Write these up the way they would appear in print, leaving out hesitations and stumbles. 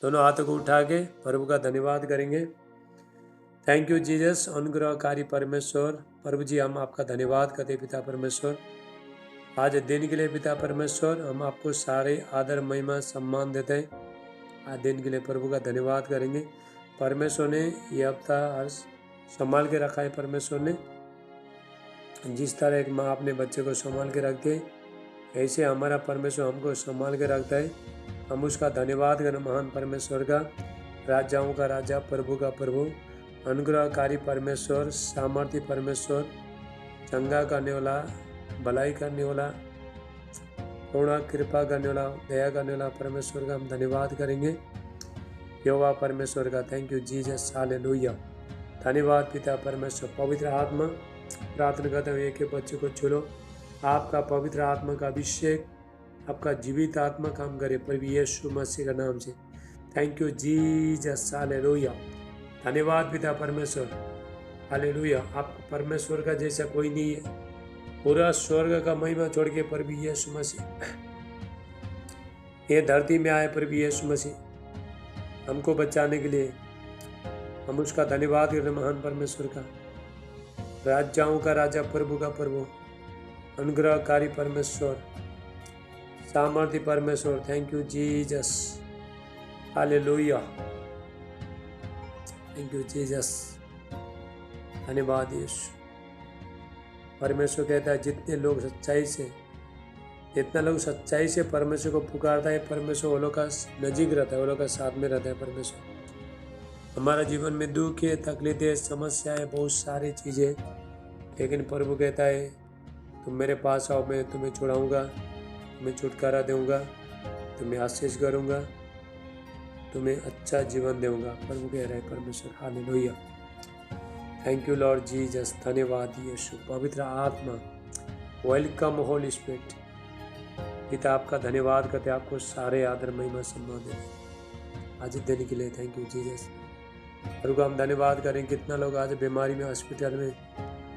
दोनों हाथों को उठा के प्रभु का धन्यवाद करेंगे। थैंक यू जीसस, अनुग्रहकारी परमेश्वर। प्रभु जी हम आपका धन्यवाद करते पिता परमेश्वर, आज दिन के लिए पिता परमेश्वर हम आपको सारे आदर महिमा सम्मान देते हैं। आज दिन के लिए प्रभु का धन्यवाद करेंगे। परमेश्वर ने यह हफ्ता संभाल के रखा है। परमेश्वर ने जिस तरह एक माँ अपने बच्चे को संभाल के रखती है, ऐसे हमारा परमेश्वर हमको संभाल के रखता है। हम उसका धन्यवाद करें। महान परमेश्वर का, राजाओं का राजा, प्रभु का प्रभु, अनुग्रहकारी परमेश्वर, सामर्थ्य परमेश्वर, चंगा करने वाला, भलाई करने वाला, करुणा कृपा करने वाला, दया करने वाला परमेश्वर का हम धन्यवाद करेंगे। यहोवा परमेश्वर का थैंक यू जीसस, हालेलुया। धन्यवाद पिता परमेश्वर। पवित्र आत्मा प्रार्थना करते हुए एक बच्चे को छुलो। आपका पवित्र आत्मा का अभिषेक, आपका जीवित आत्मा काम करे प्रभु यीशु मसीह का नाम से। Thank you Jesus, hallelujah. धन्यवाद पिता परमेश्वर, हालेलुया। आप परमेश्वर का जैसा कोई नहीं है। पूरा स्वर्ग का महिमा छोड़ के प्रभु यीशु मसीह ये धरती में आए। प्रभु यीशु मसीह हमको बचाने के लिए, हम उसका धन्यवाद करते महान परमेश्वर का, राजाओं का राजा, प्रभु का प्रभु, अनुग्रहकारी परमेश्वर, सामर्थ्य परमेश्वर। Thank you Jesus, hallelujah. Thank you Jesus, धन्यवाद यीशु। परमेश्वर कहता है जितने लोग सच्चाई से परमेश्वर को पुकारता है, परमेश्वर वो लोग का नजीक रहता है, वो लोग का साथ में रहता है। परमेश्वर हमारा जीवन में दुख है, तकलीफें, समस्याएं, बहुत सारी चीज़ें, लेकिन प्रभु कहता है तुम मेरे पास आओ, मैं तुम्हें छुड़ाऊंगा, तुम्हें छुटकारा दूंगा, तुम्हें आशीष करूंगा, तुम्हें अच्छा जीवन दूंगा। प्रभु कह रहा है परमेश्वर, hallelujah. Thank you Lord Jesus, धन्यवाद यीशु। पवित्र आत्मा, वेलकम होली स्पिरिट। पिता आपका धन्यवाद करते, आपको सारे आदर महिमा सम्मान देते आज देने के लिए। Thank you Jesus. प्रभु को हम धन्यवाद करें। कितना लोग आज बीमारी में, हॉस्पिटल में,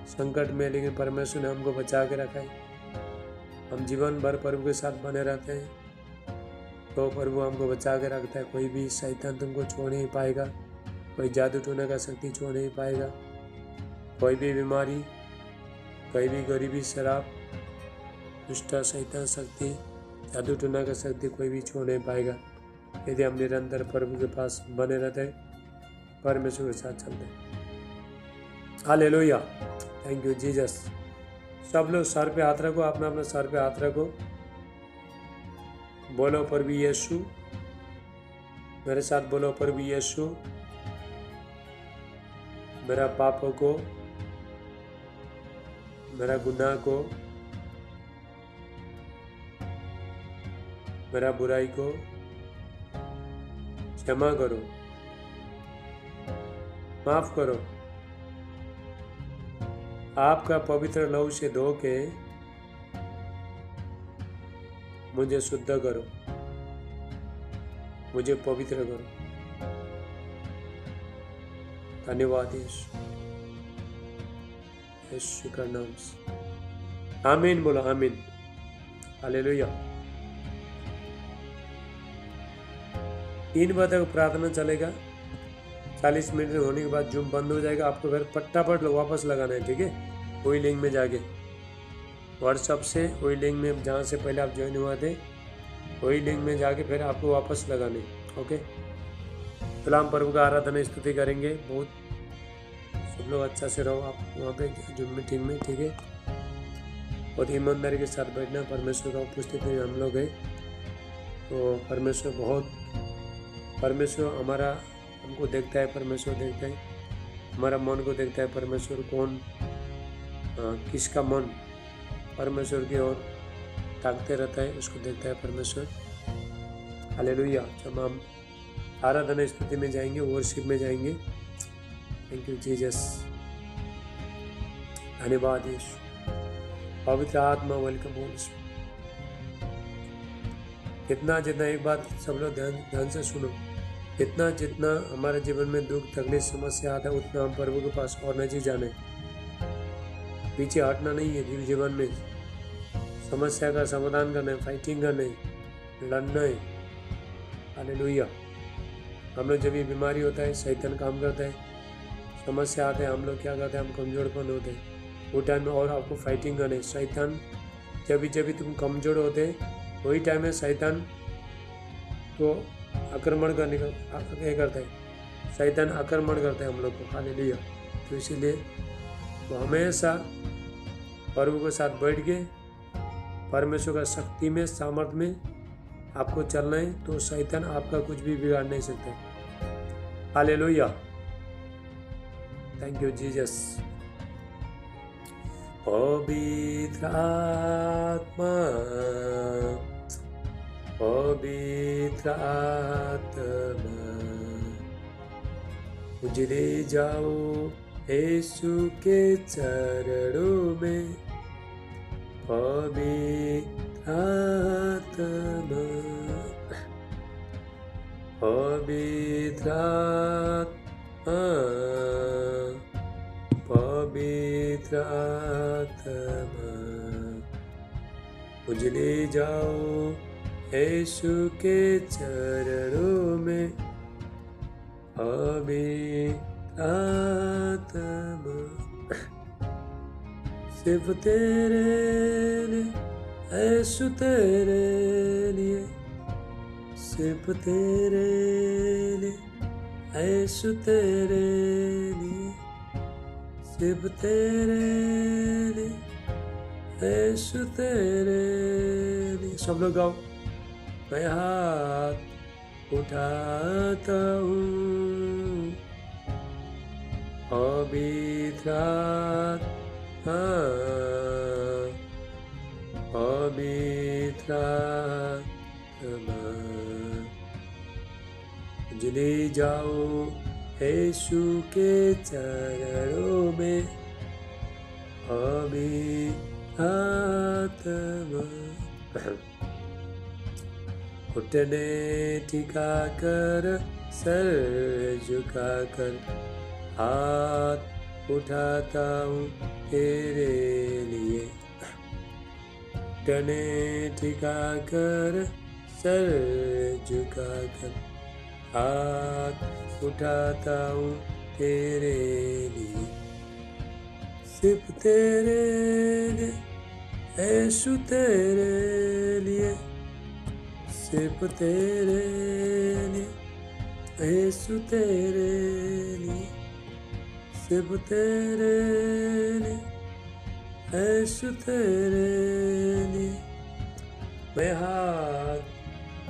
संकट में, लेकिन परमेश्वर ने हमको बचा के रखा है। हम जीवन भर प्रभु के साथ बने रहते हैं तो प्रभु हमको बचा के रखता है। कोई भी शैतान तुमको छोड़ नहीं पाएगा, कोई जादू टोने का शक्ति छोड़ नहीं पाएगा, कोई भी बीमारी, कोई भी गरीबी, शराब, दुष्ट, शैतान शक्ति, जादू टोना का शक्ति कोई भी छोड़ नहीं पाएगा यदि हम निरंतर प्रभु के पास बने रहते हैं, परमेश्वर के साथ चलते हैं। हालेलुया। Thank you Jesus. सब लोग सर पे हाथ रखो, अपना अपना सर पे हाथ रखो, बोलो प्रभु यीशु, मेरे साथ बोलो प्रभु यीशु, मेरा पापों को, मेरा गुनाह को, मेरा बुराई को क्षमा करो, माफ करो। आपका पवित्र लहू से धो के मुझे शुद्ध करो, मुझे पवित्र करो। धन्यवाद यीशु, यीशु का नाम से आमीन। बोलो आमीन, हालेलुया। 3 बजे तक प्रार्थना चलेगा। 40 मिनट होने के बाद जूम बंद हो जाएगा। आपको फिर फटाफट वापस लगाना है, ठीक है। वही लिंक में जाके, व्हाट्सएप से वही लिंक में जहाँ से पहले आप ज्वाइन हुआ थे, वही लिंक में जाके फिर आपको वापस लगाने। ओके, तो हम प्रभु का आराधना स्तुति करेंगे। बहुत सब लोग अच्छा से रहो आप वहाँ पे जूम मीटिंग में, ठीक है। बहुत ईमानदारी के साथ बैठना। परमेश्वर का उपस्थिति में हम लोग हैं तो परमेश्वर हमारा हमको देखता है, परमेश्वर देखता है, हमारा मन को देखता है। परमेश्वर कौन किसका मन परमेश्वर की ओर ताकते रहता है, उसको देखता है परमेश्वर। हालेलुया। जब हम आराधना स्तुति में जाएंगे, वर्शिप में जाएंगे। थैंक यू जीसस, धन्यवाद यीशु। पवित्र आत्मा, वेलकम होली स्पिरिट। जितना एक बात सब लोग ध्यान से सुनो, जितना हमारे जीवन में दुख, तकलीफ, समस्या आता है, उतना हम प्रभु के पास और नजीक जाने, पीछे हटना नहीं है। जीवन में समस्या का समाधान करना है, फाइटिंग करना है, लड़ना है। हालेलुया। हम लोग जब भी बीमारी होता है शैतान काम करता है, समस्या आते हैं, हम लोग क्या करते हैं, हम कमजोरपन होते हैं, वो टाइम में और आपको फाइटिंग करने शैतान जब भी तुम कमजोर होते वही टाइम में शैतान तो आक्रमण करने का क्या करता है, शैतान आक्रमण करता है हम लोग को। हालेलुया। तो इसीलिए वो हमेशा प्रभु के साथ बैठ के परमेश्वर का शक्ति में सामर्थ्य में आपको चलना है, तो शैतान आपका कुछ भी बिगाड़ नहीं सकता। हालेलुया। Thank you Jesus. पवित्र आत्मा, पवित्र आत्मा, मुझे ले जाओ यीशु के चरणों में। पवित्र आत्मा, पवित्र आत्मा, पवित्र आत्मा, मुझे ले जाओ यीशु के चरणों में। पवित्र आत्मा, सिर्फ तेरे लिए यीशु, तेरे लिए, सिर्फ तेरे लिए यीशु, तेरे लिए, सिर्फ तेरे लिए यीशु, तेरे लिए। सब लोग गाओ। मैं हाथ उठाता हूँ, पवित्र आत्मा, पवित्र आत्मा, मुझे ले जाओ यीशु के चरणों में। पवित्र आत्मा, घुटने टिका कर, सर झुका कर, हाथ उठाता हूँ तेरे लिए। घुटने टिका कर, सर झुका कर, हाथ उठाता हूँ तेरे लिए। सिर्फ तेरे लिए यीशु, तेरे लिए, सिर्फ तेरे लिए यीशु, तेरे लिए, सिर्फ तेरे लिए यीशु, तेरे लिए। मैं हाथ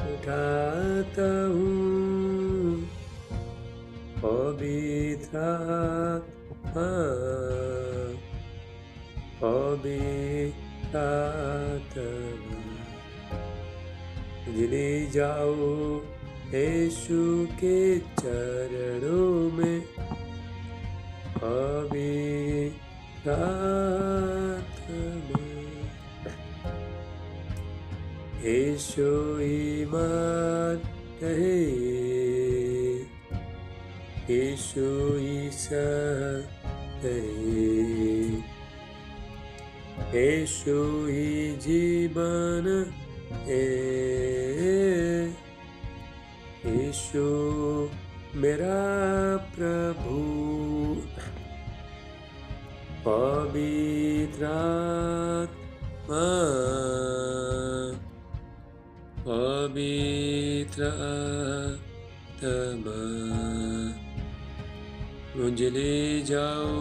उठाता हूँ, पवित्र आत्मा, पवित्र आत्मा, मुझे ले जाओ यीशु के चरणों में। पवित्र आत्मा, यीशु ईमान है, यीशु ईसा है, यीशु ही जीवन है, यीशु मेरा प्रभु। पवित्र आत्मा, पवित्र आत्मा, मुझे ले जाओ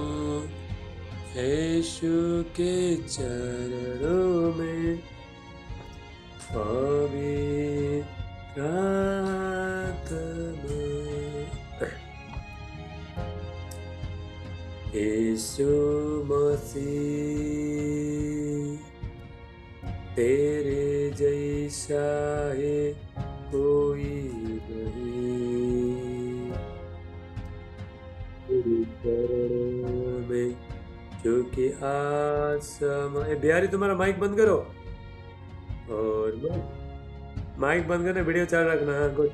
यीशु के चरणों में। पवित्र आत्मा, यीशु मसीह तेरे जैसा है कोई नहीं, तेरे चरणों में क्योंकि आज समय। बिहारी तुम्हारा माइक बंद करो, और माइक बंद करना, वीडियो चालू रखना। हाँ गुड।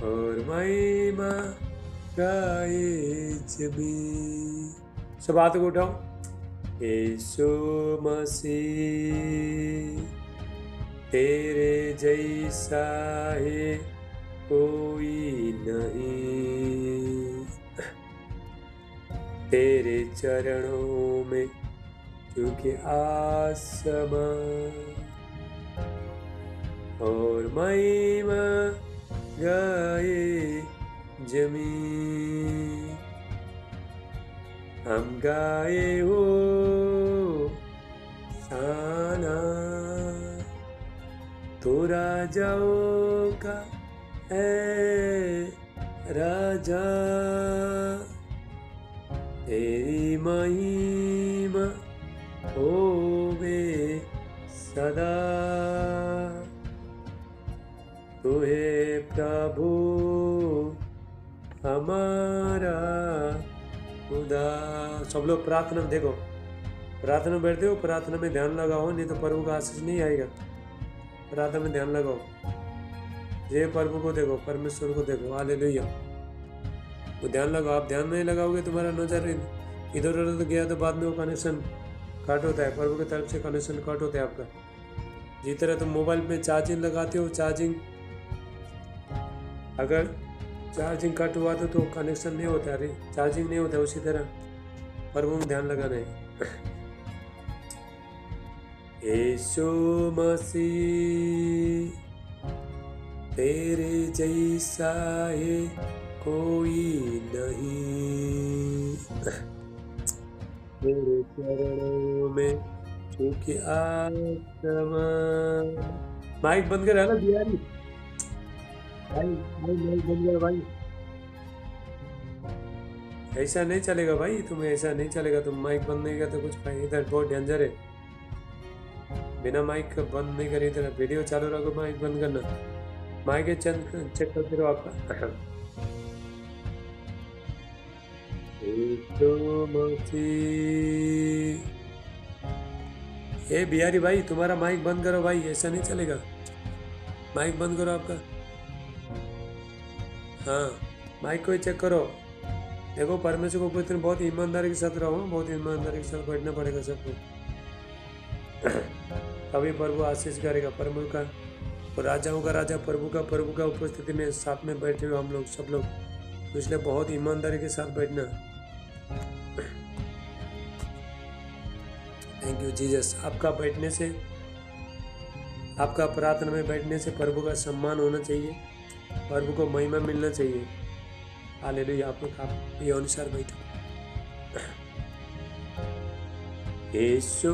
और महिमा गाए जबी, सब हाथ को उठाओ। यीशु मसीह तेरे जैसा है कोई नहीं, तेरे चरणों में झुके आसमां और महिमा गाए जमीन। हम गाए हो साना, तो राजाओं का है राजा, तेरी महिमा होवे सदा। तू है प्रभु हमारा खुदा। सब लोग प्रार्थना में देखो, प्रार्थना में बैठते हो, प्रार्थना में ध्यान लगाओ, नहीं तो प्रभु का आशीष नहीं आएगा। प्रार्थना में ध्यान लगाओ, ये प्रभु को देखो, परमेश्वर को देखो। हालेलुया। वो ध्यान लगाओ। आप ध्यान नहीं लगाओगे, तुम्हारा नजर इधर उधर गया तो बाद में वो कनेक्शन कट होता है, प्रभु की तरफ से कनेक्शन कट होता है आपका। जिस तरह तुम मोबाइल में चार्जिंग लगाते हो, चार्जिंग अगर चार्जिंग कट हुआ तो कनेक्शन नहीं होता, अरे चार्जिंग नहीं होता, उसी तरह प्रभु में ध्यान लगाना है। यीशु मसीह तेरे जैसा है कोई नहीं, तेरे चरणों में झुके आसमां। माइक बंद कर, है ना बिहारी भाई, माइक बंद कर भाई। ऐसा नहीं चलेगा भाई, तुम्हें ऐसा नहीं चलेगा। तुम माइक बंद नहीं करते कुछ भाई, इधर बहुत डेंजर है। बिना माइक बंद नहीं करी, इधर वीडियो चालू रखो, माइक बंद करना। माइक चेक करते रहो आपका। ए बिहारी भाई, तुम्हारा माइक बंद करो भाई, ऐसा नहीं चलेगा। माइक बंद करो आपका। हाँ, माइक को ही चेक करो। देखो, परमेश्वर को पुत्र बहुत ईमानदारी के साथ रहो, बहुत ईमानदारी के साथ बैठना पड़ेगा सबको। तभी प्रभु आशीष करेगा। प्रभु का, राजाओं का राजा, प्रभु का उपस्थिति में साथ में बैठे हुए हम लोग सब लोग, तो इसलिए बहुत ईमानदारी के साथ बैठना। Thank you Jesus. आपका बैठने से, आपका प्रार्थना में बैठने से प्रभु का सम्मान होना चाहिए, प्रभु को महिमा मिलना चाहिए। हालेलुया। आप लोग आप ये अनुसार बैठो। यीशु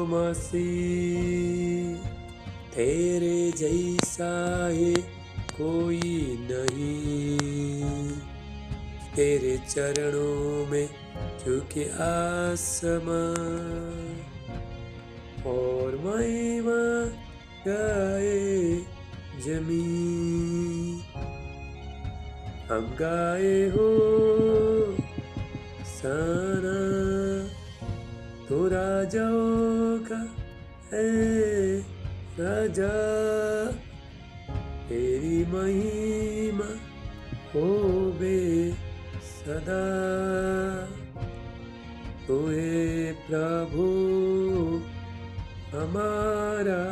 मसीह तेरे जैसा है कोई नहीं, तेरे चरणों में झुके आसमां और महिमा गाए जमीन। हम गाए हो साना, तो राजाओं का है राजा, तेरी महिमा होवे सदा। तो हे प्रभु हमारा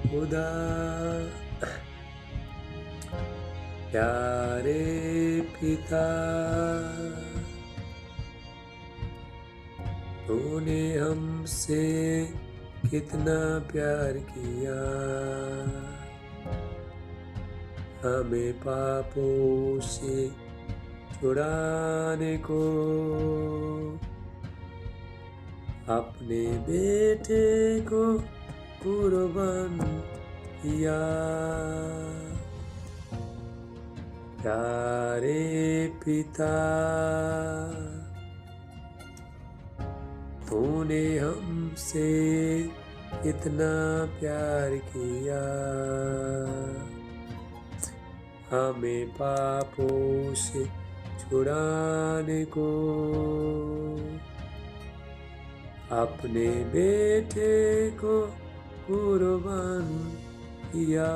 खुदा। प्यारे पिता, तूने हमसे कितना प्यार किया, हमें पापों से छुड़ाने को अपने बेटे को कुर्बान किया। प्यारे पिता, तूने हमसे कितना प्यार किया, हमें पापों से छुड़ाने को अपने बेटे को कुर्बान किया।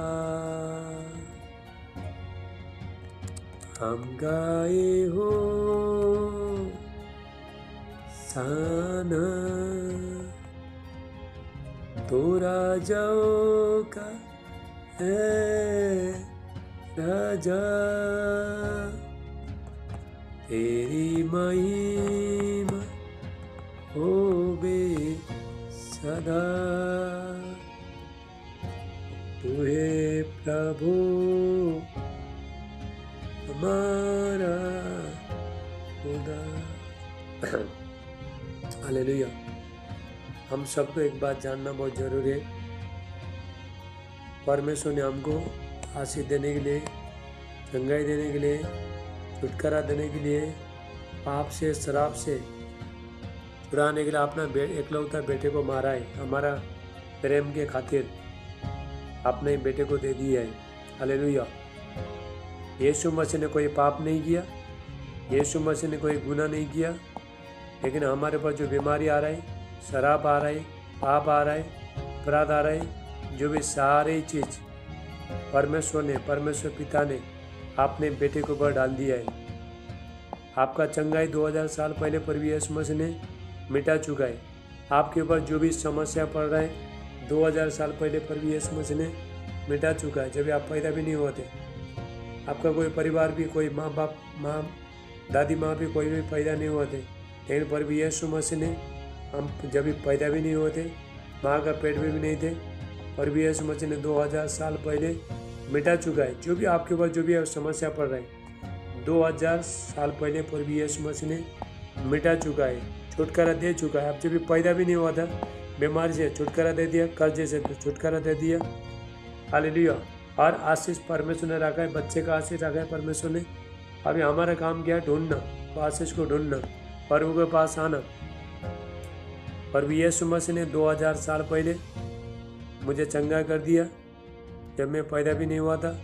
हम गाए हो साना, तो राजाओं का है राजा तेरी महिमा होवे सदा, तू है प्रभु हमारा खुदा। हालेलुया। हम सबको एक बात जानना बहुत जरूरी है, परमेश्वर ने हमको आशीष देने के लिए, चंगाई देने के लिए, छुटकारा देने के लिए, पाप से शराब से छुड़ाने के लिए अपना एकलौता बेटे को मारा है। हमारा प्रेम के खातिर अपने बेटे को दे दिया है। हालेलुया। यीशु मसीह ने कोई पाप नहीं किया, यीशु मसीह ने कोई गुनाह नहीं किया, लेकिन हमारे पास जो बीमारी आ रहा है, शराब आ रहा है, पाप आ रहा है, अपराध आ रहा है, जो भी सारी चीज़ परमेश्वर पिता ने अपने बेटे के ऊपर डाल दिया है। आपका चंगाई 2000 साल पहले प्रभु यीशु मसीह ने मिटा चुका है। आपके ऊपर जो भी समस्या पड़ रहा है 2000 साल पहले प्रभु यीशु मसीह ने मिटा चुका है। जब आप पैदा भी नहीं होते, आपका कोई परिवार भी, कोई माँ बाप, माँ दादी माँ भी कोई भी पैदा नहीं होते, लेकिन प्रभु यीशु मसीह ने, हम जब भी पैदा भी नहीं होते, माँ का पेट में भी नहीं थे, प्रभु यीशु मसीह ने 2000 साल पहले मिटा चुका है। जो भी आपके ऊपर जो भी समस्या पड़ रहा है 2000 साल पहले प्रभु यीशु मसीह ने मिटा चुका है, छुटकारा दे चुका है। अब जब भी पैदा भी नहीं हुआ था, बीमारी से छुटकारा दे दिया, कर्जे से छुटकारा दे दिया। हालेलुया। और आशीष परमेश्वर ने रखा है, बच्चे का आशीष रखा है परमेश्वर ने। अभी हमारा काम क्या है? ढूंढना, तो आशीष को ढूंढना, प्रभु के पास आना। प्रभु यीशु मसीह ने 2000 साल पहले मुझे चंगा कर दिया, जब मैं पैदा भी नहीं हुआ था।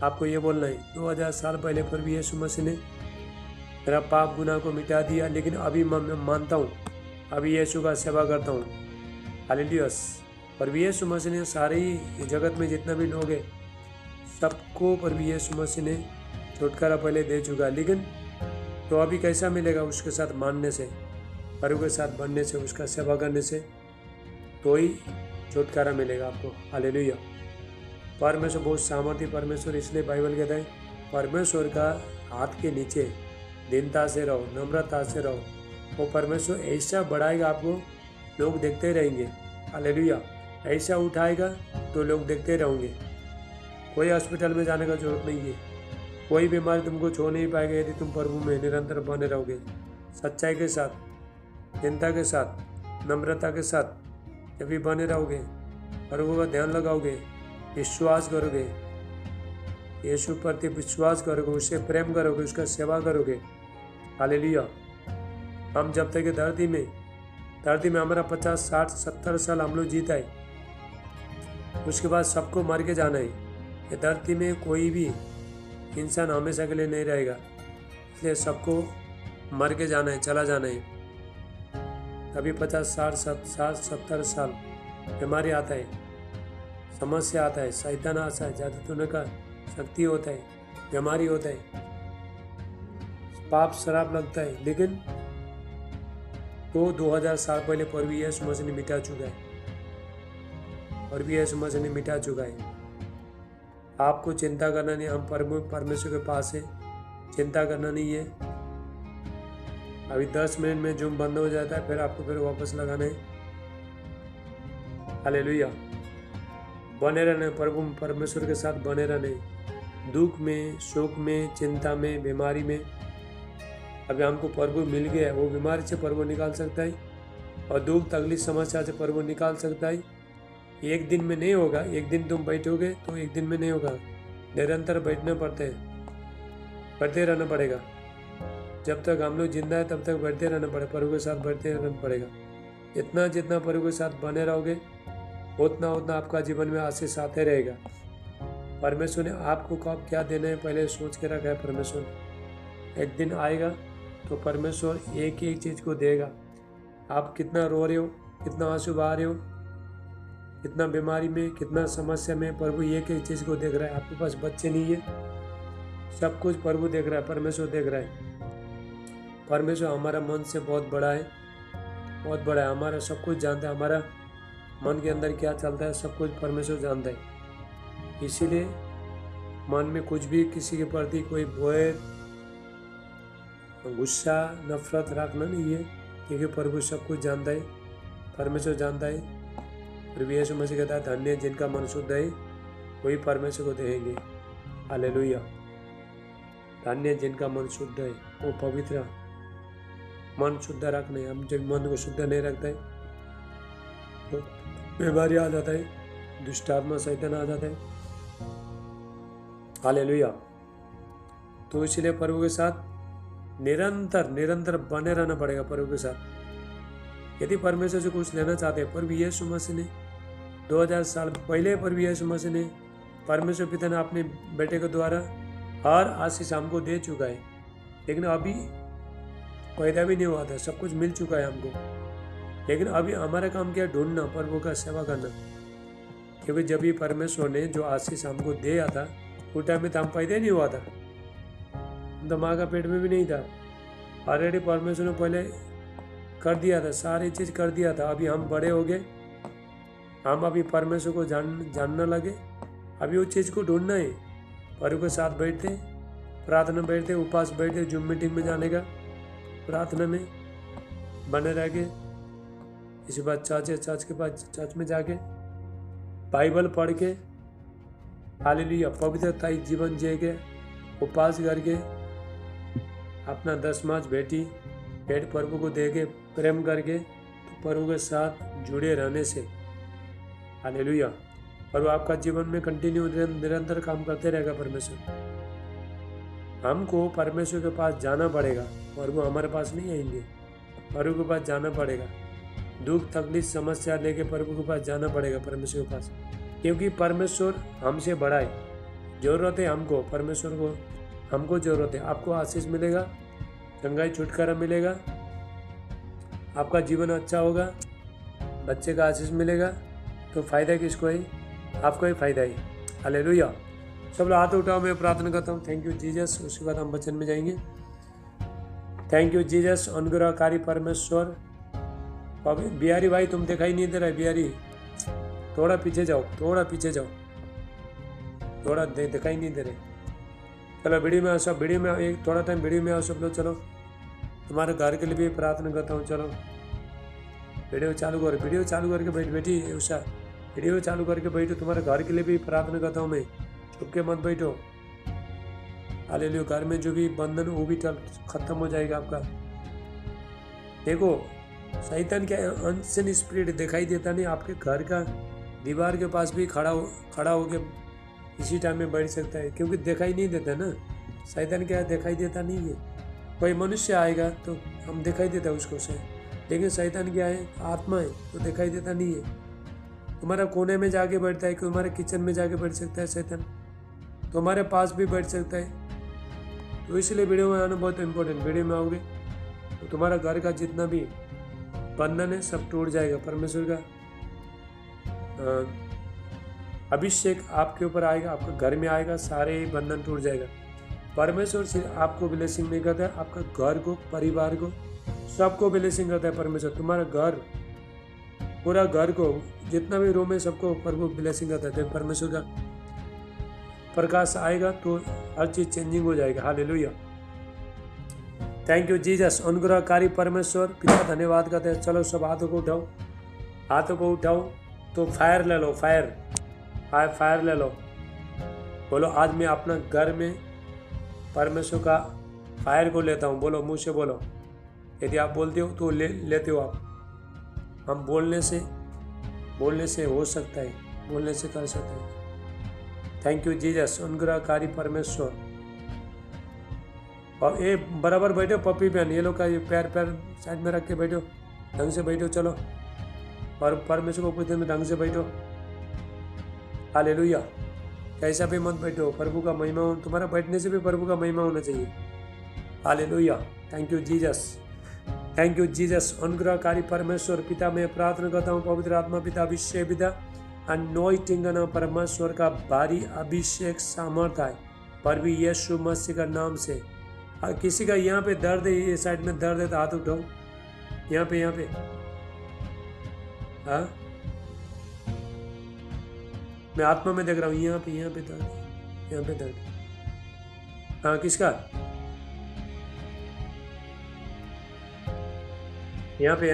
आपको ये बोलना है, 2000 साल पहले प्रभु यीशु मसीह ने मेरा पाप गुनाह को मिटा दिया, लेकिन अभी मैं मानता हूँ, अभी यीशु का सेवा करता हूँ। हालेलुया। प्रभु यीशु मसीह ने सारे ही जगत में जितना भी लोग हैं, सबको प्रभु यीशु मसीह ने छुटकारा पहले दे चुका है। लेकिन तो अभी कैसा मिलेगा? उसके साथ मानने से, प्रभु के साथ बनने से, उसका सेवा करने से, तो ही छुटकारा मिलेगा आपको। हालेलुया। परमेश्वर बहुत सामर्थी परमेश्वर, इसलिए बाइबल कहता है परमेश्वर का हाथ के नीचे दीनता से रहो, नम्रता से रहो, वो परमेश्वर ऐसा बढ़ाएगा आपको, लोग देखते ही रहेंगे। हालेलुया। ऐसा उठाएगा तो लोग देखते रहेंगे। कोई हॉस्पिटल में जाने का जरूरत नहीं है, कोई बीमारी तुमको छोड़ नहीं पाएगा यदि तुम प्रभु में निरंतर बने रहोगे। सच्चाई के साथ, चिंता के साथ, नम्रता के साथ जब भी बने रहोगे, प्रभु का ध्यान लगाओगे, विश्वास करोगे, यीशु प्रति विश्वास करोगे, उससे प्रेम करोगे, उसका सेवा करोगे। हालेलुया। हम जब तक धरती में हमारा 50, 60, 70 साल हम लोग जीता है, उसके बाद सबको मर के जाना है। ये धरती में कोई भी इंसान हमेशा के लिए नहीं रहेगा, इसलिए सबको मर के जाना है, चला जाना है। अभी 50, 60, 70 साल बीमारी आता है, समस्या आता है, शैतान आता है, जादू टोने का शक्ति होता है, बीमारी होता है, पाप शराब लगता है, लेकिन तो 2000 साल पहले प्रभु यीशु मसीह ने मिटा चुका है। प्रभु यीशु मसीह ने मिटा चुका है। आपको चिंता करना नहीं, हम परमेश्वर के पास है, चिंता करना नहीं है। अभी 10 मिनट में जूम बंद हो जाता है, फिर आपको फिर वापस लगाना है। हालेलुया। बने रहने प्रभु परमेश्वर के साथ, बने रहने दुख में, शोक में, चिंता में, बीमारी में। अभी हमको प्रभु मिल गया है, वो बीमारी से प्रभु निकाल सकता है, और दुख तकलीफ समस्या से प्रभु निकाल सकता है। एक दिन में नहीं होगा, एक दिन तुम बैठोगे तो एक दिन में नहीं होगा, निरंतर बैठना पड़ता है, बढ़ते रहना पड़ेगा। जब तक हम लोग जिंदा है तब तक बढ़ते रहना पड़ेगा, प्रभु के साथ बढ़ते रहना पड़ेगा। जितना जितना प्रभु के साथ बने रहोगे, उतना उतना आपका जीवन में आशीष आते रहेगा। परमेश्वर ने आपको कब क्या देना है पहले सोच के रखा है। परमेश्वर एक दिन आएगा तो परमेश्वर एक एक चीज़ को देगा। आप कितना रो रहे हो, कितना आंसू बहा रहे हो, कितना बीमारी में, कितना समस्या में, प्रभु एक एक चीज़ को देख रहा है। आपके पास बच्चे नहीं है, सब कुछ प्रभु देख रहा है, परमेश्वर देख रहा है। परमेश्वर हमारा मन से बहुत बड़ा है, बहुत बड़ा है, हमारा सब कुछ जानता है, हमारा मन के अंदर क्या चलता है सब कुछ परमेश्वर जानता है। इसीलिए मन में कुछ भी किसी के प्रति कोई भय, गुस्सा, नफरत रखना नहीं है, क्योंकि प्रभु सब कुछ जानता है, परमेश्वर जानता है। प्रभु यीशु मसीह कहता है धन्य जिनका मन शुद्ध है वही परमेश्वर को देखेंगे। हालेलुया। धन्य जिनका मन शुद्ध है, वो पवित्र मन शुद्ध रखने। हम जब मन को शुद्ध नहीं रखते तो बीमारी आ जाता है, दुष्ट आत्मा शैतान आ जाता है। हालेलुया। तो इसलिए प्रभु के साथ निरंतर बने रहना पड़ेगा। प्रभु के साथ यदि परमेश्वर से कुछ लेना चाहते हैं, प्रभु यीशु मसीह ने 2000 साल पहले प्रभु यीशु मसीह ने परमेश्वर पिता ने अपने बेटे के द्वारा हर आशीष हमको दे चुका है। लेकिन अभी पैदा भी नहीं हुआ था, सब कुछ मिल चुका है हमको। लेकिन अभी हमारा काम क्या है? ढूंढना, प्रभु का सेवा करना। क्योंकि जब भी परमेश्वर ने जो आशीष हमको दिया था उस टाइम में तो हम पैदा ही नहीं हुआ था, हम तो माँ का पेट में भी नहीं था। ऑलरेडी परमेश्वर ने पहले कर दिया था, सारी चीज़ कर दिया था। अभी हम बड़े हो गए, हम अभी परमेश्वर को जानना लगे। अभी उस चीज़ को ढूंढना है। प्रभु के साथ बैठते, प्रार्थना बैठते, उपवास बैठते, जूम मीटिंग में जाने का, प्रार्थना में बने रह के, इसी बात चर्च के पास चर्च में जाके बाइबल पढ़ के, हालेलुया, पवित्रता जीवन जिए के, उपवास करके, अपना 10 मास भेंट प्रभु को दे के प्रेम करके, तो प्रभु के साथ जुड़े रहने से, हालेलुया, प्रभु आपका जीवन में कंटिन्यू निरंतर काम करते रहेगा। परमेश्वर हमको परमेश्वर के पास जाना पड़ेगा, प्रभु हमारे पास नहीं आएंगे, प्रभु के पास जाना पड़ेगा। दुख तकलीफ समस्या लेके प्रभु के पास जाना पड़ेगा, परमेश्वर के पास, क्योंकि परमेश्वर हमसे बड़ा है। जरूरत है हमको, परमेश्वर को हमको जरूरत है। आपको आशीष मिलेगा, चंगाई छुटकारा मिलेगा, आपका जीवन अच्छा होगा, बच्चे का आशीष मिलेगा, तो फायदा किसको है? आपको ही फायदा है। हालेलुया। सब लोग हाथ उठाओ, मैं प्रार्थना करता हूँ। Thank you Jesus. उसके बाद हम वचन में जाएंगे। थैंक यू जीसस, अनुग्रहकारी परमेश्वर। बिहारी भाई तुम दिखाई नहीं दे रहा है, बिहारी थोड़ा पीछे जाओ, थोड़ा दिखाई नहीं दे रहे। चलो वीडियो में आओ सब, वीडियो में एक थोड़ा टाइम वीडियो में आओ सब लोग। चलो तुम्हारे घर के लिए भी प्रार्थना करता हूँ। चलो वीडियो चालू करके बैठी उषा, वीडियो चालू करके बैठो। तुम्हारे घर के लिए भी प्रार्थना करता हूँ मैं, चुप के मत बैठो। हालेलुया। घर में जो भी बंधन वो भी खत्म हो जाएगा आपका। देखो शैतान क्या अनसन स्पिरिट दिखाई देता नहीं, आपके घर का दीवार के पास भी खड़ा होके इसी टाइम में बैठ सकता है, क्योंकि दिखाई नहीं देता ना। शैतान क्या दिखाई देता नहीं है। कोई मनुष्य आएगा तो हम दिखाई देता है उसको से, लेकिन शैतान क्या है? आत्मा है, तो दिखाई देता नहीं है। तुम्हारा कोने में जाके बैठता है, तुम्हारे किचन में जाके बैठ सकता है शैतान, तुम्हारे पास भी बैठ सकता है। तो इसलिए वीडियो में आना बहुत इम्पोर्टेंट। वीडियो में आओगे तो तुम्हारा घर का जितना भी बंधन है सब टूट जाएगा। परमेश्वर का अभिषेक आपके ऊपर आएगा, आपके घर में आएगा, सारे बंधन टूट जाएगा। परमेश्वर सिर्फ आपको ब्लेसिंग नहीं करता है, आपका घर को, परिवार को, सबको ब्लेसिंग करता है परमेश्वर। तुम्हारा घर, पूरा घर को, जितना भी रूम है सबको प्रभु ब्लेसिंग करता है। जब परमेश्वर का प्रकाश आएगा तो हर चीज चेंजिंग हो जाएगा। हालेलुया। Thank you Jesus. अनुग्रहकारी परमेश्वर पिता धन्यवाद करते हैं। चलो सब हाथों को उठाओ तो फायर ले लो, फायर ले लो। बोलो आज मैं अपना घर में परमेश्वर का फायर को लेता हूँ। बोलो, मुँह से बोलो। यदि आप बोलते हो तो लेते हो आप। हम बोलने से हो सकता है, बोलने से कर सकते हैं। थैंक यू जीसस, अनुग्रहकारी परमेश्वर। और ये बराबर बैठो पप्पी बहन, ये लोग का पैर साइड में रख के बैठो, ढंग से बैठो। चलो और परमेश्वर को पूछते में ढंग से बैठो। हालेलुया। कैसा भी मत बैठो, प्रभु का महिमा हो। तुम्हारा बैठने से भी प्रभु का महिमा होना चाहिए। हालेलुया। थैंक यू जीसस, अनुग्रहकारी परमेश्वर पिता, मैं प्रार्थना करता हूँ पवित्र आत्मा पिता, अभिषेक पिता, अनॉइंटिंग परमेश्वर का भारी अभिषेक सामर्थ है प्रभु यीशु मसीह का नाम से। किसी का यहाँ पे दर्द है, ये साइड में दर्द है तो हाथ उठाओ। यहाँ पे हाँ, मैं आत्मा में देख रहा हूँ। यहाँ पे दर्द, यहाँ पे दर्द। हाँ किसका? यहाँ पे।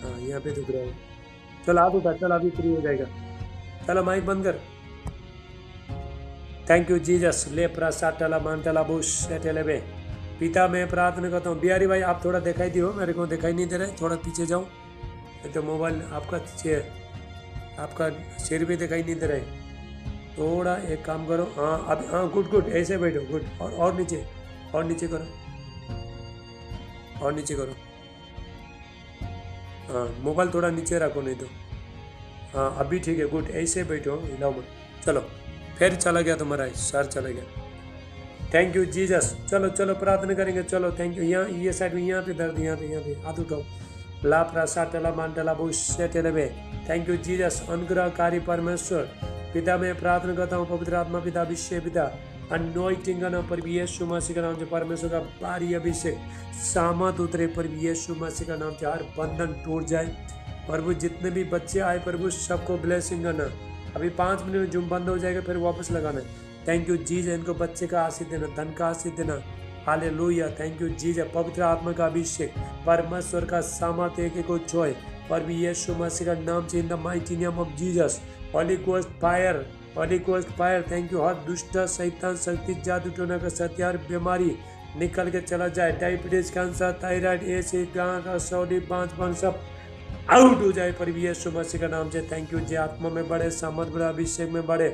हाँ यहाँ पे दुख रहा है। चल हाथ उठा, चल अभी फ्री हो जाएगा। चलो माइक बंद कर। Thank you Jesus. ले प्रसाटला मांटला बुश टेलेबे। पिता मैं प्रार्थना करता हूँ। बिहारी भाई आप थोड़ा दिखाई दियो, मेरे को दिखाई नहीं दे रहा है, थोड़ा पीछे जाओ। तो मोबाइल आपका सिर भी दिखाई नहीं दे रहा है। थोड़ा एक काम करो, हाँ अब हाँ गुड ऐसे बैठो, गुड। और नीचे, और नीचे करो, और नीचे करो। हाँ मोबाइल थोड़ा नीचे रखो, नहीं तो। हाँ अभी ठीक है, गुड। ऐसे बैठो, हिलाओ मत। चलो फिर चला गया तुम्हारा सर, चला गया। Thank you Jesus. चलो चलो प्रार्थना करेंगे, चलो थैंक यू। यहाँ ये साइड में, यहाँ पे दर्द, यहाँ पे हाथ उठाओ। ला प्रसाटला मांटला बुश्य टेलेबे। Thank you Jesus. अनुग्रहकारी परमेश्वर पिता मैं प्रार्थना करता हूँ, पवित्र आत्मा पिता, विषय पिता, अनॉइंटिंग का नाम पर यीशु मसीह का नाम से परमेश्वर का भारी अभिषेक सामत उतरे पर यीशु मसीह का नाम से हर बंधन टूट जाए। प्रभु जितने भी बच्चे आए प्रभु सबको ब्लेसिंग करना। अभी 5 मिनट में जूम बंद हो जाएगा, फिर वापस लगाना। Thank you Jesus. इनको बच्चे का आशीष देना, धन का आशीष देना। हालेलुया। Thank you Jesus. पवित्र आत्मा का अभिषेक, परमेश्वर का सामर्थ्य एक को छोए पर भी यीशु मसीह का नाम से, in the mighty name of Jesus. Holy ghost fire, holy ghost fire. Thank you. हर दुष्ट शैतान शक्ति जादू टोना का सत्यार बीमारी निकल के चला जाए। डायबिटीज, कैंसर, थायराइड, एसिड, गांठ, असौडी, बांझपन सब आउट हो जाए पर भी यीशु मसीह का नाम से। थैंक यू जी। आत्मा में बढ़े, सामर्थ बढ़े, अभिषेक में बढ़े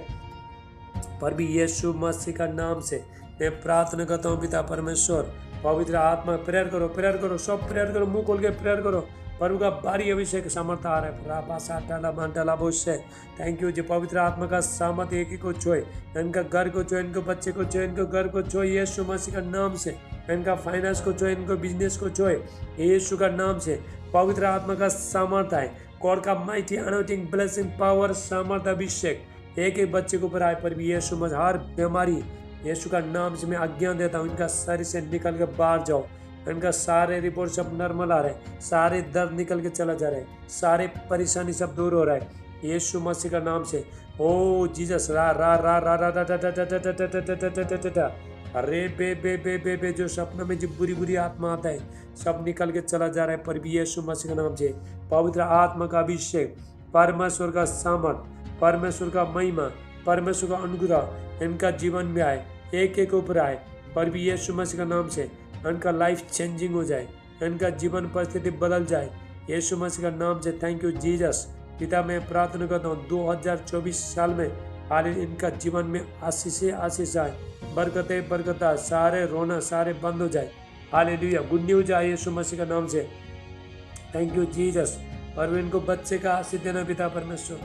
पर भी यीशु मसीह का नाम से मैं प्रार्थना करता हूँ। पिता परमेश्वर पवित्र आत्मा, प्रेयर करो, प्रेयर करो, सब प्रेयर करो, मुंह खोल के प्रेयर करो। प्रभु का भारी अभिषेक सामर्थ आ रहा है। राबा साटाला मांटाला बुश्य। थैंक यू जी। पवित्र आत्मा का सामर्थ एक ही को छुए, इनका घर को छुए, इनको बच्चे को छुए, इनको घर को छुए यीशु मसीह का नाम से। इनका फाइनेंस को छुए, इनको बिजनेस को छुए यीशु का नाम से। पवित्र आत्मा का सामर्थ है, गॉड का माइटी अनोइंटिंग ब्लेसिंग पावर सामर्थ अभिषेक एक एक बच्चे के ऊपर आए पर भी यीशु मसीह हर बीमारी यीशु का नाम से मैं आज्ञा देता हूँ, इनका शरीर से निकल के बाहर जाओ। इनका सारे रिपोर्ट सब नॉर्मल आ रहे हैं, सारे दर्द निकल के चला जा रहा है, सारे परेशानी सब दूर हो रहा है यीशु मसीह का नाम से। ओ जीसस। रा रा रा रा रा रा रा रा रा रा रा रा। अरे बे जो सपना में जो बुरी बुरी आत्मा आता है सब निकल के चला जा रहा है पर भी यीशु मसीह का नाम से। पवित्र आत्मा का अभिषेक, परमेश्वर का सामर्थ, परमेश्वर का महिमा, परमेश्वर का अनुग्रह इनका जीवन में आए, एक एक ऊपर आए पर भी यीशु मसीह का नाम से। इनका लाइफ चेंजिंग हो जाए, इनका जीवन परिस्थिति बदल जाए यीशु मसीह का नाम से। Thank you Jesus. पिता मैं प्रार्थना करता हूँ 2024 साल में हाल इनका जीवन में आशीष आए, बरकतें बरकता, सारे रोना सारे बंद हो जाए। हालेलुया। गुड न्यूज आए यीशु मसीह का नाम से। Thank you Jesus. और इनको बच्चे का आशीष देना पिता परमेश्वर।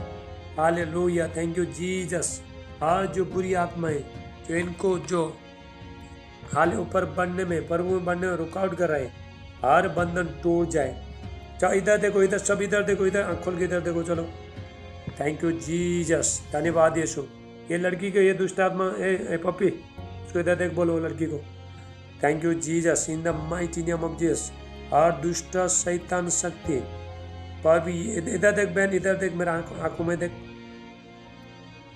हालेलुया। Thank you Jesus. आज जो बुरी आत्माएं जो इनको जो हाल ऊपर बढ़ने में, प्रभु में बढ़ने में रुकावट कर रहे हैं, हर बंधन टूट जाए। चलो इधर देखो, इधर सब इधर देखो, इधर आँख खोल के इधर देखो। चलो थैंक यू जीसस। धन्यवाद यीशु। ये लड़की को, ये दुष्ट आत्मा ए पप्पी, उसको इधर देख, बोलो लड़की को thank you Jesus in the mighty name of Jesus. और दुष्ट शैतान शक्ति पर भी इधर देख बहन, इधर देख, मेरा आंखों में देख।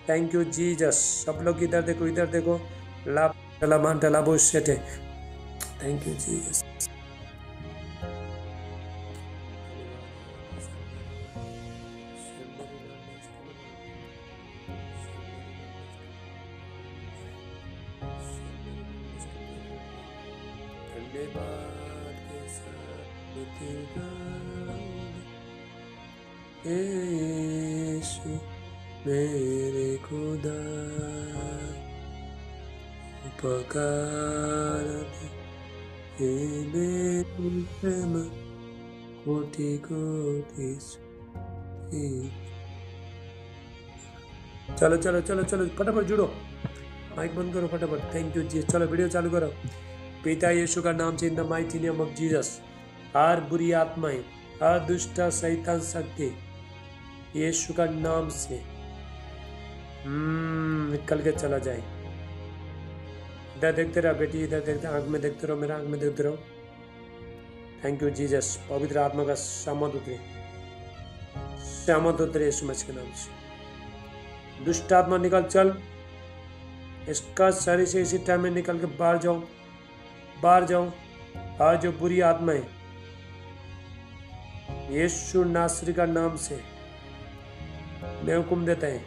Thank you Jesus. सब लोग इधर देखो, इधर देखो। ला मान टला बुश्य। Thank you Jesus. यीशु मेरे खुदा उपकार प्रेम कोटि कोटि। चलो चलो चलो चलो फटाफट जुड़ो, माइक बंद करो फटाफट। थैंक यू जी। चलो वीडियो चालू करो। पिता यीशु का नाम से, in the mighty name of Jesus, हर बुरी आत्माएं, हर दुष्ट शैतान शक्ति यीशु का नाम से निकल के चला जाए। इधर देखते रहो बेटी, इधर देखते, आंख में देखते रहो, मेरा आंख में देखते रहो। Thank you Jesus. पवित्र आत्मा का सामर्थ उतरे, सामर्थ उतरे यीशु मसीह के नाम से। दुष्ट आत्मा निकल, चल। इसका शरीर से इसी टाइम में निकल के बाहर जाओ, बाहर जाओ। और जो बुरी आत्मा है, यीशु नासरी का नाम से मैं हुक्म देता है,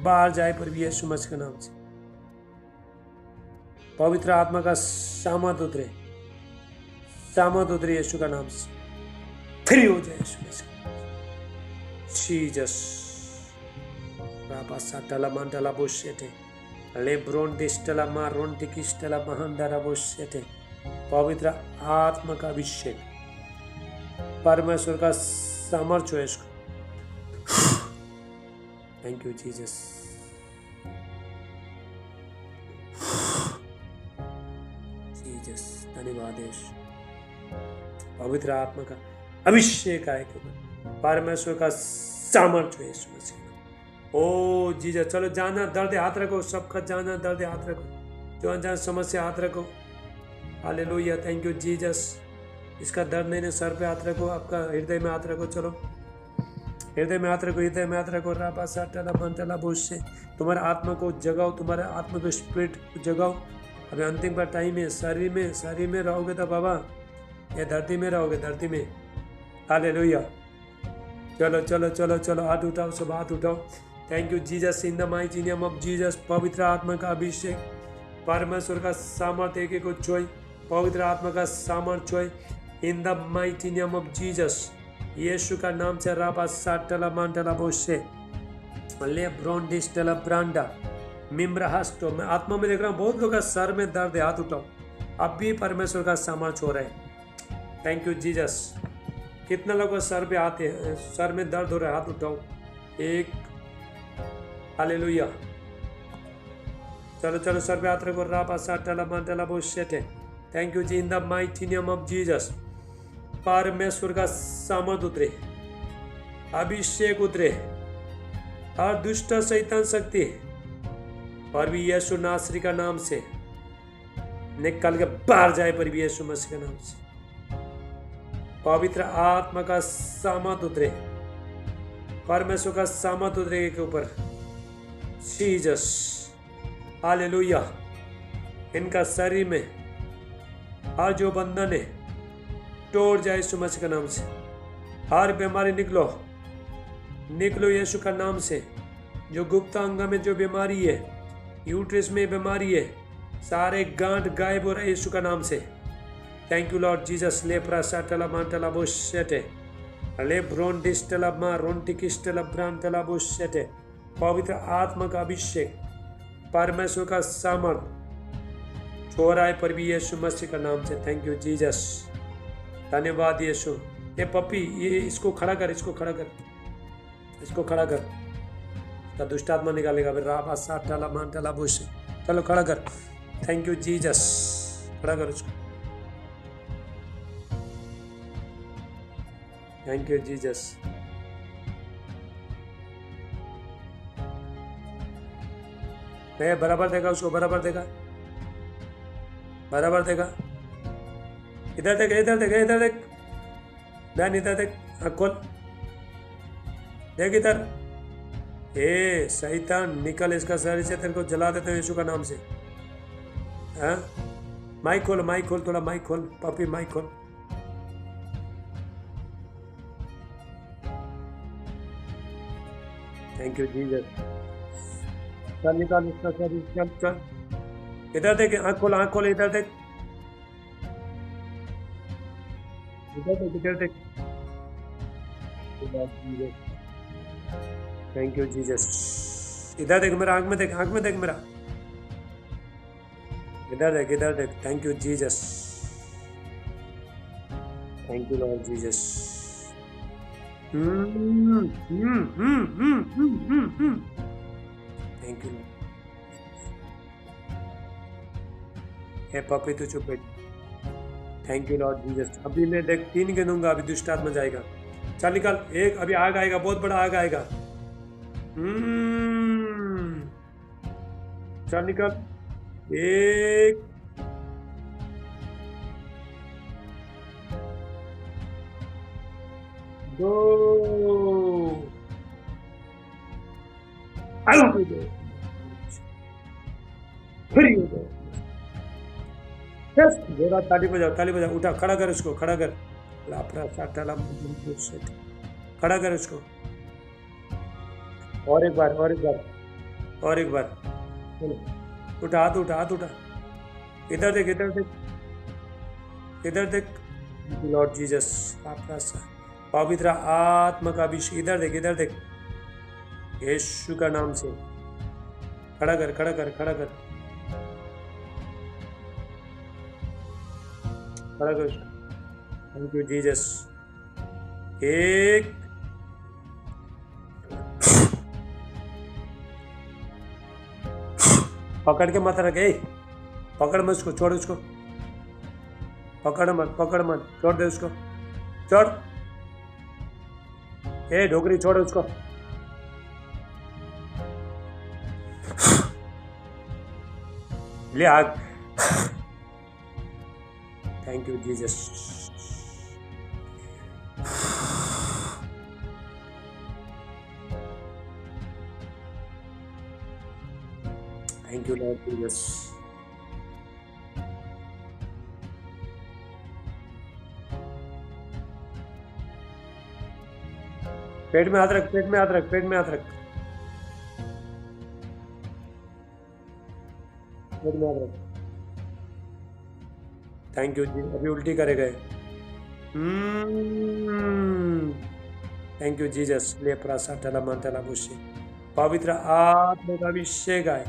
बाहर जाए पर भी यीशु मसीह के नाम से। पवित्र आत्मा का सामर्थ उतरे, सामर्थ उतरे यीशु का नाम से, फ्री हो जाए यीशु मसीह। जीसस राबासाटला मंडला बोशेटे लेब्रोन डिस्टला मारोन टिकिस्टला महांदरा बोशेटे। पवित्र आत्मा का अभिषेक, परमेश्वर का सामर्थ्य है इसको। Thank you Jesus. जीसस धन्यवाद यीशु। पवित्र आत्मा का अभिषेक आए केवल, परमेश्वर का सामर्थ्य है यीशु मसीह। ओ जीसस, चलो जाना दर्द हाथ रखो, सबका जाना दर्द हाथ रखो, जो जहाँ समस्या हाथ रखो। Hallelujah, thank you Jesus. इसका दर्द नहीं है, सर पे हाथ रखो, आपका हृदय में हाथ रखो, चलो हृदय में हाथ रखो, हृदय में हाथ रखो। राबा साटला मंटला बोझ से तुम्हारे आत्मा को जगाओ, तुम्हारे आत्मा को स्पिरिट को जगाओ। अभी अंतिम का टाइम है। शरीर में रहोगे तो बाबा, ये धरती में रहोगे, धरती में। हालेलुया, चलो चलो चलो चलो, हाथ उठाओ, सब हाथ उठाओ। Thank you Jesus, in the mighty name of Jesus. पवित्र आत्मा का अभिषेक, परमेश्वर का सामर्थ्य एक को छुए, पवित्र आत्मा का सामर्थ्य छुए, in the mighty name of Jesus. यीशु का नाम से राबा साटला मंटला बोशे ले ब्रोंडिस्टला ब्रांडा मिम्रहास्टो। मैं आत्मा में देख रहा हूँ बहुत लोग का सर में दर्द है, हाथ उठाओ। अब भी परमेश्वर का सामर्थ्य हो रहा है। Thank you Jesus. कितना लोग सर पे आते हैं, सर में दर्द हो रहा है, हाथ उठाओ। एक, हालेलुया, चलो चलो, सर पे हाथ रखो। राबा साटला मंटला बोशे। थैंक यू जी, in the mighty name of Jesus. परमेश्वर का सामर्थ उतरे, अभिषेक उतरे, हर दुष्ट शैतान शक्ति और भी यीशु नासरी का नाम से निकल के बाहर जाए, पर भी यीशु मसीह के नाम से। पवित्र आत्मा का सामर्थ उतरे, परमेश्वर का सामर्थ उतरे के ऊपर। Jesus, hallelujah. इनका शरीर में हर जो बंधन है तोड़ जाए यीशु मसीह के नाम से। हर बीमारी निकलो, निकलो यीशु का नाम से। जो गुप्त अंग में जो बीमारी है, यूट्रस में बीमारी है, सारे गांठ गायब हो रहे यीशु का नाम से। Thank you Lord Jesus. ले प्रासाटला मांटला बोशेटे ले ब्रोन डिस्टला मा रोंटिकिस्टला ब्रांटला बोशेटे। पवित्र आत्मा का अभिषेक, परमेश्वर का सामर्थ छोड़ा है, पर भी यीशु मसीह का नाम से। थैंक यू जीसस, धन्यवाद यीशु। ये पप्पी, ये इसको खड़ा कर, इसको खड़ा कर, इसको खड़ा कर। तो दुष्ट आत्मा निकालेगा। फिर राबा साटला मंटला बोशे, चलो खड़ा कर। थैंक यू जीसस, खड़ा कर उसको। Thank you Jesus. बराबर देखा उसको, बराबर देखा, बराबर देखा। इधर देख, इधर देख, इधर देख, ध्यान इधर देख, आँख खोल, देख इधर। ए शैतान निकल इसका शरीर से, तेरे को जला देते हैं यीशु का नाम से। हाँ, माइक खोल, माइक खोल, थोड़ा माइक खोल पपी, माइक खोल। Thank you Jesus. चल निकाल इसका शरीर, चल चल। इधर देख, आँख खोल, आँख खोल, इधर देख, इधर देख, इधर देख। Thank you Jesus. इधर देख, मेरा आँख में देख, आँख में देख मेरा, इधर देख, इधर देख। Thank you Jesus, thank you Lord Jesus. Thank you. Hey puppy तू चुप बैठ। Thank you Lord Jesus. अभी मैं देख 3 गिनूंगा, अभी दुष्ट आत्मा जाएगा। चल निकल। एक, अभी आग आएगा, बहुत बड़ा आग आएगा। चल निकल। 1, 2, आउट हो जाए, फ्री हो जाए। यस, जोरा ताली बजाओ, ताली बजाओ, उठा, खड़ा कर इसको, खड़ा कर। लापरा साटाला खड़ा कर इसको। और एक बार, और एक बार, और एक बार। चलो, उठा, हाथ उठा, हाथ उठा। इधर देख, इधर देख, इधर देख। लॉर्ड जीसस, आपका पवित्र आत्मा का अभिषेक, इधर देख, इधर देख। यीशु का नाम से खड़ा कर, खड़ा कर, खड़ा कर, खड़ा कर। Thank you Jesus. एक, पकड़ के मत रखे, पकड़ मत उसको, छोड़ उसको, पकड़ मत, पकड़ मत, छोड़ दे उसको, छोड़। ए ढोकरी, छोड़ उसको। ले आग। Thank you Jesus. Thank you Lord Jesus. पेट में हाथ रख, पेट में हाथ रख, पेट में हाथ रख, पेट में हाथ रख। थैंक यू जी, अभी उल्टी करे गए। Thank you Jesus. ले प्रासाटला मंतला बुशी, पवित्र आत्मा का अभिषेक आए,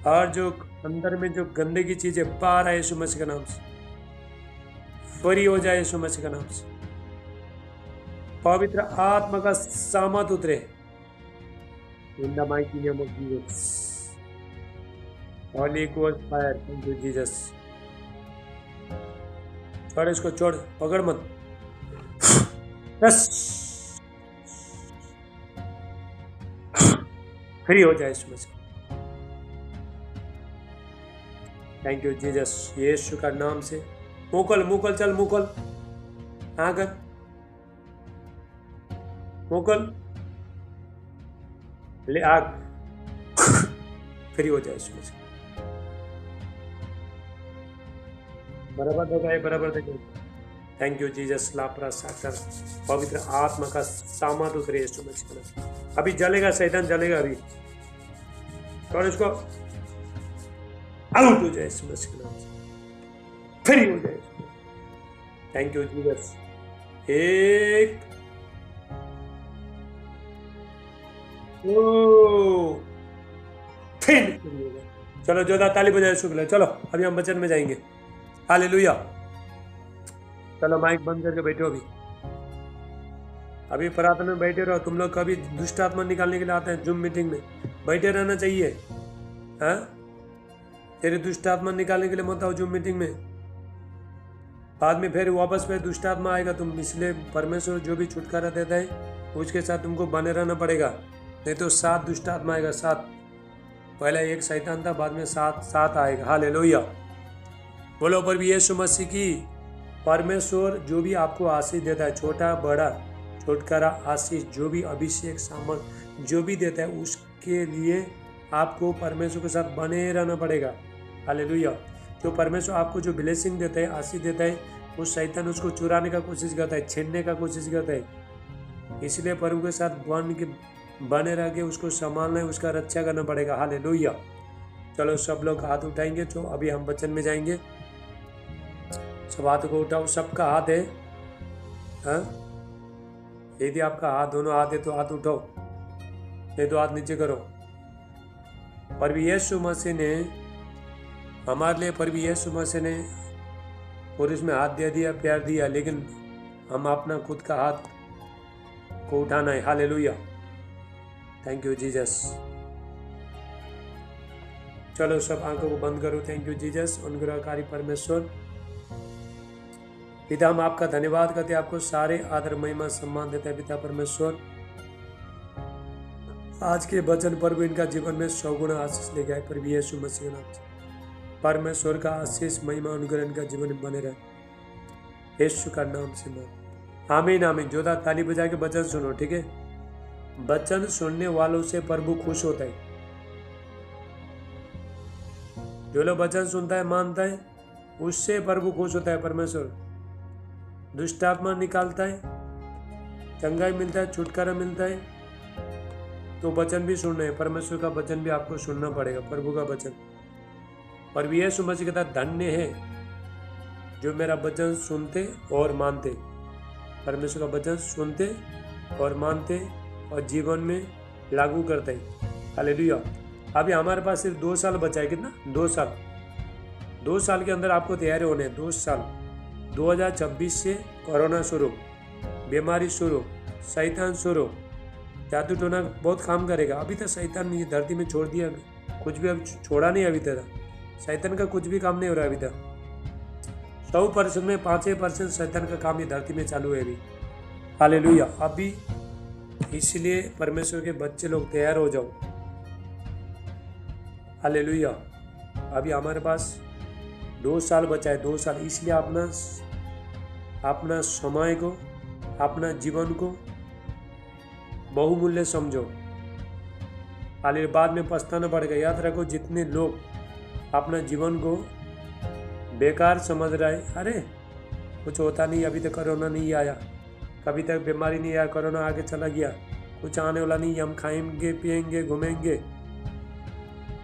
और जो अंदर में जो गंदगी चीजें बाहर आए यीशु मसीह के नाम से, फ्री हो जाए यीशु मसीह के नाम से। पवित्र आत्मा का सामत उतरे इन the mighty name of Jesus. Holy ghost fire. Thank you Jesus. छोड़ इसको, छोड़, पकड़ मत। बस फ्री हो जाए इसमें से। Thank you Jesus. यीशु का नाम से मुकल, मुकल, चल मुकल, हाँ कर मुकल, ले आग। फ्री हो जाए इसमें से। बराबर देखाए, बराबर देखाए। Thank you Jesus. लापरा साकर, पवित्र आत्मा का सामत उतरे यीशु मसीह में। अभी जलेगा, शैतान जलेगा अभी। और इसको आउट हो जाए यीशु मसीह के नाम से, फ्री हो जाए। Thank you Jesus. एक, फिर चलो जोरदार ताली बजाए शुक्र है। चलो अभी हम वचन में जाएंगे। हालेलुया। चलो माइक बंद करके बैठो। अभी प्रार्थना में बैठे रहो। तुम लोग कभी दुष्ट आत्मा निकालने के लिए आते हैं जूम मीटिंग में, बैठे रहना चाहिए। हाँ, तेरे दुष्ट आत्मा निकालने के लिए मत आओ जूम मीटिंग में। बाद में फिर वापस फिर दुष्ट आत्मा आएगा। तुम इसलिए परमेश्वर जो भी छुटकारा देता है उसके साथ तुमको बने रहना पड़ेगा, नहीं तो 7 दुष्ट आत्मा आएगा। 7, पहला एक शैतान था, बाद में 7 आएगा। हालेलुया। बोलो पर भी यीशु मसीह की। परमेश्वर जो भी आपको आशीष देता है, छोटा बड़ा छुटकारा आशीष, जो भी अभिषेक सामर्थ जो भी देता है, उसके लिए आपको परमेश्वर के साथ बने रहना पड़ेगा। हालेलुया। जो परमेश्वर आपको जो ब्लेसिंग देता है, आशीष देता है, वो शैतान उसको चुराने का कोशिश करता है, छीनने का कोशिश करता है। इसलिए प्रभु के साथ बने रह के उसको संभालना है, उसका रक्षा करना पड़ेगा। हालेलुया। चलो सब लोग हाथ उठाएंगे। तो अभी हम वचन में जाएंगे। सब हाथ को उठाओ। सबका हाथ है। हाँ, यदि आपका हाथ, दोनों हाथ है तो हाथ उठाओ, नहीं तो हाथ नीचे करो। प्रभु यीशु मसीह ने हमारे लिए, प्रभु यीशु मसीह ने पुरुष में हाथ दे दिया, प्यार दिया, लेकिन हम अपना खुद का हाथ को उठाना है। हालेलुया। Thank you Jesus. चलो सब आंखों को बंद करो। Thank you Jesus. अनुग्रहकारी परमेश्वर पिता, हम आपका धन्यवाद करते हैं, आपको सारे आदर महिमा सम्मान देते हैं। पिता परमेश्वर, आज के वचन प्रभु इनका जीवन में 100 गुना आशीष ले गए। प्रभु यीशु मसीह नाम से परमेश्वर का आशीष महिमा अनुग्रह इनका जीवन में बने रहे, यीशु का नाम से। आमीन आमीन। जोरदार ताली बजा के वचन सुनो, ठीक है। वचन सुनने वालों से प्रभु खुश होता है। जो लोग वचन सुनता है, मानता है, उससे प्रभु खुश होता है। परमेश्वर दुष्ट आत्मा निकालता है, चंगाई मिलता है, छुटकारा मिलता है। तो वचन भी सुनना है, परमेश्वर का वचन भी आपको सुनना पड़ेगा, प्रभु का वचन। और यीशु मसीह कहता धन्य है जो मेरा वचन सुनते और मानते। परमेश्वर का वचन सुनते और मानते और जीवन में लागू करते हैं। हालेलुया। अभी हमारे पास सिर्फ 2 साल बचा है। कितना? 2 साल। 2 साल के अंदर आपको तैयारी होने हैं। 2 साल। 2026 से कोरोना शुरू, बीमारी शुरू, शैतान शुरू, जादू टोना बहुत काम करेगा। अभी तक शैतान ये धरती में छोड़ दिया, कुछ भी अब छोड़ा नहीं। अभी तक शैतान का कुछ भी काम नहीं हो रहा। अभी तक 100% में 5% शैतान का काम ये धरती में चालू है अभी। हालेलुया। अभी इसलिए परमेश्वर के बच्चे लोग तैयार हो जाओ। हालेलुया। अभी हमारे पास 2 साल बचा है। 2 साल। इसलिए अपना समय को, अपना जीवन को बहुमूल्य समझो। हालेलुया। बाद में पछताना पड़ेगा। याद रखो, जितने लोग अपना जीवन को बेकार समझ रहे, अरे कुछ होता नहीं, अभी तक कोरोना नहीं आया, कभी तक बीमारी नहीं आया, कोरोना आगे चला गया, कुछ आने वाला नहीं, हम खाएंगे, पिएंगे, घूमेंगे।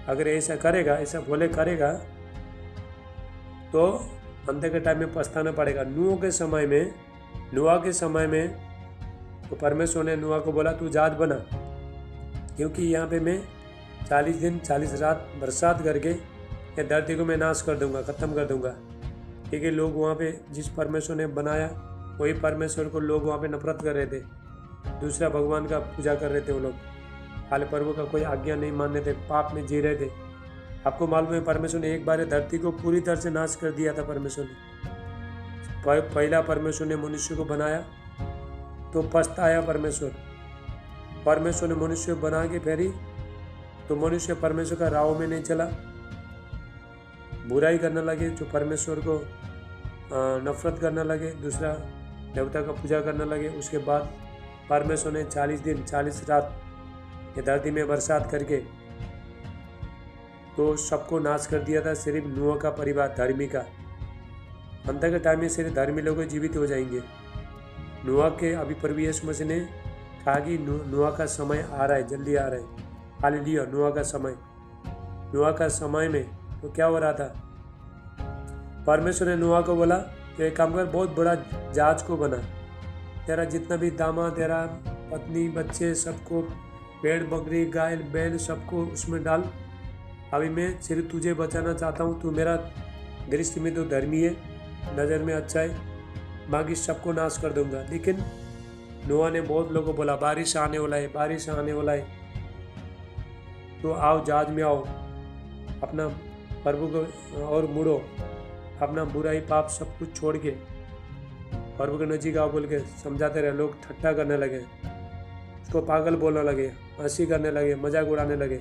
अगर ऐसा करेगा, ऐसा बोले करेगा, तो अंत के टाइम में पछताना पड़ेगा। नूह के समय में तो परमेश्वर ने नूह को बोला, तू जहाज बना, क्योंकि यहाँ पे मैं 40 दिन 40 रात बरसात करके ये धरती को मैं नाश कर दूंगा, ख़त्म कर दूंगा। क्योंकि लोग वहाँ पे जिस परमेश्वर ने बनाया वही परमेश्वर को लोग वहाँ पे नफरत कर रहे थे, दूसरा भगवान का पूजा कर रहे थे वो लोग। हाल प्रभु का कोई आज्ञा नहीं मानने थे, पाप में जी रहे थे। आपको मालूम है, परमेश्वर ने एक बार धरती को पूरी तरह से नाश कर दिया था। परमेश्वर ने पहला परमेश्वर ने मनुष्य को बनाया तो पछताया परमेश्वर ने मनुष्य बना के फेरी तो मनुष्य परमेश्वर का राह में नहीं चला, बुराई करने लगे, जो परमेश्वर को नफरत करने लगे, दूसरा देवता का पूजा करने लगे। उसके बाद परमेश्वर ने 40 दिन 40 रात ये धरती में बरसात करके तो सबको नाश कर दिया था। सिर्फ नूह का परिवार धर्मी का, अंत के टाइम में सिर्फ धर्मी लोग जीवित हो जाएंगे। नूह के अभी प्रभु यीशु मसीह ने कहा कि नूह का समय आ रहा है, जल्दी आ रहा है। हालेलुया। नूह का समय में तो क्या हो रहा था, परमेश्वर ने नूह को बोला कि एक काम कर, बहुत बड़ा जहाज को बना, तेरा जितना भी दामाद, तेरा पत्नी, बच्चे, सबको, भेड़ बकरी, गाय बैल, सबको उसमें डाल। अभी मैं सिर्फ तुझे बचाना चाहता हूँ, तू मेरा दृष्टि में तो धर्मी है, नज़र में अच्छा है, बाकी सबको नाश कर दूंगा। लेकिन नूह ने बहुत लोगों को बोला, बारिश आने वाला है, तो आओ जहाज में आओ, अपना प्रभु को और मुड़ो, अपना बुराई पाप सब कुछ छोड़ के प्रभु के नजीक आओ बोल के समझाते रहे। लोग ठट्टा करने लगे, उसको पागल बोलने लगे, हंसी करने लगे, मजाक उड़ाने लगे।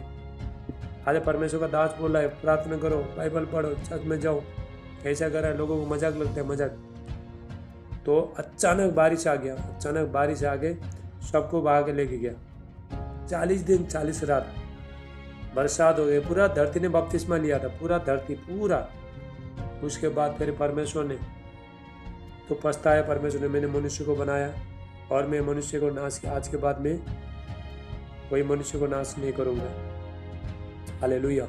आज परमेश्वर का दास बोल रहा है, प्रार्थना करो, बाइबल पढ़ो, चर्च में जाओ, ऐसा कर रहा है, लोगों को मजाक लगता है, मजाक। तो अचानक बारिश आ गया, सबको बहा के लेके गया। 40 दिन 40 रात बरसात हो गई, पूरा धरती ने बपतिस्मा लिया था, पूरा। उसके बाद फिर परमेश्वर ने तो पछताया, परमेश्वर ने, मैंने मनुष्य को बनाया और मैं मनुष्य को नाश किया, आज के बाद में कोई मनुष्य को नाश नहीं करूँगा। हालेलुया।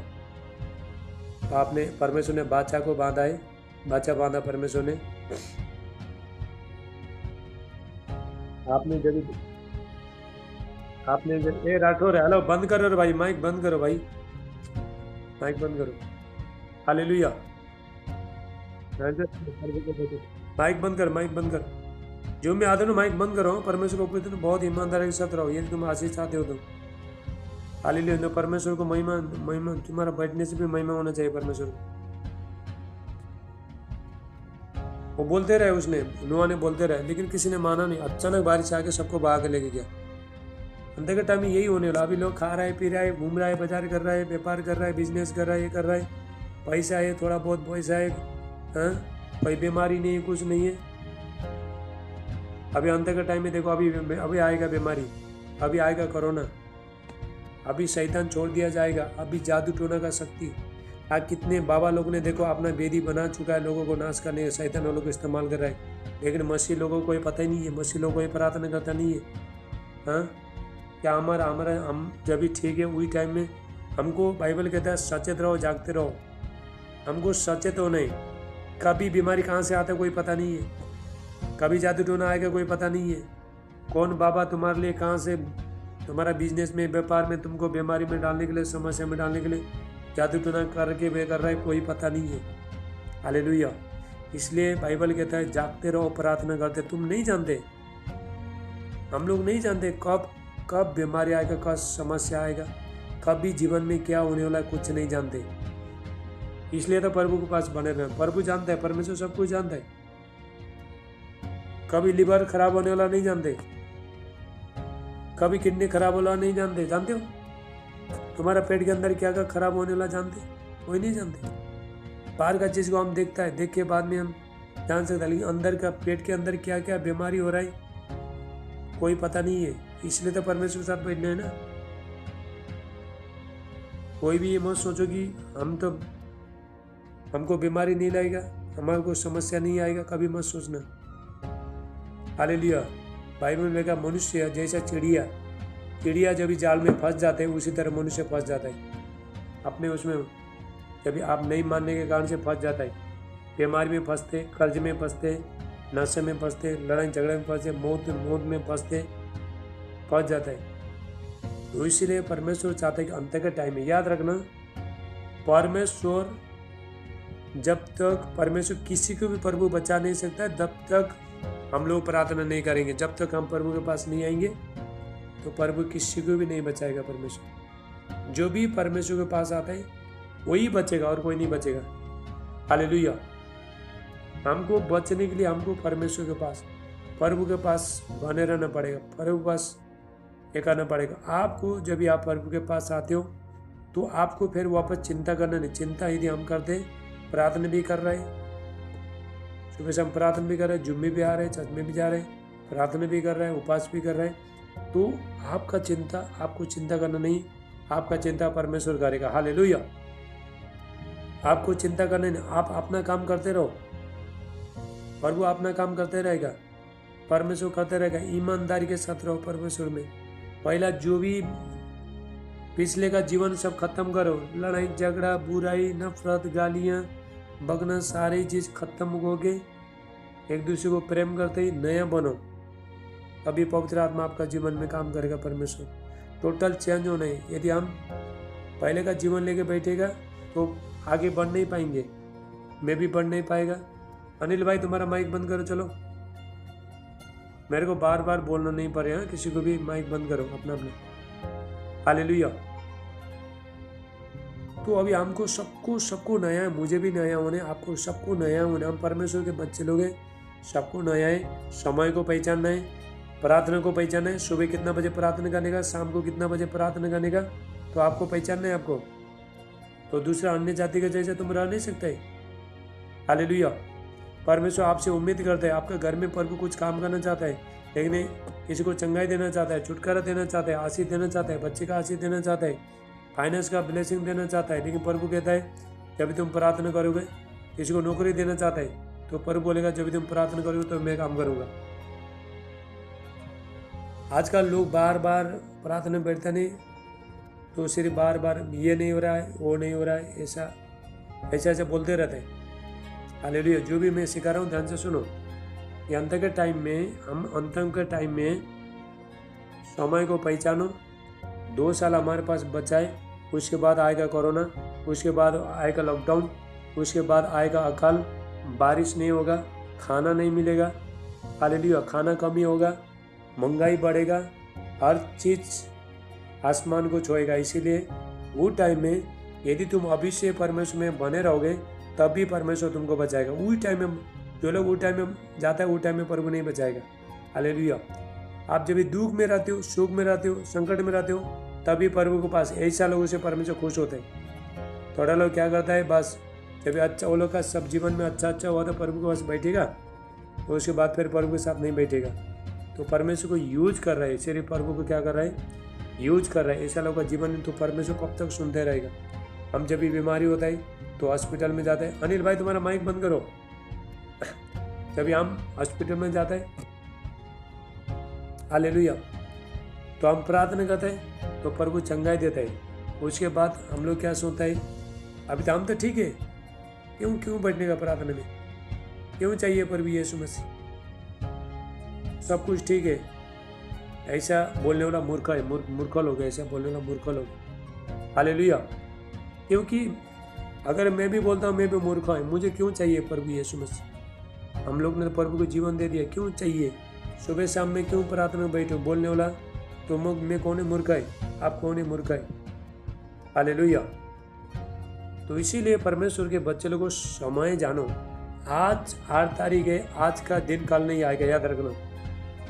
तो आपने, परमेश्वर ने बादशाह को बांधा है, बादशाह बांधा परमेश्वर ने। आपने ए राठौर, हेलो, बंद करो रे भाई, माइक बंद करो भाई, माइक बंद करो। हालेलुया। माइक बंद कर। जो मैं आदर माइक बंद करो, परमेश्वर को पूछते बहुत ईमानदारी के साथ रहो, यदि तुम आशीष चाहते हो तो। हालेलुया। तो परमेश्वर को महिमा, तुम्हारा बैठने से भी महिमा होना चाहिए परमेश्वर को। वो बोलते रहे, उसने, नूह ने बोलते रहे, लेकिन किसी ने माना नहीं। अचानक बारिश आके सबको बहा के लेके गया। अंत के टाइम में यही होने वाला। अभी लोग खा रहा है, पी रहा है, घूम रहा है, बाजार कर रहा है, व्यापार कर रहा है, बिजनेस कर रहा है, ये कर रहा है, पैसा है, थोड़ा बहुत पैसा है, हाँ, कोई बीमारी नहीं है, कुछ नहीं है। अभी अंत के टाइम में देखो, अभी आएगा बीमारी, अभी आएगा कोरोना, अभी शैतान छोड़ दिया जाएगा, अभी जादू टोना का शक्ति। आज कितने बाबा लोगों ने देखो अपना वेदी बना चुका है, लोगों को नाश करने का शैतान लोगों को इस्तेमाल कर रहा है, लेकिन मसीह लोगों को ये पता ही नहीं है, मसीह लोगों को ये प्रार्थना करता नहीं है। हाँ, क्या हमारा हमारा हम जब भी ठीक है वही टाइम में हमको बाइबल कहता है सचेत रहो, जागते रहो। हमको सचेत होना है। कभी बीमारी कहाँ से आता है कोई पता नहीं है, कभी जादू टोना आएगा कोई पता नहीं है, कौन बाबा तुम्हारे लिए कहाँ से तुम्हारा बिजनेस में व्यापार में तुमको बीमारी में डालने के लिए, समस्या में डालने के लिए जादू टोना करके वे कर रहा है कोई पता नहीं है। हालेलुया। इसलिए बाइबल कहता है जागते रहो, प्रार्थना करते। तुम नहीं जानते, हम लोग नहीं जानते कब कब बीमारी आएगा, कब समस्या आएगा, कब भी जीवन में क्या होने वाला है, कुछ नहीं जानते। इसलिए तो प्रभु के पास बने रहे। प्रभु जानता है, परमेश्वर सब कुछ जानता है। कभी लिवर खराब होने वाला नहीं जानते, कभी किडनी खराब वाला नहीं जानते। जानते हो तुम्हारा पेट के अंदर क्या क्या खराब होने वाला जानते? कोई नहीं जानते। बाहर का चीज को हम देखता है, देख के बाद में हम जान सकते हैं, लेकिन अंदर का पेट के अंदर क्या क्या बीमारी हो रहा है कोई पता नहीं है। इसलिए तो परमेश्वर के साथ बैठना है ना। कोई भी ये मत सोचो कि हमको बीमारी नहीं लगेगा, हमारे को समस्या नहीं आएगा, कभी मत सोचना। हालेलुया। बाइबल में लिखा मनुष्य जैसा चिड़िया जब भी जाल में फंस जाते हैं उसी तरह मनुष्य फंस जाता है अपने उसमें। जब आप नहीं मानने के कारण से फंस जाता है, बीमारी में फंसते, कर्ज में फंसते, नशे में फंसते, लड़ाई झगड़े में फंसते, मौत में फंस जाता है। तो इसीलिए परमेश्वर चाहता है कि अंत के टाइम में याद रखना, परमेश्वर जब तक परमेश्वर किसी को भी प्रभु बचा नहीं सकता तब तक हम लोग प्रार्थना नहीं करेंगे। जब तक हम प्रभु के पास नहीं आएंगे तो प्रभु किसी को भी नहीं बचाएगा। परमेश्वर जो भी परमेश्वर के पास आता है वही बचेगा और कोई नहीं बचेगा। हालेलुया। हमको बचने के लिए हमको परमेश्वर के पास, प्रभु के पास बने रहना पड़ेगा, प्रभु के पास ये करना पड़ेगा। आपको जब भी आप प्रभु के पास आते हो तो आपको फिर वापस चिंता करना नहीं। चिंता यदि हम करते, प्रार्थना भी कर रहे, सुबह से हम प्रार्थना भी कर रहे, जुम्मे भी आ रहे, चर्च में भी जा रहे, प्रार्थना भी कर रहे हैं, उपवास भी कर रहे हैं, तो आपको चिंता करना नहीं, आपका चिंता परमेश्वर करेगा। हालेलुया। आपको चिंता करना नहीं, आप अपना काम करते रहो, प्रभु अपना काम करते रहेगा, परमेश्वर करते रहेगा। ईमानदारी के साथ रहो परमेश्वर में। पहला जो भी पिछले का जीवन सब खत्म करो, लड़ाई झगड़ा, बुराई, नफरत, गालियाँ, बगना, सारी चीज खत्म हो गए, एक दूसरे को प्रेम करते ही नया बनो, तभी पवित्र आत्मा आपका जीवन में काम करेगा। परमेश्वर टोटल चेंज होना है। यदि हम पहले का जीवन लेके बैठेगा तो आगे बढ़ नहीं पाएंगे, मैं भी बढ़ नहीं पाएगा। अनिल भाई तुम्हारा माइक बंद करो, चलो, मेरे को बार बार बोलना नहीं पड़े। हाँ, किसी को भी माइक बंद करो अपना अपना। हालेलुया। तो अभी हमको सबको नया है, मुझे भी नया होने, आपको सबको नया होने। हम परमेश्वर के बच्चे लोग हैं, सबको नया है। समय को पहचानना है, प्रार्थना को पहचानना है। सुबह कितना बजे प्रार्थना करने का, शाम को कितना बजे प्रार्थना करने का, तो आपको पहचानना है आपको। तो दूसरा अन्य जाति का जैसे तुम रह नहीं सकते। हालेलुया। परमेश्वर आपसे उम्मीद करता है, आपके घर में प्रभु कुछ काम करना चाहता है, लेकिन किसी को चंगाई देना चाहता है, छुटकारा देना चाहता है, आशीष देना चाहता है, बच्चे का आशीष देना चाहता है, फाइनेंस का ब्लेसिंग देना चाहता है। लेकिन प्रभु कहता है जब तुम प्रार्थना करोगे, किसी को नौकरी देना चाहता है तो प्रभु बोलेगा जब तुम प्रार्थना करोगे तो मैं काम करूँगा। आजकल लोग बार बार प्रार्थना बैठता नहीं, तो सिर्फ बार बार ये नहीं हो रहा है, वो नहीं हो रहा है, ऐसा बोलते रहते हैं। हालेलुया। जो भी मैं सिखा रहा हूँ ध्यान से सुनो। ये अंत के टाइम में, हम अंत के टाइम में समय को पहचानो। 2 साल हमारे पास बचा है, उसके बाद आएगा कोरोना, उसके बाद आएगा लॉकडाउन, उसके बाद आएगा अकाल, बारिश नहीं होगा, खाना नहीं मिलेगा। हालेलुया। खाना कमी होगा, महंगाई बढ़ेगा, हर चीज़ आसमान को छुएगा। इसीलिए वो टाइम में यदि तुम अभी से परमेश्वर में बने रहोगे तब भी परमेश्वर तुमको बचाएगा। वही टाइम में जो लोग वो टाइम में जाता है वो टाइम में प्रभु नहीं बचाएगा। हालेलुया। आप जब भी दुख में रहते हो, सुख में रहते हो, संकट में रहते हो, तभी प्रभु के पास ऐसा लोगों से परमेश्वर खुश होते हैं। थोड़ा लोग क्या करता है, बस जब अच्छा वो लोग का सब जीवन में अच्छा हुआ तो प्रभु के पास बैठेगा, तो उसके बाद फिर प्रभु के साथ नहीं बैठेगा। तो परमेश्वर को यूज कर रहा है, सिर्फ प्रभु को क्या कर रहा है, यूज कर रहा है। ऐसा लोगों का जीवन में तो परमेश्वर कब तक सुनते रहेगा। हम जब भी बीमारी होता है तो हॉस्पिटल में जाते हैं। अनिल भाई तुम्हारा माइक बंद करो। जब हम हॉस्पिटल में जाते हैं, हालेलुया, तो हम प्रार्थना करते हैं तो प्रभु चंगाई देता है। उसके बाद हम लोग क्या सोचता है, अभी तो हम तो ठीक है, क्यों बैठने का प्रार्थना में, क्यों चाहिए प्रभु यीशु मसीह, सब कुछ ठीक है। ऐसा बोलने वाला मूर्ख है, मूर्ख लोग, ऐसा बोलने वाला मूर्ख लोग। हालेलुया। क्योंकि अगर मैं भी बोलता हूँ मैं भी मूर्ख हूँ, मुझे क्यों चाहिए प्रभु यीशु मसीह। हम लोग ने तो प्रभु को जीवन दे दिया, क्यों चाहिए। सुबह शाम में क्यों प्रार्थना में बैठे बोलने वाला, तो मैं कौन है मूर्ख है, आप कौन है मूर्ख है। हालेलुया। तो इसीलिए परमेश्वर के बच्चे लोगों को समय जानो। आज 8 तारीख है, आज का दिन कल नहीं आएगा, याद रखना।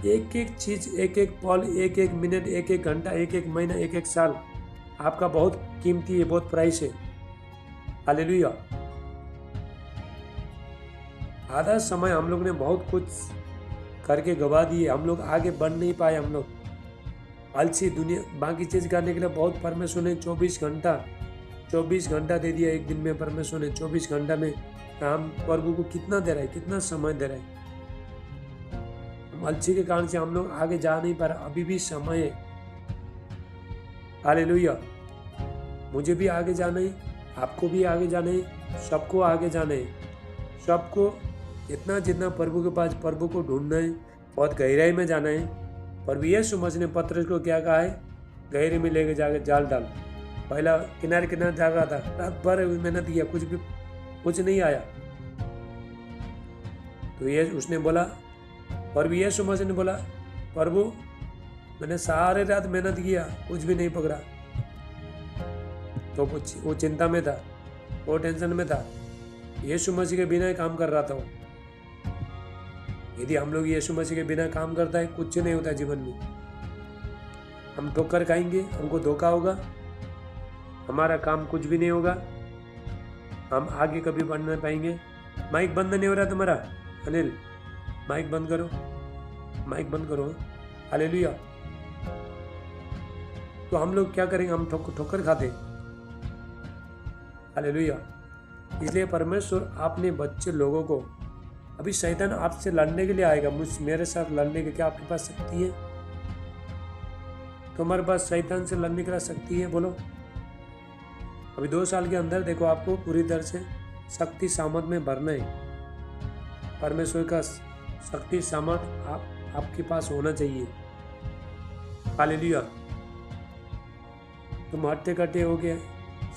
एक एक चीज, एक एक पल, एक एक मिनट, एक एक घंटा, एक एक महीना, एक एक साल आपका बहुत कीमती है, बहुत प्राइस है। हालेलुया। आधा समय हम लोग ने बहुत कुछ करके गवा दिए, हम लोग आगे बढ़ नहीं पाए। हम लोग आलसी, दुनिया बाकी चीज करने के लिए बहुत परमेश्वर ने 24 घंटा दे दिया एक दिन में। परमेश्वर ने 24 घंटा में हम प्रभु को कितना दे रहा है, कितना समय दे रहा है। हम आलसी के कारण से हम लोग आगे जा नहीं पा रहे, अभी भी समय है। हालेलुया। मुझे भी आगे जाना है, आपको भी आगे जाना है, सबको आगे जाना है। सबको जितना प्रभु के पास, प्रभु को ढूंढना है, बहुत गहराई में जाना है। प्रभु यीशु मसीह ने पतरस को क्या कहा है, गहरे में लेके जाके जाल डाल। पहला किनारे जाल रहा था, रात भर मेहनत किया, कुछ नहीं आया। तो ये उसने बोला, प्रभु यीशु मसीह ने बोला, प्रभु मैंने सारे रात मेहनत किया, कुछ भी नहीं पकड़ा। तो वो चिंता में था, वो टेंशन में था, यीशु मसीह के बिना ही काम कर रहा था वो। यदि हम लोग यीशु मसीह के बिना काम करता है, कुछ नहीं होता जीवन में। हम ठोकर खाएंगे, हमको धोखा होगा, हमारा काम कुछ भी नहीं होगा, हम आगे कभी बढ़ नहीं पाएंगे। माइक बंद नहीं हो रहा तुम्हारा अनिल, माइक बंद करो, माइक बंद करो। हालेलुया। तो हम लोग क्या करेंगे, हम ठोकर खाते। हालेलुया। इसलिए परमेश्वर अपने बच्चे लोगों को, अभी शैतान आपसे लड़ने के लिए आएगा, मेरे साथ लड़ने के, क्या आपके पास शक्ति है? तुम्हारे पास शैतान से लड़ने के लिए शक्ति है? बोलो। अभी 2 साल के अंदर देखो, आपको पूरी तरह से शक्ति सामर्थ में भरना है। परमेश्वर का शक्ति सामर्थ आपके पास होना चाहिए। हालेलुया। तुम हट्टे कट्टे हो गए,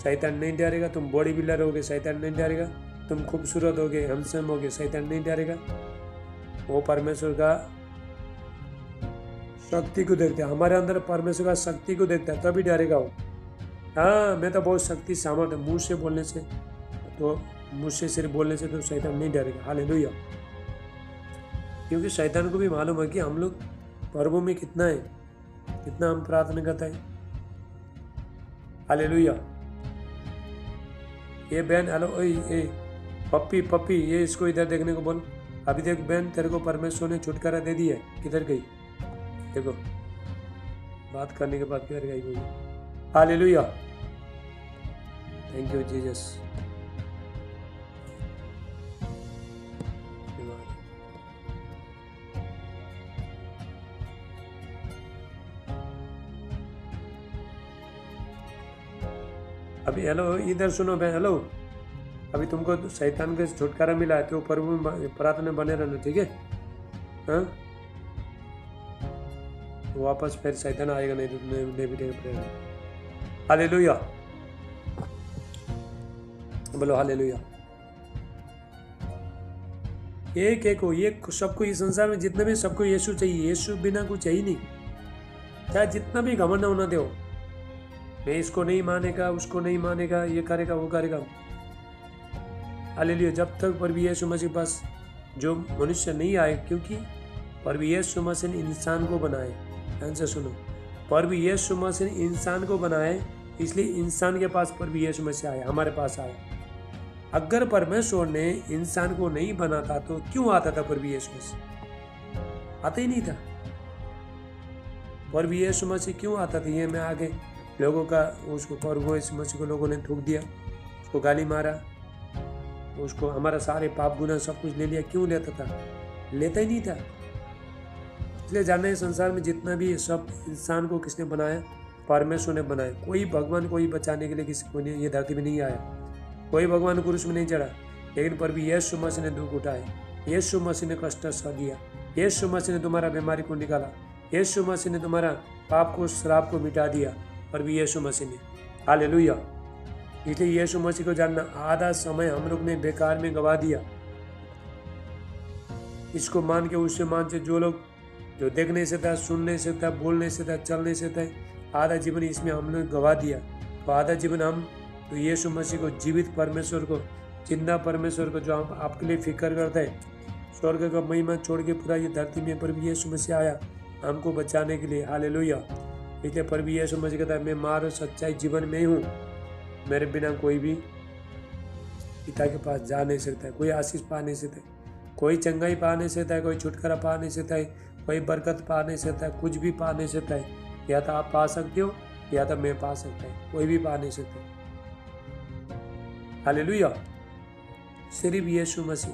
शैतान नहीं डरेगा। तुम बॉडी बिल्डर हो गए, शैतान नहीं डरेगा। तुम खूबसूरत हो गए, हैंडसम हो गए, शैतान नहीं डरेगा। वो परमेश्वर का शक्ति को देखता है, हमारे अंदर परमेश्वर का शक्ति को देखता है, तभी डरेगा वो। हाँ, मैं तो बहुत शक्ति सामर्थ है, मुँह से बोलने से, तो मुझसे सिर्फ बोलने से तो शैतान नहीं डरेगा। हालेलुया। क्योंकि शैतान को भी मालूम है कि हम लोग प्रभु में कितना है, कितना हम प्रार्थना करते हैं। हालेलुया। ये बहन, हेलो, ए पप्पी, ये इसको इधर देखने को बोल। अभी देख बहन, तेरे को परमेश्वर ने छुटकारा दे दी है। किधर गई? देखो, बात करने के बाद किधर गई बोली। हालेलुया। Thank you Jesus. अभी हेलो, इधर सुनो बहन, हेलो। अभी तुमको शैतान का छुटकारा मिला है, तो प्रभु में प्रार्थना बने रहना, ठीक है? हाँ, वापस फिर शैतान आएगा नहीं तो नहीं बिठेगा। हालेलुया। बोलो हालेलुया। एक हो, ये सबको, इस संसार में जितने भी, सबको यीशु चाहिए। यीशु बिना कुछ है ही नहीं। चाहे जितना भी घमंड होना दो, मैं इसको नहीं मानेगा, उसको नहीं मानेगा, ये करेगा, वो करेगा। हालेलुया। जब तक प्रभु यीशु मसीह के पास जो मनुष्य नहीं आए, क्योंकि प्रभु यीशु मसीह ने इंसान को बनाए। ध्यान से सुनो, प्रभु यीशु मसीह ने इंसान को बनाए, इसलिए इंसान के पास प्रभु यीशु मसीह आया, हमारे पास आया। अगर परमेश्वर ने इंसान को नहीं बनाता तो क्यों आता था प्रभु यीशु मसीह? आता ही नहीं था। और भी यीशु मसीह क्यों आता था ये में आगे लोगों का उसको प्रभु यीशु मसीह को लोगों ने थूक दिया, उसको गाली मारा, उसको हमारा सारे पाप गुनाह सब कुछ ले लिया। क्यों लेता था? लेता ही नहीं था। इसलिए जाना है संसार में जितना भी सब इंसान को किसने बनाया? परमेश्वर ने बनाया। कोई भगवान को ही बचाने के लिए किसी को नहीं, ये धरती में नहीं आया। कोई भगवान क्रूस में नहीं चढ़ा, लेकिन पर भी यीशु मसीह ने दुख उठाए, यीशु मसीह ने कष्ट सह दिया, यीशु मसीह ने तुम्हारा बीमारी को निकाला, यीशु मसीह ने तुम्हारा पाप को श्राप को मिटा दिया, पर भी यीशु मसीह ने। हालेलुया। इसलिए यीशु मसीह को जानना, आधा समय हम लोग ने बेकार में गवा दिया। इसको मान के उससे मान से जो लोग जो देख नहीं सकता, सुन नहीं सकता, बोल नहीं सकता, चल नहीं सकता, आधा जीवन इसमें हमने गवा दिया। तो आधा जीवन हम तो यीशु मसीह को, जीवित परमेश्वर को, जिंदा परमेश्वर को, जो हम आपके लिए फिक्र करते हैं, स्वर्ग का महिमा छोड़ के पूरा ये धरती में पर भी यीशु मसीह आया हमको बचाने के लिए। हालेलुया। इसलिए पर भी यीशु मसीह कहता है, मैं मार्ग सच्चाई जीवन में ही हूँ, मेरे बिना कोई भी पिता के पास जा नहीं सकता है, कोई आशीष पा नहीं सकता है, कोई चंगाई पा नहीं सकता है, कोई छुटकारा पा नहीं सकता है, कोई बरकत पा नहीं सकता है, कुछ भी पा नहीं सकता है। या तो आप पा सकते हो या तो मैं पा सकता है, कोई भी पा नहीं सकता। हालेलुया। सिर्फ यीशु मसीह,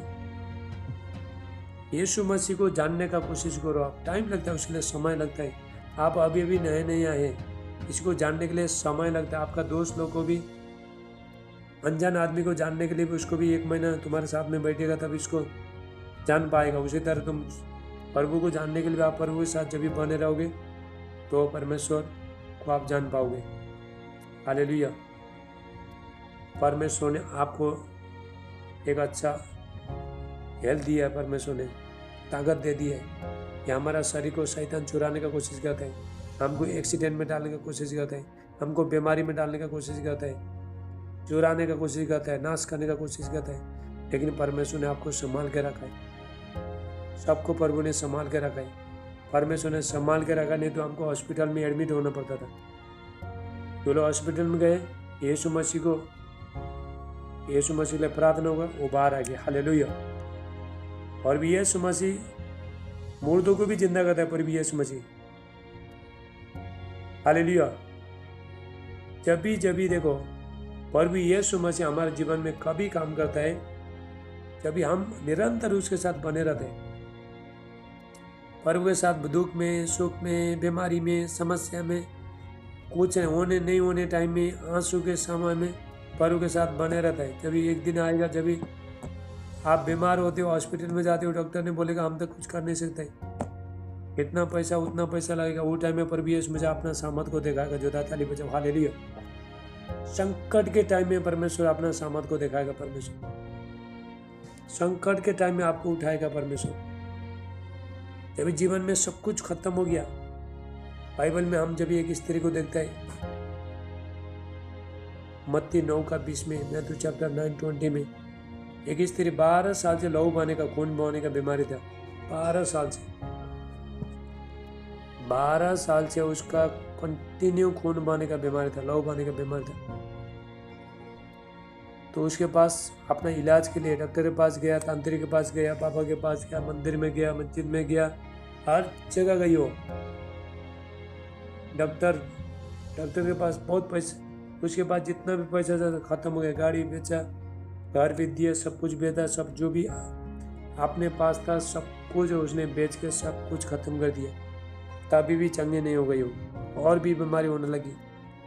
यीशु मसीह को जानने का कोशिश करो आप। टाइम लगता है, उसके लिए समय लगता है। आप अभी अभी नए नए आए, इसको जानने के लिए समय लगता है। आपका दोस्त लोग को भी, अनजान आदमी को जानने के लिए भी उसको भी 1 महीना तुम्हारे साथ में बैठेगा तब इसको जान पाएगा। उसी तरह तुम प्रभु को जानने के लिए आप प्रभु के साथ जब भी बने रहोगे तो परमेश्वर को आप जान पाओगे। हालेलुया। परमेश्वर ने आपको एक अच्छा हेल्थ दिया है, परमेश्वर ने ताकत दे दी है। कि हमारा शरीर को शैतान चुराने का कोशिश करता है, हमको एक्सीडेंट में डालने का कोशिश करता है, हमको बीमारी में डालने का कोशिश करता है, चुराने का कोशिश करता है, नाश करने का कोशिश करता है। लेकिन परमेश्वर ने आपको संभाल के रखा है। सबको प्रभु ने संभाल के रखा है। परमेश्वर ने संभाल के रखा, नहीं तो हमको हॉस्पिटल में एडमिट होना पड़ता था। जो लोग हॉस्पिटल में गए, यीशु मसीह के लिए प्रार्थना होगा, वो बाहर आ गया। हालेलुया। और भी यीशु मसीह मुर्दों को भी जिंदा करता है, पर भी यीशु मसीह। हालेलुया। जब भी देखो, पर भी यीशु मसीह हमारे जीवन में कभी काम करता है जब भी हम निरंतर उसके साथ बने रहते हैं। प्रभु के साथ दुख में, सुख में, बीमारी में, समस्या में, कुछ होने नहीं होने टाइम में, आंसू के समय में प्रभु के साथ बने रहता है। जब एक दिन आएगा जब आप बीमार होते हो, हॉस्पिटल में जाते हो, डॉक्टर ने बोलेगा हम तो कुछ कर नहीं सकते, इतना पैसा उतना पैसा लगेगा। वो टाइम में प्रभु यीशु मसीह अपना सामर्थ को दिखाएगा। जो ताली बजाओ, हालेलुया। संकट के टाइम में परमेश्वर अपना सामर्थ को दिखाएगा। परमेश्वर संकट के टाइम में आपको उठाएगा। परमेश्वर जब जीवन में सब कुछ खत्म हो गया, बाइबल में हम जब एक स्त्री को देखते हैं, मत्ती 9:20 में, मैथ्यू चैप्टर 9:20 में, एक स्त्री 12 साल से लहू बहाने का, खून बहाने का बीमारी था। 12 साल से उसका कंटिन्यू खून बहाने का बीमारी था, लहू बहाने का बीमारी था। तो उसके पास अपना इलाज के लिए डॉक्टर के पास गया, तांत्रिक के पास गया, पापा के पास गया, मंदिर में गया, मस्जिद में गया, हर जगह गई हो। डॉक्टर के पास बहुत पैसे, उसके पास जितना भी पैसा था खत्म हो गया। गाड़ी बेचा, घर भी दिया, सब कुछ बेचा, सब जो भी अपने पास था सब कुछ उसने बेच के सब कुछ खत्म कर दिया। तभी भी चंगे नहीं हो गई हो, और भी बीमारी होने लगी,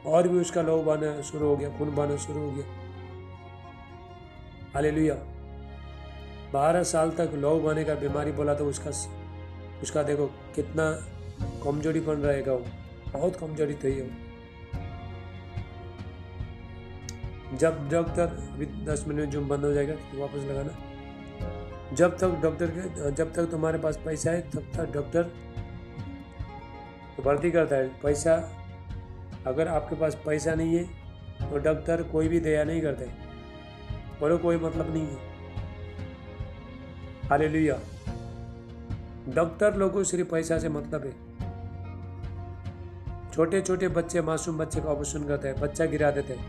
और भी उसका लहू बहाना शुरू हो गया, खून बहाना शुरू हो गया। हालेलुया। 12 साल तक लहू बहाने का बीमारी बोला तो उसका देखो कितना कमजोरी बन रहेगा। वो बहुत कमजोरी थी वो। जब डॉक्टर, अभी 10 मिनट में जूम बंद हो जाएगा तो वापस लगाना। जब तक तुम्हारे पास पैसा है तब तक डॉक्टर भर्ती करता है। पैसा, अगर आपके पास पैसा नहीं है तो डॉक्टर कोई भी दया नहीं करता है, बोलो कोई मतलब नहीं है। हालेलुया। डॉक्टर लोगों को सिर्फ पैसा से मतलब है। छोटे छोटे बच्चे, मासूम बच्चे का ऑपरेशन करते हैं, बच्चा गिरा देते हैं।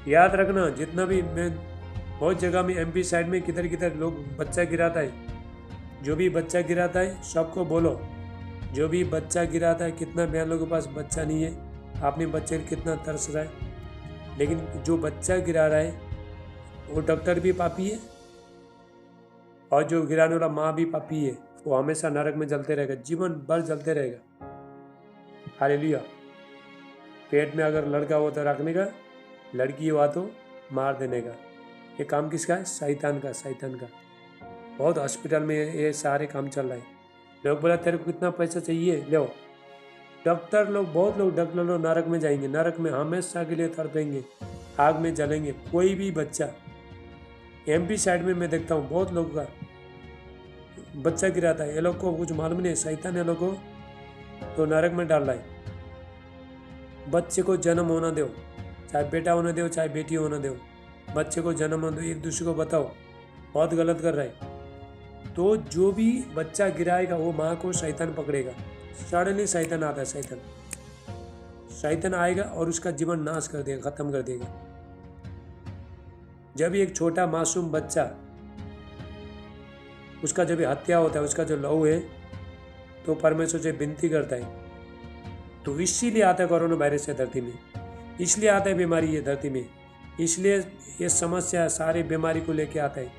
याद रखना, जितना भी, मैं बहुत जगह में MP साइड में किधर किधर लोग बच्चा गिराता है, जो भी बच्चा गिराता है सबको बोलो जो भी बच्चा गिराता है, कितना बहन लोगों के पास बच्चा नहीं है, आपने बच्चे कितना तरस रहा है, लेकिन जो बच्चा गिरा रहा है वो डॉक्टर भी पापी है और जो गिराने वाला माँ भी पापी है। वो हमेशा नरक में जलते रहेगा, जीवन भर जलते रहेगा। हालेलुया। पेट में अगर लड़का हो तो रखने का, लड़की हुआ तो मार देने का। ये काम किसका है? शैतान का, शैतान का। बहुत हॉस्पिटल में ये सारे काम चल रहा है। लोग बोला तेरे को कितना पैसा चाहिए, लो। डॉक्टर लोग, बहुत लोग डॉक्टर लोग नरक में जाएंगे, नरक में हमेशा के लिए तड़पेंगे, आग में जलेंगे। कोई भी बच्चा, एमपी साइड में मैं देखता हूँ बहुत लोगों का बच्चा गिराता है, ये लोग को कुछ मालूम नहीं, शैतान ये लोग को तो नरक में डाल रहा है। बच्चे को जन्म होना दो, चाहे बेटा होने दो चाहे बेटी होना दो, बच्चे को जन्म होने दो, एक दूसरे को बताओ, बहुत गलत कर रहा है। तो जो भी बच्चा गिराएगा वो माँ को शैतान पकड़ेगा। सडनली शैतान आता है, शैतान आएगा और उसका जीवन नाश कर देगा, खत्म कर देगा। जब एक छोटा मासूम बच्चा, उसका जब हत्या होता है, उसका जो लहू है, तो परमेश्वर से विनती करता है। तो इसीलिए आता है कोरोना वायरस है धरती में, इसलिए आता है बीमारी ये धरती में, इसलिए ये समस्या सारी बीमारी को लेके आता है।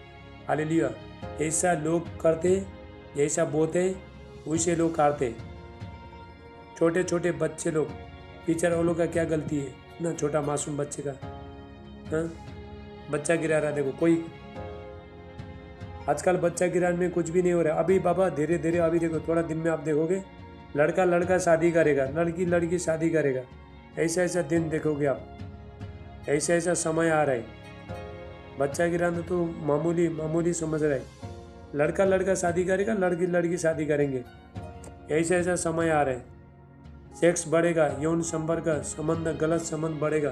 हालेलुया। ऐसा लोग करते, जैसा बोते वैसे लोग काटते। छोटे छोटे बच्चे लोग, टीचर वालों का क्या गलती है ना, छोटा मासूम बच्चे का, हाँ बच्चा गिरा रहा, देखो कोई आजकल बच्चा गिराने में कुछ भी नहीं हो रहा। अभी बाबा धीरे धीरे, अभी देखो थोड़ा दिन में आप देखोगे लड़का लड़का शादी करेगा, लड़की लड़की शादी करेगा। ऐसा ऐसा दिन देखोगे आप, ऐसा ऐसा समय आ रहा है। बच्चा गिराना तो मामूली मामूली समझ रहा है, लड़का लड़का शादी करेगा, लड़की लड़की शादी करेंगे। ऐसा ऐसा समय आ रहा है। सेक्स बढ़ेगा, यौन संपर्क संबंध, गलत संबंध बढ़ेगा,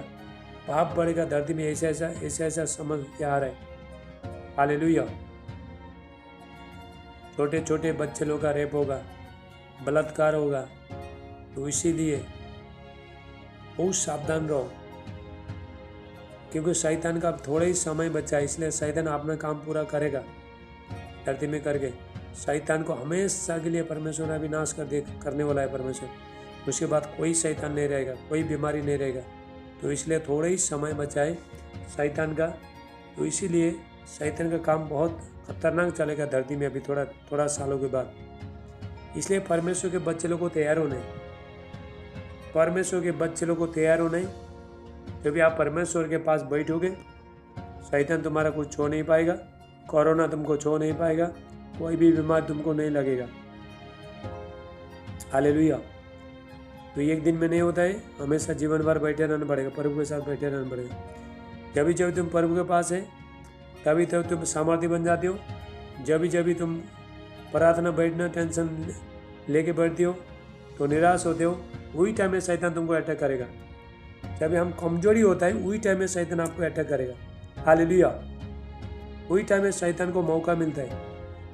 पाप बढ़ेगा धरती में। ऐसा ऐसा समझ आ रहा है। हालेलुया। छोटे छोटे बच्चे लोग का रेप होगा, बलात्कार होगा। तो इसीलिए बहुत सावधान रहो, क्योंकि शैतान का थोड़ा ही समय बचा है, इसलिए शैतान अपना काम पूरा करेगा धरती में करके। शैतान को हमेशा के लिए परमेश्वर ने विनाश करने वाला है परमेश्वर। उसके बाद कोई शैतान नहीं रहेगा, कोई बीमारी नहीं रहेगा। तो इसलिए थोड़ा ही समय बचा है शैतान का। तो इसीलिए शैतान का काम बहुत खतरनाक चलेगा धरती में अभी थोड़ा सालों के बाद। इसलिए परमेश्वर के बच्चे लोग को तैयार होना है, परमेश्वर के बच्चे लोग को तैयार होना है। जब भी आप परमेश्वर के पास बैठोगे, शैतान तुम्हारा कुछ छो नहीं पाएगा, कोरोना तुमको छो नहीं पाएगा, कोई भी बीमारी तुमको नहीं लगेगा। हालेलुया। तो एक दिन में नहीं होता है, हमेशा जीवन भर बैठे रहना पड़ेगा, प्रभु के साथ बैठे रहना पड़ेगा। जब तुम प्रभु के पास है तभी तुम सामर्थ्य बन जाते हो। जब तुम प्रार्थना बैठना टेंशन लेके बैठते हो तो निराश होते हो, वही टाइम में शैतान तुमको अटैक करेगा। जब हम कमजोरी होता है वही टाइम में शैतान आपको अटैक करेगा। हालेलुया। वही टाइम में शैतान को मौका मिलता है।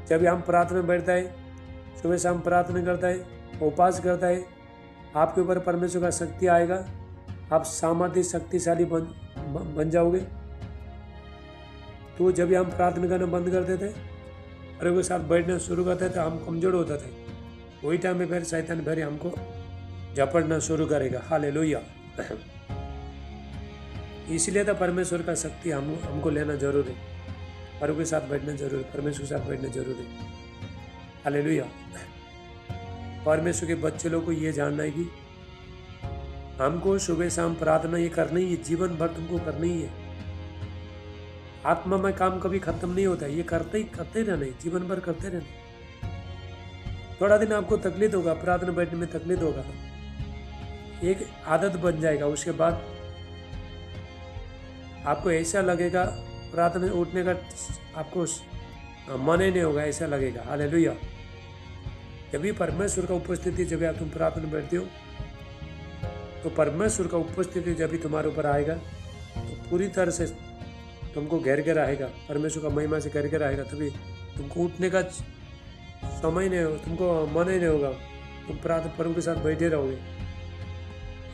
जब हम प्रार्थना बैठता है, सुबह शाम प्रार्थना करता है, उपवास करता है, आपके ऊपर परमेश्वर का शक्ति आएगा, आप सामर्थ्य शक्तिशाली बन जाओगे। तो जब हम प्रार्थना करना बंद करते थे, प्रभु के साथ बैठना शुरू करते थे, हम कमजोर होते थे। वही टाइम में फिर शैतान फिर हमको झपटना शुरू करेगा। हालेलुया। इसलिए तो परमेश्वर का शक्ति हमको लेना जरूर है, प्रभु के साथ बैठना जरूर है, परमेश्वर के साथ बैठना जरूर है। हालेलुया। परमेश्वर के बच्चे लोग को ये जानना है कि हमको सुबह शाम प्रार्थना ये करना ही है, जीवन भर तुमको करना ही है। आत्मा में काम कभी खत्म नहीं होता है, ये करते रहना है, जीवन भर करते रहना। थोड़ा दिन आपको तकलीफ होगा, प्रार्थना बैठने में तकलीफ होगा, एक आदत बन जाएगा। उसके बाद आपको ऐसा लगेगा प्रार्थना उठने का आपको मन ही नहीं होगा, ऐसा लगेगा। हालेलुया। जब भी परमेश्वर का उपस्थिति, जब आप तुम प्रार्थना बैठते हो तो परमेश्वर का उपस्थिति जब भी तुम्हारे ऊपर आएगा तो पूरी तरह से तुमको घेर के रहेगा, परमेश्वर का महिमा से घेर के रहेगा। तभी तुमको उठने का समय नहीं होगा, तुमको मन ही नहीं होगा, तुम प्रार्थना प्रभु के साथ बैठे रहोगे।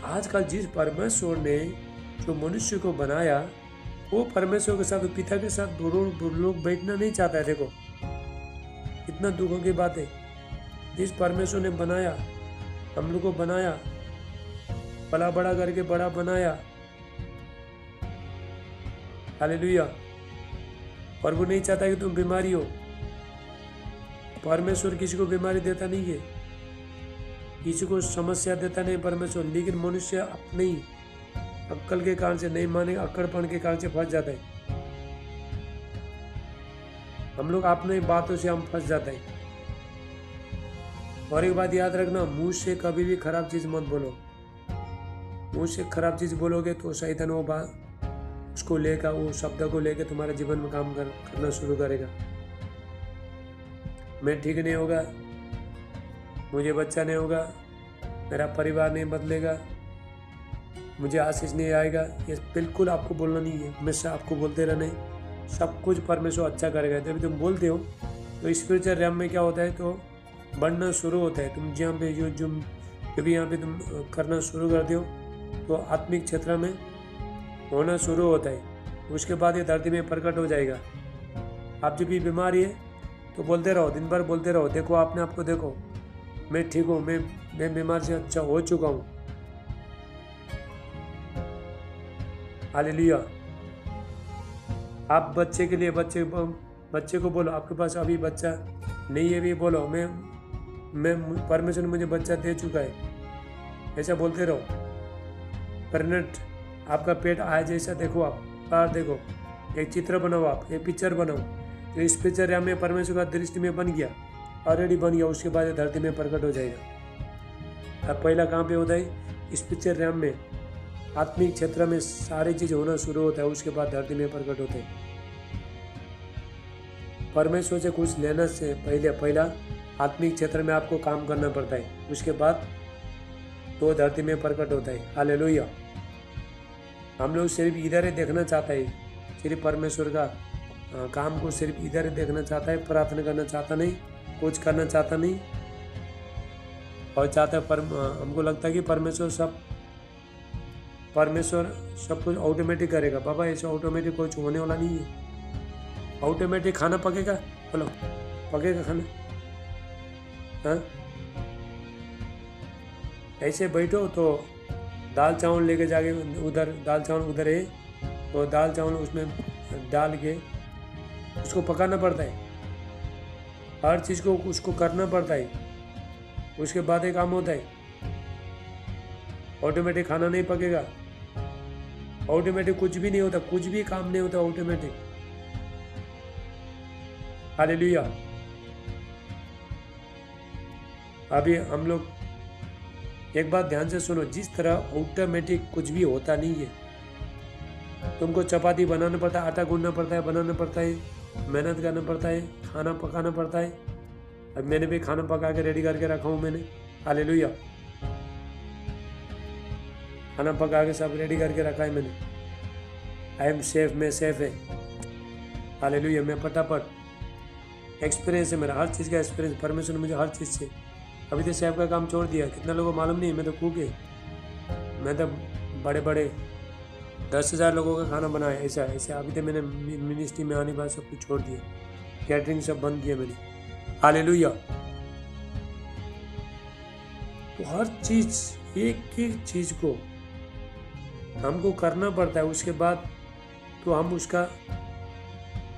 आजकल जिस परमेश्वर ने जो मनुष्य को बनाया, वो परमेश्वर के साथ, पिता के साथ लोग बैठना नहीं चाहता है। देखो कितना दुखों की बात है। जिस परमेश्वर ने बनाया, हम लोग को बनाया, पला बड़ा करके बड़ा बनाया। हालेलुया। प्रभु नहीं चाहता कि तुम बीमारी हो। परमेश्वर किसी को बीमारी देता नहीं है, किसी को समस्या देता नहीं परमेश्वर, लेकिन मनुष्य अपनी अक्ल के कारण से नहीं माने, अक्कड़पन के कारण से फंस जाता है। हम लोग अपने बातों से हम फंस जाते हैं। और एक बात याद रखना, मुंह से कभी भी खराब चीज मत बोलो। मुंह से खराब चीज बोलोगे तो शैतान वो बात उसको लेकर, वो शब्द को लेकर तुम्हारे जीवन में काम करना शुरू करेगा। मैं ठीक नहीं होगा, मुझे बच्चा नहीं होगा, मेरा परिवार नहीं बदलेगा, मुझे आशीष नहीं आएगा। ये बिल्कुल आपको बोलना नहीं है, हमेशा आपको बोलते रहना है। सब कुछ परमेश्वर अच्छा करेगा। जब तुम बोलते हो तो स्पिरिचुअल रैम में क्या होता है, तो बढ़ना शुरू होता है। तुम जहाँ पे जो भी यहाँ पे तुम करना शुरू करते हो तो आत्मिक क्षेत्र में होना शुरू होता है। उसके बाद ये धरती में प्रकट हो जाएगा। आप जब भी बीमारी है तो बोलते रहो, दिन भर बोलते रहो, देखो आपने आपको देखो, मैं ठीक हूँ, मैं बीमार से अच्छा हो चुका हूँ। हालेलुया। आप बच्चे के लिए बच्चे को बोलो, आपके पास अभी बच्चा नहीं है भी बोलो, मैं परमेश्वर ने मुझे बच्चा दे चुका है। ऐसा बोलते रहो। प्रेग्नेंट आपका पेट आया जैसा देखो, आप बाहर देखो, एक चित्र बनाओ, आप एक पिक्चर बनाओ। तो इस पिक्चर में परमेश्वर का दृष्टि में बन गया, ऑलरेडी बन गया। उसके बाद धरती में प्रकट हो जाएगा। अब पहला कहाँ पे होता है, इस पिक्चर रैम में, आत्मिक क्षेत्र में सारी चीज होना शुरू होता है। उसके बाद धरती में प्रकट होते हैं। परमेश्वर से कुछ लेने से पहला आत्मिक क्षेत्र में आपको काम करना पड़ता है। उसके बाद तो धरती में प्रकट होता है। हालेलुया। हम लोग सिर्फ इधर ही देखना चाहता है, सिर्फ परमेश्वर का काम को सिर्फ इधर ही देखना चाहता है, प्रार्थना करना चाहता नहीं, कुछ करना चाहता नहीं। और चाहता है हमको लगता है कि परमेश्वर सब कुछ ऑटोमेटिक करेगा। बाबा ऐसे ऑटोमेटिक कुछ होने वाला नहीं है। ऑटोमेटिक खाना पकेगा, बोलो पकेगा खाना? हाँ, ऐसे बैठो तो दाल चावल लेके जाके उधर, दाल चावल उधर है तो दाल चावल उसमें डाल के उसको पकाना पड़ता है। हर चीज़ को उसको करना पड़ता है। उसके बाद एक काम होता है। ऑटोमेटिक खाना नहीं पकेगा, ऑटोमेटिक कुछ भी नहीं होता, कुछ भी काम नहीं होता ऑटोमेटिक। हालेलुया। अभी हम लोग एक बात ध्यान से सुनो, जिस तरह ऑटोमेटिक कुछ भी होता नहीं है। तुमको चपाती बनाना पड़ता है, आटा गूंदना पड़ता है, बनाना पड़ता है, मेहनत करना पड़ता है, खाना पकाना पड़ता है। अब मैंने भी खाना पका के रेडी करके रखा हूँ मैंने। हालेलुया। खाना पका के सब रेडी करके रखा है मैंने। आई एम सेफ, मैं सेफ है। हालेलुया। मैं फटाफट एक्सपीरियंस है मेरा, हर चीज़ का एक्सपीरियंस। परमेश्वर ने मुझे हर चीज़ से, अभी तो सेफ का काम छोड़ दिया। कितना लोगों को मालूम नहीं है, मैं तो कुक है। मैं तो बड़े बड़े 10,000 लोगों का खाना बनाया, ऐसा ऐसे। अभी तो मैंने मिनिस्ट्री में आने बाद सब कुछ छोड़ दिया, कैटरिंग सब बंद किया मैंने। हालेलुया। तो हर चीज़, एक एक चीज़ को हमको करना पड़ता है। उसके बाद तो हम उसका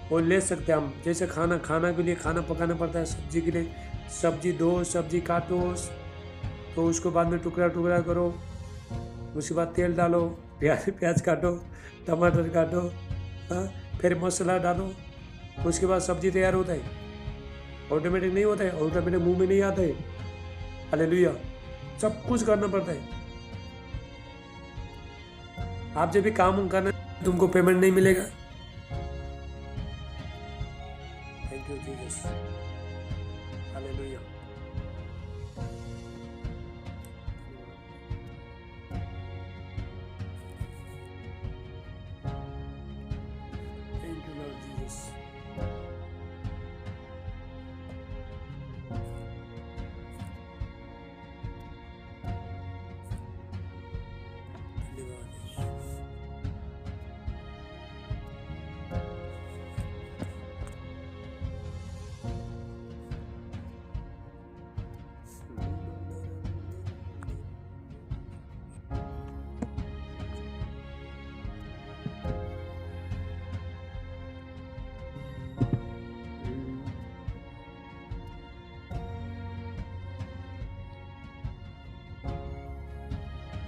वो ले सकते हैं। हम जैसे खाना के लिए खाना पकाना पड़ता है, सब्जी के लिए सब्जी दो, सब्जी काटो, तो उसको बाद में टुकड़ा टुकड़ा करो। उसके बाद तेल डालो, प्याज काटो, टमाटर काटो, फिर मसाला डालो। उसके बाद सब्जी तैयार होता है। ऑटोमेटिक नहीं होता है, ऑटोमेटिक मुंह में नहीं आता है। हालेलुया। सब कुछ करना पड़ता है। आप जब भी काम करना, तुमको पेमेंट नहीं मिलेगा। Thank you Jesus. Hallelujah. Thank you Lord Jesus.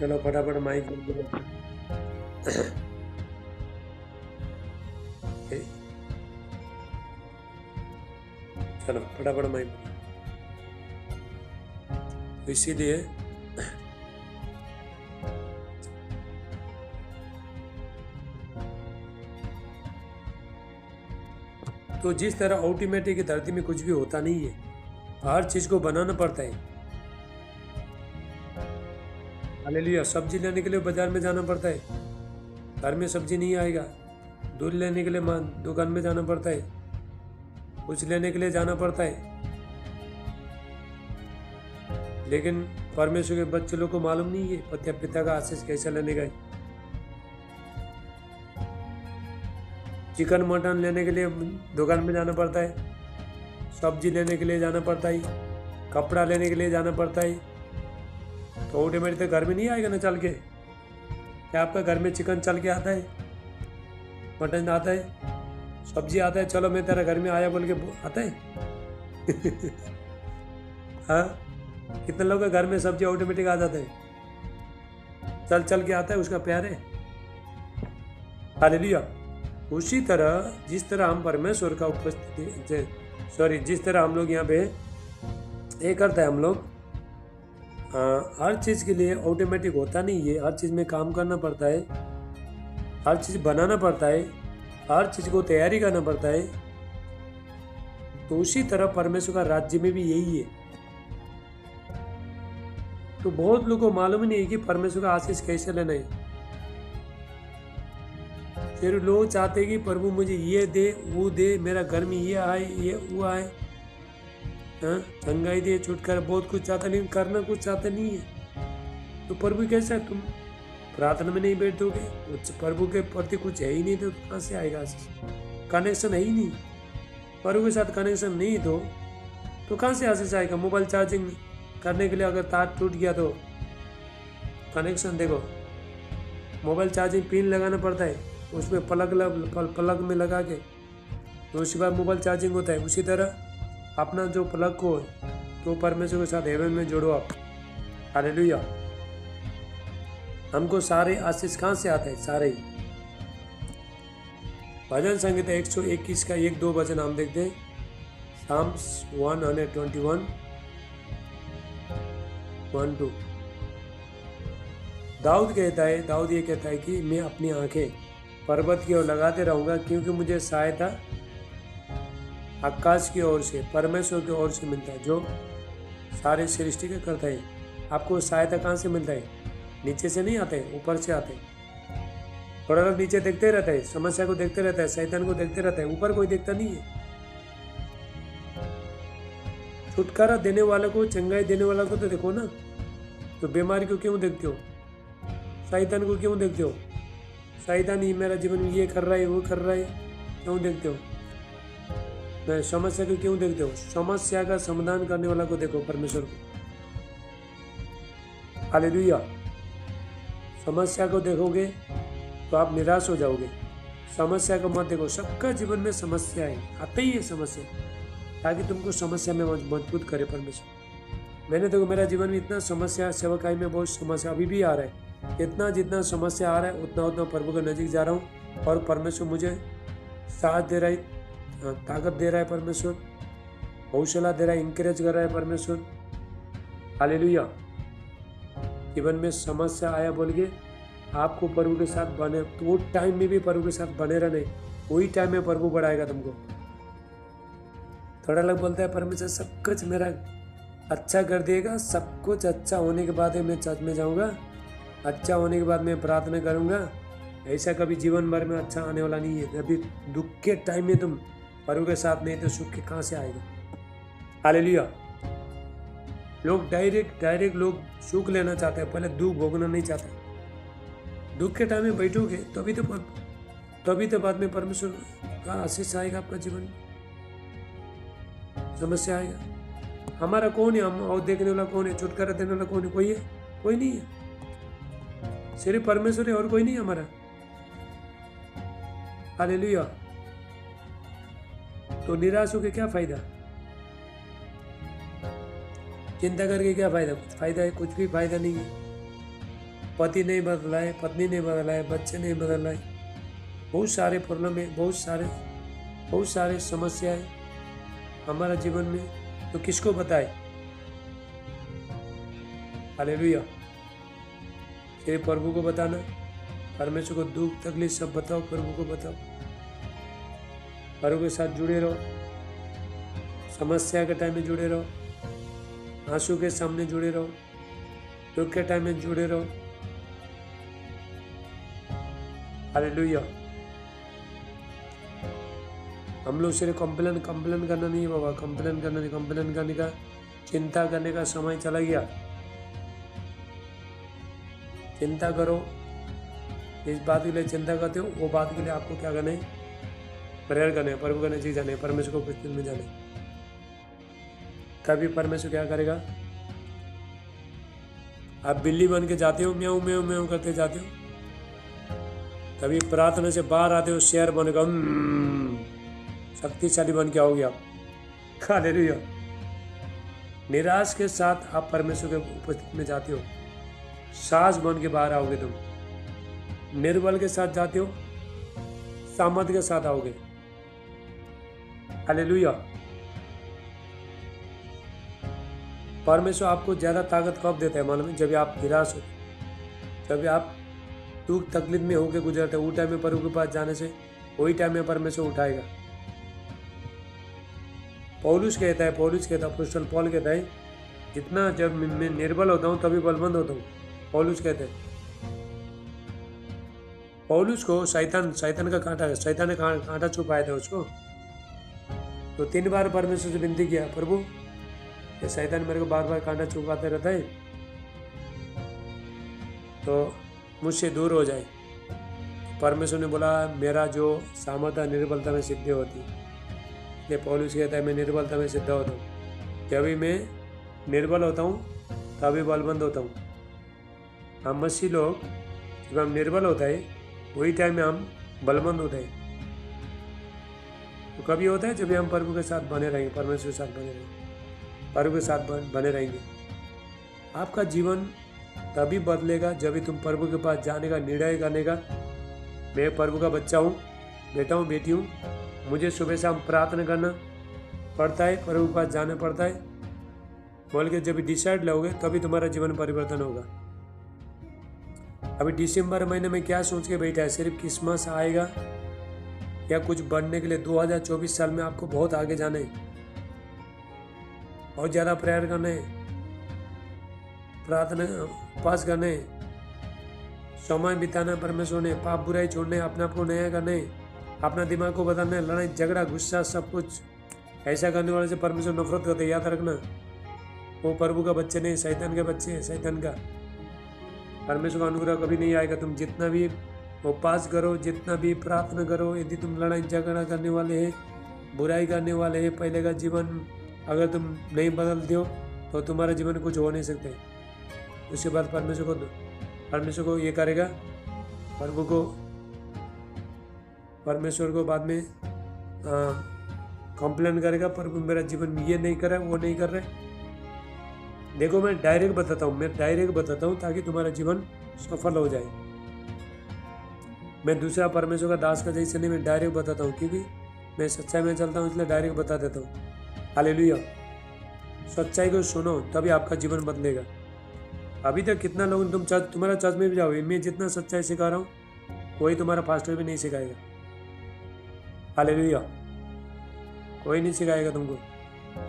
चलो फटाफट माइक बंद करो। चलो फटाफट माइक बंद। तो इसीलिए तो जिस तरह ऑटोमेटिक धरती में कुछ भी होता नहीं है, हर चीज को बनाना पड़ता है। हालेलुया। सब्जी लेने के लिए बाजार में जाना पड़ता है, घर में सब्जी नहीं आएगा। दूध लेने के लिए दुकान में जाना पड़ता है, कुछ लेने के लिए जाना पड़ता है। लेकिन परमेश्वर के बच्चे लोग को मालूम नहीं है पिता का आशीष कैसे लेने का। चिकन मटन लेने के लिए दुकान में जाना पड़ता है, सब्जी लेने के लिए जाना पड़ता है, कपड़ा लेने के लिए जाना पड़ता है। तो ऑटोमेटिक तो घर में नहीं आएगा ना चल के। क्या आपका घर में चिकन चल के आता है, मटन आता है, सब्जी आता है, चलो मैं तेरा घर में आया बोल के आता है? हाँ, कितने लोगों के घर में सब्जी ऑटोमेटिक आ जाता है, चल चल के आता है, उसका प्यार है। हालेलुया। उसी तरह जिस तरह हम परमेश्वर का उपस्थिति जिस तरह हम लोग यहाँ पे ये करता है, हम लोग हर चीज़ के लिए ऑटोमेटिक होता नहीं है। हर चीज़ में काम करना पड़ता है, हर चीज़ बनाना पड़ता है, हर चीज़ को तैयारी करना पड़ता है। तो उसी तरह परमेश्वर का राज्य में भी यही है। तो बहुत लोगों को मालूम ही नहीं है कि परमेश्वर का आशीष कैसे लेना है। फिर लोग चाहते हैं कि प्रभु मुझे ये दे, वो दे, मेरा घर में ये आए, ये वो आए, चंगाई दे, छुटकारा, बहुत कुछ चाहता, लेकिन करना कुछ चाहते नहीं है। तो प्रभु कैसा, तुम प्रार्थना में नहीं बैठोगे, प्रभु के प्रति कुछ है ही नहीं, तो कहाँ से आएगा आशीष? कनेक्शन है ही नहीं, प्रभु के साथ कनेक्शन नहीं तो कहाँ से आशीष आएगा? मोबाइल चार्जिंग करने के लिए अगर तार टूट गया तो कनेक्शन देखो, मोबाइल चार्जिंग पिन लगाना पड़ता है, उसमें प्लग में लगा के तो उसके बाद मोबाइल चार्जिंग होता है। उसी तरह अपना जो प्लग को तो परमेश्वर के साथ हेवन में जोड़ो आप। हालेलुया। हमको सारे आशीष कहाँ से आते हैं? सारे ही। भजन संगीता 121 का 1-2 वचन हम देखते हैं। साम्स 121 1-2। दाऊद ये कहता है कि मैं अपनी आंखें पर्वत की ओर लगाते रहूंगा, क्योंकि मुझे सहायता आकाश की ओर से, परमेश्वर की ओर से मिलता है, जो सारे सृष्टि के करता है। आपको सहायता कहाँ से मिलता है? नीचे से नहीं आते, ऊपर से आते। थोड़ा लोग नीचे देखते रहता है, समस्या को देखते रहता है, शैतान को देखते रहता है, ऊपर कोई देखता नहीं है। छुटकारा देने वाले को, चंगाई देने वाला को तो देखो ना। तो बीमारी को क्यों देखते हो? शैतान को क्यों देखते हो? शैतान ही मेरा जीवन में ये कर रहा है, वो कर रहा है, क्यों देखते हो? मैं समस्या को क्यों देखते हो? समस्या का समाधान करने वाला को देखो, परमेश्वर को। हालेलुया। समस्या को देखोगे तो आप निराश हो जाओगे। समस्या को मत देखो। सबका जीवन में समस्या है, आते ही है समस्या, ताकि तुमको समस्या में मजबूत करे परमेश्वर। मैंने देखो, मेरा जीवन में इतना समस्या, सेवकाई में बहुत समस्या अभी भी आ रहा है। इतना जितना समस्या आ रहा है उतना प्रभु के नजीक जा रहा हूँ, और परमेश्वर मुझे साथ दे रहा है, ताकत दे रहा है परमेश्वर, हौसला दे रहा है, इंकरेज कर रहा है परमेश्वर। हालेलुया। जीवन में समस्या आया बोल के आपको प्रभु के साथ बने, तो वो टाइम में भी प्रभु के साथ बने रहने, वही टाइम में प्रभु बढ़ाएगा तुमको। थोड़ा लोग बोलता है परमेश्वर सब कुछ मेरा अच्छा कर देगा, सब कुछ अच्छा होने के बाद मैं चर्च में जाऊँगा, अच्छा होने के बाद मैं प्रार्थना करूँगा। ऐसा कभी जीवन भर में अच्छा आने वाला नहीं है। अभी दुख के टाइम में तुम प्रभु के साथ नहीं तो सुख के कहाँ से आएगा? हालेलुया। लोग डायरेक्ट लोग सुख लेना चाहते हैं, पहले दुख भोगना नहीं चाहते। दुख के टाइम में बैठोगे तभी तो बाद में परमेश्वर का आशीष आएगा आपका जीवन में। समस्या आएगा। हमारा कौन है? हम और देखने वाला कौन है? छुटकारा देने वाला कौन है? कोई है? कोई नहीं है, सिर्फ परमेश्वर है और कोई नहीं हमारा। हालेलुया। तो निराश होकर क्या फायदा? चिंता करके क्या फायदा? कुछ फायदा है? कुछ भी फायदा नहीं है। पति नहीं बदला है, पत्नी नहीं बदला है, बच्चे नहीं बदल रहे, बहुत सारे प्रॉब्लम है, बहुत सारे समस्या है हमारा जीवन में, तो किसको बताए? हालेलुया। सिर्फ प्रभु को बताना, परमेश्वर को दुख तकलीफ सब बताओ, प्रभु को बताओ, प्रभु के साथ जुड़े रहो, समस्या के टाइम में जुड़े रहो, आंसू के सामने जुड़े रहो, दुख के टाइम में जुड़े रहो। हालेलुया। हम लोग सिर्फ कंप्लेन करना नहीं बाबा, कंप्लेन करने का, चिंता करने का समय चला गया। चिंता करो, इस बात के लिए चिंता करते हो, वो बात के लिए आपको क्या करना है? प्रेयर करने, प्रभु का नजदीक जाने, परमेश्वर को उपस्थित में जाने। तभी परमेश्वर क्या करेगा? आप बिल्ली बन के जाते हो, म्याऊं म्याऊं म्याऊं करते जाते हो, तभी प्रार्थना से बाहर आते हो, शेर बनकर शक्तिशाली बन के आओगे आप। हालेलुया। निराश के साथ आप परमेश्वर के उपस्थिति में जाते हो, सास बन के बाहर आओगे तुम। निर्बल के साथ जाते हो, सामर्थ के साथ आओगे। हालेलुया। परमेश्वर आपको ज्यादा ताकत कब देता है मालूम है? जब आप निराश हो, जब आप दुख तकलीफ में होकर गुजरते हो, उस टाइम में प्रभु के पास जाने से वही टाइम में परमेश्वर उठाएगा। पौलुस कहता है, अपोस्तल पौल कहता है, जितना जब मैं निर्बल होता हूँ तभी बलवंत होता हूँ। पौलुस कहते हैं, पौलुस को शैतान का कांटा, शैतान ने कांटा छुपाया था उसको, तो 3 बार परमेश्वर से विनती किया, प्रभु ये शैतान मेरे को बार बार कांटा छुपाते रहता है, तो मुझसे दूर हो जाए। परमेश्वर ने बोला, मेरा जो सामर्थ्य निर्बलता में सिद्ध होती है। ये पौलुस कहता है, मैं निर्बलता में सिद्ध होता हूँ। जब भी मैं निर्बल होता हूँ तभी बलवंत होता हूँ। हम मसीह लोग जब हम निर्बल होता है वही टाइम में हम बलवंत होते हैं। तो कभी होता है जब हम प्रभु के साथ बने रहेंगे, परमेश्वर के साथ बने रहेंगे, प्रभु के साथ बने रहेंगे। आपका जीवन तभी बदलेगा जब भी तुम प्रभु के पास जाने का निर्णय करने का, मैं प्रभु का बच्चा हूँ, बेटा हूँ, बेटी हूँ, मुझे सुबह शाम प्रार्थना करना पड़ता है, प्रभु के पास जाना पड़ता है बोल के जब डिसाइड लोगे तभी तुम्हारा जीवन परिवर्तन होगा। अभी दिसंबर महीने में क्या सोच के बैठा है? सिर्फ क्रिसमस आएगा या कुछ बढ़ने के लिए? 2024 साल में आपको बहुत आगे जाना है, बहुत ज़्यादा प्रेयर करना है, प्रार्थना उपास करने, समय बिताना परमेश्वर ने, पाप बुराई छोड़ने, अपने आप को नया करने, अपना दिमाग को बदलना, लड़ाई झगड़ा गुस्सा सब कुछ ऐसा करने वाले से परमेश्वर नफरत करते। याद रखना, वो प्रभु का बच्चे नहीं, शैतान के बच्चे हैं, शैतान का। परमेश्वर का अनुग्रह कभी नहीं आएगा। तुम जितना भी उपवास करो, जितना भी प्रार्थना करो, यदि तुम लड़ाई झगड़ा करने वाले हैं, बुराई करने वाले हैं, पहले का जीवन अगर तुम नहीं बदलते हो तो तुम्हारा जीवन कुछ हो नहीं सकते। उसके बाद परमेश्वर को ये करेगा, परमेश्वर को बाद में कंप्लेन करेगा, प्रभु मेरा जीवन ये नहीं कर रहा है, वो नहीं कर रहा है। देखो मैं डायरेक्ट बताता हूँ ताकि तुम्हारा जीवन सफल हो जाए। मैं दूसरा परमेश्वर का दास का जैसे नहीं, मैं डायरेक्ट बताता हूँ, क्योंकि मैं सच्चाई में चलता हूँ, इसलिए डायरेक्ट बता देता हूँ। हालेलुया। सच्चाई को सुनो तभी आपका जीवन बदलेगा। अभी तक कितना लोग तुम्हारा चर्च में भी जाओ, मैं जितना सच्चाई सिखा रहा हूँ कोई तुम्हारा पास्टर भी नहीं सिखाएगा। हालेलुया। कोई नहीं सिखाएगा तुमको।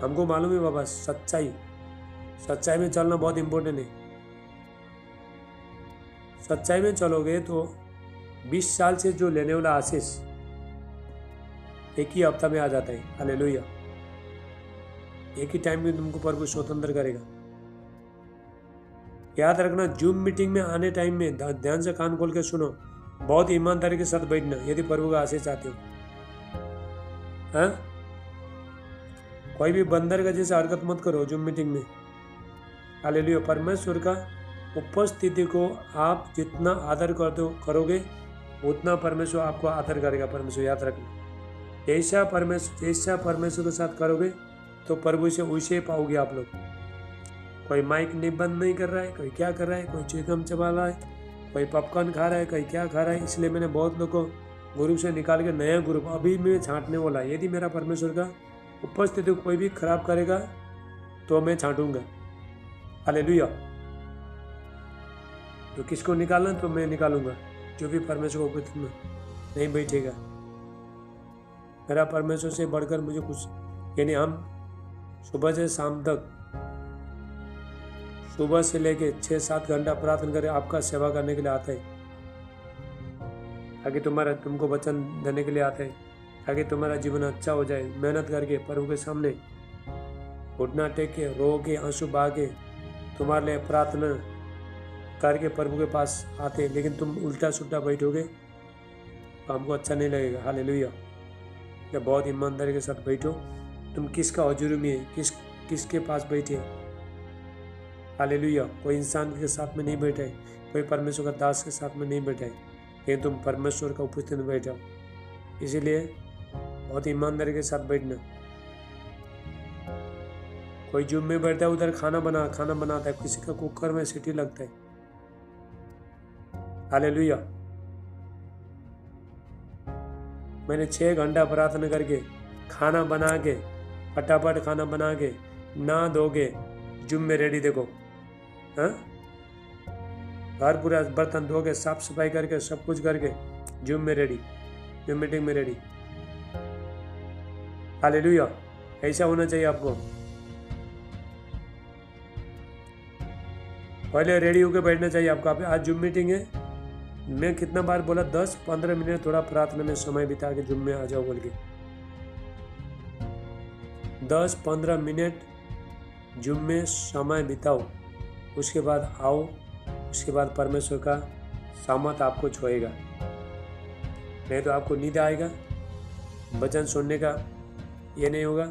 हमको मालूम है बाबा, सच्चाई में चलना बहुत इंपॉर्टेंट है। सच्चाई में चलोगे तो 20 साल से जो लेने वाला आशीष एक ही हफ्ता में आ जाता है। हालेलुया। एक ही टाइम में तुमको प्रभु स्वतंत्र करेगा। याद रखना, जूम मीटिंग में आने टाइम में ध्यान से कान खोल के सुनो, बहुत ईमानदारी के साथ बैठना यदि प्रभु का आशीष चाहते हो। हाँ, कोई भी बंदर का जैसे हरकत मत करो जूम मीटिंग में। हालेलुया। परमेश्वर का उपस्थिति को आप जितना आदर करोगे उतना परमेश्वर आपको आदर करेगा। परमेश्वर याद रखना, जैसा परमेश्वर के साथ करोगे तो प्रभु से वैसे पाओगे आप लोग। कोई माइक नहीं बंद नहीं कर रहा है, कोई क्या कर रहा है, कोई चिकम चबा रहा है, कोई पॉपकॉर्न खा रहा है, कोई क्या खा रहा है। इसलिए मैंने बहुत लोग को ग्रुप से निकाल के नया ग्रुप अभी मैं छांटने वाला। यदि मेरा परमेश्वर का उपस्थिति कोई भी खराब करेगा तो मैं छांटूंगा। हालेलुया। तो किसको निकालना तो मैं निकालूंगा, जो भी परमेश्वर को उपस्थिति में नहीं बैठेगा। मेरा परमेश्वर से बढ़कर मुझे कुछ, यानी हम सुबह से शाम तक, सुबह से लेके 6-7 घंटा प्रार्थना करें, आपका सेवा करने के लिए आते हैं, ताकि तुमको वचन देने के लिए आते हैं, ताकि तुम्हारा जीवन अच्छा हो जाए। मेहनत करके प्रभु के सामने घुटना टेक के, रो के, आंसू बहा के तुम्हारे लिए प्रार्थना करके प्रभु के पास आते हैं। लेकिन तुम उल्टा सुल्टा बैठोगे तो हमको अच्छा नहीं लगेगा। हालेलुया। या बहुत ईमानदारी के साथ बैठो। तुम किसका हजूरी में है, किसके पास बैठे। हालेलुया। कोई इंसान के साथ में नहीं बैठा है, कोई परमेश्वर का दास के साथ में नहीं बैठा है, लेकिन तुम परमेश्वर का उपस्थिति में बैठे हो। इसीलिए बहुत ईमानदारी के साथ बैठना। कोई जूम में बैठता है, उधर खाना बनाता है, किसी का कुकर में सीटी लगता है। हालेलुया। मैंने 6 घंटा प्रार्थना करके, खाना बना के, फटाफट खाना बना के, ना धोगे जूम में रेडी। देखो, हाँ, घर पूरा बर्तन धो के, साफ सफाई करके, सब कुछ करके जूम में रेडी, जूम मीटिंग में रेडी। हालेलुया। ऐसा होना चाहिए आपको। पहले रेडी होकर बैठना चाहिए आपको। आज जूम मीटिंग है, मैं कितना बार बोला, 10-15 मिनट थोड़ा प्रार्थना में समय बिता के जूम में आ जाओ बोल के। 10-15 मिनट जूम में समय बिताओ, उसके बाद आओ। उसके बाद परमेश्वर का सामर्थ आपको छुएगा। नहीं तो आपको नींद आएगा, वचन सुनने का ये नहीं होगा।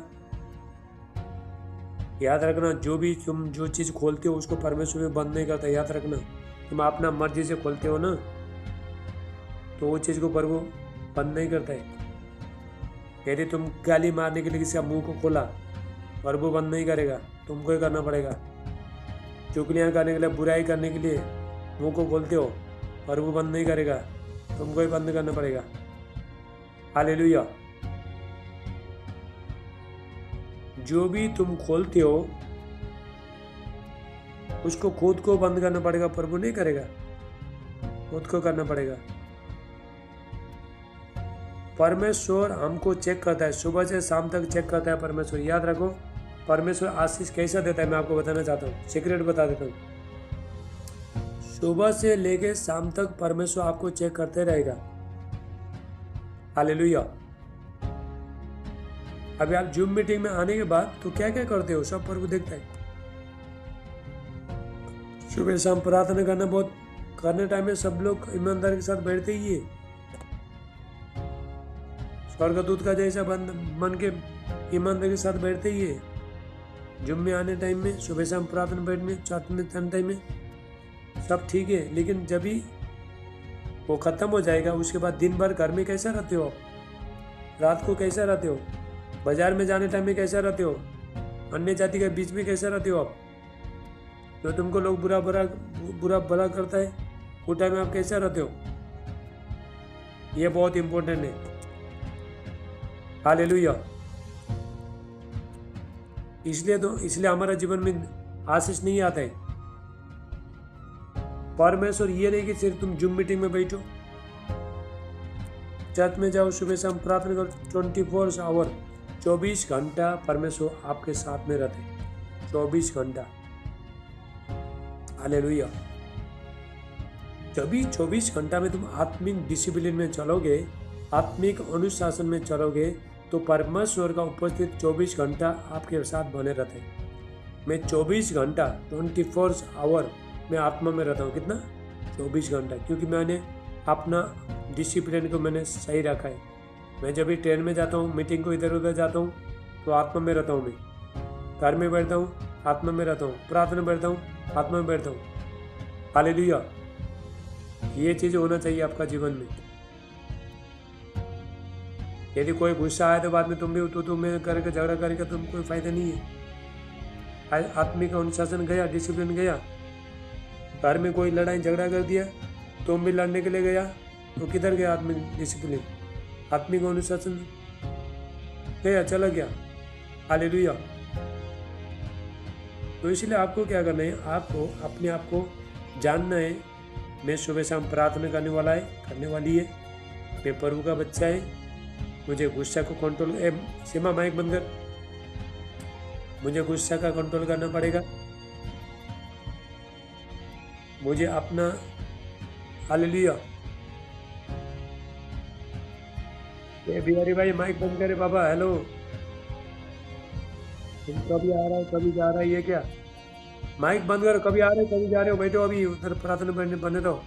याद रखना, तुम जो चीज़ खोलते हो उसको परमेश्वर में बंद नहीं करता। याद रखना, तुम अपना मर्जी से खोलते हो ना, तो वो चीज़ को प्रभु बंद नहीं करता है। यदि तुम गाली मारने के लिए किसी का मुंह को खोला, प्रभु बंद नहीं करेगा, तुमको ही करना पड़ेगा। चुगलियाँ करने के लिए, बुराई करने के लिए मुंह को खोलते हो, प्रभु बंद नहीं करेगा, तुमको ही बंद करना पड़ेगा। हालेलुया। जो भी तुम खोलते हो उसको खुद को बंद करना पड़ेगा, प्रभु नहीं करेगा, खुद को करना पड़ेगा। परमेश्वर हमको चेक करता है, सुबह से शाम तक चेक करता है परमेश्वर। याद रखो, परमेश्वर आशीष कैसा देता है मैं आपको बताना चाहता हूँ, सीक्रेट बता देता हूँ। सुबह से लेके शाम तक परमेश्वर आपको चेक करते रहेगा। हालेलुया। अभी आप जूम मीटिंग में आने के बाद तो क्या क्या करते हो, सब प्रभु देखता है। सुबह शाम प्रार्थना करने टाइम में सब लोग ईमानदारी के साथ बैठते ही है। स्वर्गदूत का जैसा मन के ईमानदारी के साथ बैठते ही है। जूम में आने टाइम में, सुबह शाम प्रार्थना बैठने टाइम में सब ठीक है। लेकिन जब भी वो खत्म हो जाएगा, उसके बाद दिन भर घर में कैसा रहते हो आप, रात को कैसा रहते हो, बाजार में जाने टाइम में कैसा रहते हो, अन्य जाति के बीच में कैसा रहते हो आप, जो तुमको लोग बुरा भला करता है, वो टाइम में आप कैसा रहते हो, ये बहुत इंपॉर्टेंट है। हालेलुया। इसलिए हमारा जीवन में आशीष नहीं आता है। परमेश्वर ये नहीं कि सिर्फ तुम जूम मीटिंग में बैठो, चर्च में जाओ, सुबह शाम प्रार्थना करो। 24 आवर, 24 घंटा परमेश्वर आपके साथ में रहते हैं, 24 घंटा। हालेलुया। जब भी 24 घंटा में तुम आत्मिक डिसिप्लिन में चलोगे, आत्मिक अनुशासन में चलोगे, तो परमेश्वर का उपस्थित 24 घंटा आपके साथ बने रहते हैं। मैं 24 घंटा 24 आवर मैं आत्मा में रहता हूँ। कितना? 24 घंटा, क्योंकि मैंने अपना डिसिप्लिन को मैंने सही रखा है। मैं जब भी ट्रेन में जाता हूँ, मीटिंग को इधर उधर जाता हूँ, तो आत्मा में रहता हूँ। मैं घर में बैठता हूँ, आत्मा में रहता हूँ, प्रार्थना बैठता हूँ, आत्मा में बैठता हूँ। हालेलुया। ये चीज़ होना चाहिए आपका जीवन में। यदि कोई गुस्सा आए तो बाद में तुम भी तो मैं करके झगड़ा करके तुम कोई फायदा नहीं है। आत्मिक अनुशासन गया, डिसिप्लिन गया, घर में कोई लड़ाई झगड़ा कर दिया, तुम भी लड़ने के लिए गया तो किधर गया आत्मिक डिसिप्लिन, आत्मिक अनुशासन गया, चला गया। हालेलुया। तो इसलिए आपको क्या करना है, आपको अपने आप को जानना है, मैं सुबह शाम प्रार्थना करने वाली है, मैं प्रभु का बच्चा है, मुझे गुस्सा को कंट्रोल, सीमा माइक बंद कर, मुझे गुस्सा का कंट्रोल करना पड़ेगा, मुझे अपना, हालेलुया। ये बिहारी भाई माइक बंद करे बाबा, हेलो, तुम कभी आ रहा है कभी जा रहा है, ये क्या, माइक बंद करो, कभी आ रहे हो कभी जा रहे हो, बैठो अभी उधर प्रार्थना बने रहो,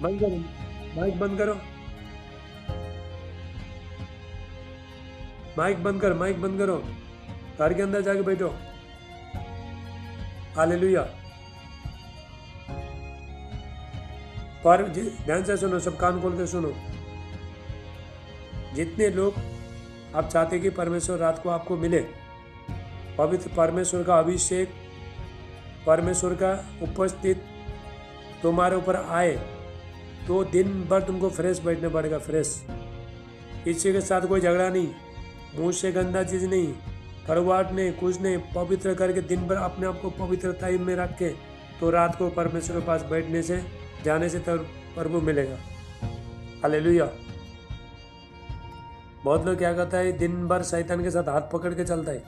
बंद करो माइक, बंद करो माइक, बंद कर माइक बंद करो, घर के अंदर जाके बैठो। हालेलुया। पर ध्यान से सुनो, सब कान खोल के सुनो, जितने लोग आप चाहते कि परमेश्वर रात को आपको मिले, पवित्र परमेश्वर का अभिषेक, परमेश्वर का उपस्थित तुम्हारे ऊपर आए, तो दिन भर तुमको फ्रेश बैठना पड़ेगा, फ्रेश, किसी के साथ कोई झगड़ा नहीं, मुंह से गंदा चीज नहीं, करवाट नहीं, कुछ नहीं, पवित्र करके दिन भर अपने आप को पवित्रता में रख के, तो रात को परमेश्वर के पास बैठने से, जाने से तब प्रभु मिलेगा। हालेलुया। बहुत लोग क्या करता है, दिन भर शैतान के साथ हाथ पकड़ के चलता है,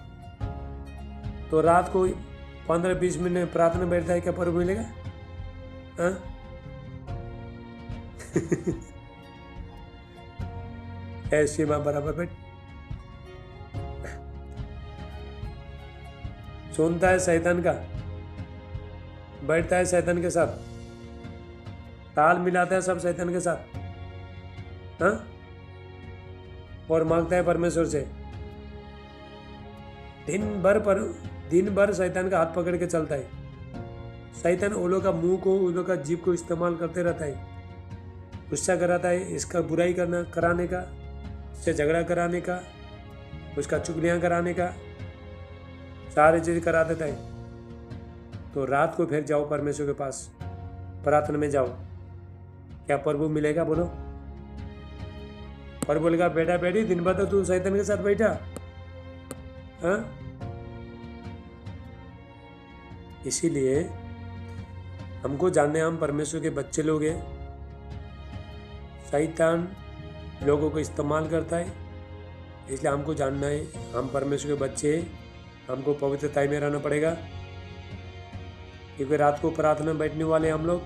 तो रात को 15-20 मिनट प्रार्थना बैठता है, क्या प्रभु मिलेगा? ऐसी मां बराबर बैठ, सुनता है शैतान का, बैठता है शैतान के साथ, ताल मिलाता है सब शैतान के साथ, हाँ, और मांगता है परमेश्वर से, दिन भर शैतान का हाथ पकड़ के चलता है। शैतान ओलों का मुंह को, ओलों का जीभ को इस्तेमाल करते रहता है, गुस्सा कराता है, इसका बुराई कराने का, इससे झगड़ा कराने का, उसका चुगलियां कराने का, सारी चीज करा देता है। तो रात को फिर जाओ परमेश्वर के पास, प्रार्थना में जाओ, क्या प्रभु मिलेगा? बोलो। पर बोलेगा बेटा बेटी दिन भर तो तू शैतान के साथ बैठा, हाँ? इसीलिए हमको जानने, हम परमेश्वर के बच्चे लोग हैं, शैतान लोगों को इस्तेमाल करता है, इसलिए हमको जानना है हम परमेश्वर के बच्चे हैं, हमको पवित्रता में रहना पड़ेगा, क्योंकि रात को प्रार्थना बैठने वाले हम लोग,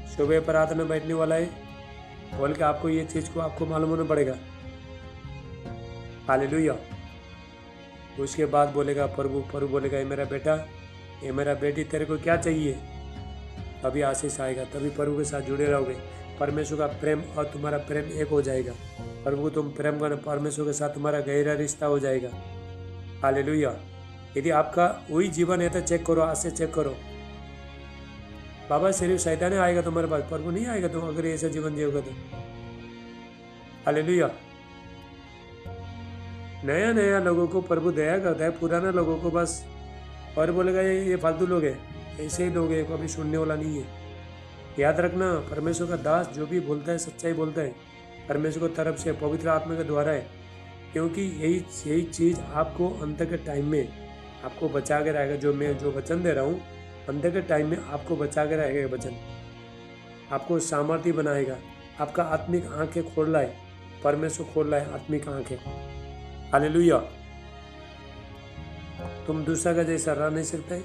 सुबह प्रार्थना बैठने वाला है, बोल के आपको ये चीज़ को आपको मालूम होना पड़ेगा। हालेलुया। उसके बाद बोलेगा प्रभु बोलेगा, ये मेरा बेटा, ये मेरा बेटी, तेरे को क्या चाहिए? तभी आशीष आएगा, तभी प्रभु के साथ जुड़े रहोगे, परमेश्वर का प्रेम और तुम्हारा प्रेम एक हो जाएगा, प्रभु को तुम प्रेम करना, परमेश्वर के साथ तुम्हारा गहरा रिश्ता हो जाएगा। हालेलुया। यदि आपका वही जीवन है तो चेक करो, आज से चेक करो, बाबा सिर्फ शैतान आएगा तुम्हारे पास, प्रभु नहीं आएगा तुम अगर ऐसा जीवन जियोगे तो। हालेलुया। नया नया लोगों को प्रभु दया करता है, पुराना लोगों को बस और बोलेगा ये फालतू लोग हैं, ऐसे ही लोग हैं, कभी सुनने वाला नहीं है। याद रखना, परमेश्वर का दास जो भी बोलता है सच्चाई बोलता है, परमेश्वर की तरफ से, पवित्र आत्मा के द्वारा है, क्योंकि यही चीज़ आपको अंत के टाइम में आपको बचा के रहेगा। जो मैं जो वचन दे रहा हूँ, अंत के टाइम में आपको बचा के रहेगा, ये वचन आपको सामर्थ्य बनाएगा, आपका आत्मिक आंखें खोल रहा है, परमेश्वर खोल रहा है आत्मिक आंखें। हालेलुया। तुम दूसरा का जैसा रह नहीं सकते,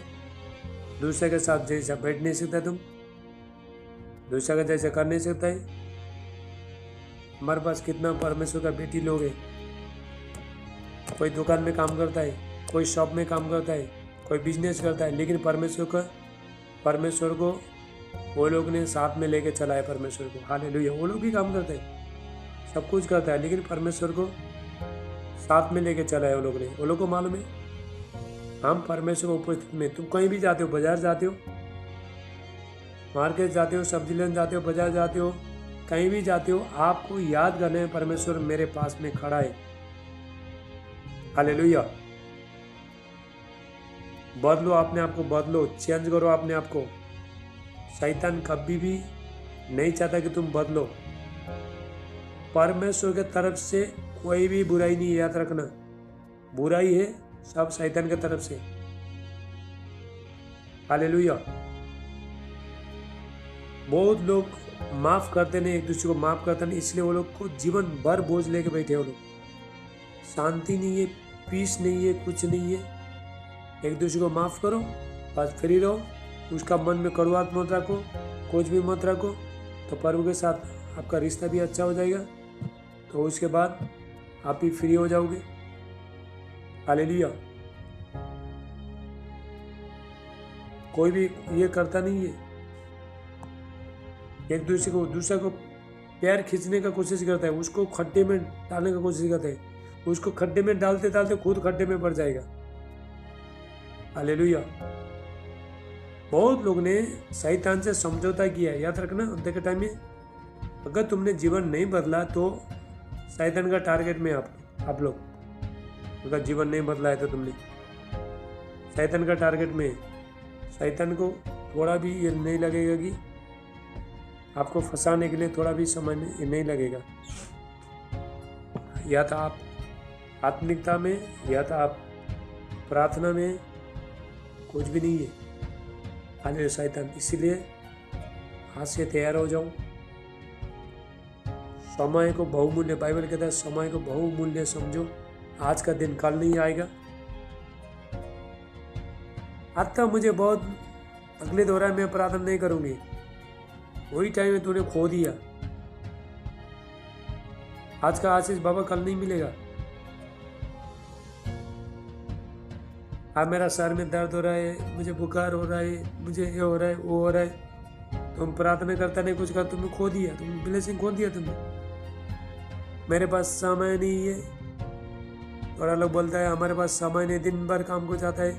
दूसरे के साथ जैसा बैठ नहीं सकता, तुम दूसरा का जैसा कर नहीं सकता है। हमारे पास कितना परमेश्वर का बेटी लोग है, कोई दुकान में काम करता है, कोई शॉप में काम करता है, कोई बिजनेस करता है, लेकिन परमेश्वर को वो लोग ने साथ में लेके चला है परमेश्वर को। हालेलुया। वो लोग भी काम करते हैं, सब कुछ करता है, लेकिन परमेश्वर को साथ में लेके चला है वो लोग ने। वो लोग को मालूम है हम परमेश्वर को उपस्थित में, तुम कहीं भी जाते हो, बाजार जाते हो, मार्केट जाते हो, सब्जी लेने जाते हो, बाजार जाते हो, कहीं भी जाते हो, आपको याद करना है परमेश्वर मेरे पास में खड़ा है। हालेलुया। बदलो अपने आप को, बदलो, चेंज करो अपने आप को। शैतान कभी भी नहीं चाहता कि तुम बदलो। परमेश्वर के तरफ से कोई भी बुराई नहीं है, याद रखना। बुराई है सब शैतान के तरफ से। हालेलुया। बहुत लोग माफ करते नहीं, एक दूसरे को माफ करते नहीं, इसलिए वो लोग को जीवन भर बोझ लेके बैठे। वो लोग शांति नहीं है, पीस नहीं है, कुछ नहीं है। एक दूसरे को माफ करो, बस फ्री रहो। उसका मन में कड़वाहट मत रखो, कुछ भी मत रखो, तो प्रभु के साथ आपका रिश्ता भी अच्छा हो जाएगा। तो उसके बाद आप भी फ्री हो जाओगे। हालेलुया। कोई भी ये करता नहीं है, एक दूसरे को पैर खींचने का कोशिश करता है, उसको खड्डे में डालने का कोशिश करता है। उसको खड्डे में डालते डालते खुद खड्डे में पड़ जाएगा। हालेलुया। बहुत लोग ने शैतान से समझौता किया है, याद रखना। अंत के टाइम में अगर तुमने जीवन नहीं बदला तो शैतान का टारगेट में आप लोग, अगर जीवन नहीं बदला है तो तुमने शैतान का टारगेट में। शैतान को थोड़ा भी ये नहीं लगेगा कि आपको फंसाने के लिए थोड़ा भी समय नहीं लगेगा। या तो आप आत्मिकता में, या तो आप प्रार्थना में, कुछ भी नहीं है। हालेलुया। शैतान, इसीलिए आज से तैयार हो जाओ। समय को बहुमूल्य, बाइबल कहता है समय को बहुमूल्य समझो। आज का दिन कल नहीं आएगा। आज तक मुझे बहुत तकलीफ हो रहा है, मैं प्रार्थना नहीं करूंगी। वही टाइम में तूने खो दिया। आज का आशीष बाबा कल नहीं मिलेगा। अब मेरा सर में दर्द हो रहा है, मुझे बुखार हो रहा है, मुझे ये हो रहा है, वो हो रहा है। तुम प्रार्थना करता नहीं, कुछ कर, तुमने खो दिया, तुम ब्लेसिंग खो दिया तुमने। मेरे पास समय नहीं है। थोड़ा लोग बोलता है हमारे पास समय नहीं, दिन भर काम को जाता है,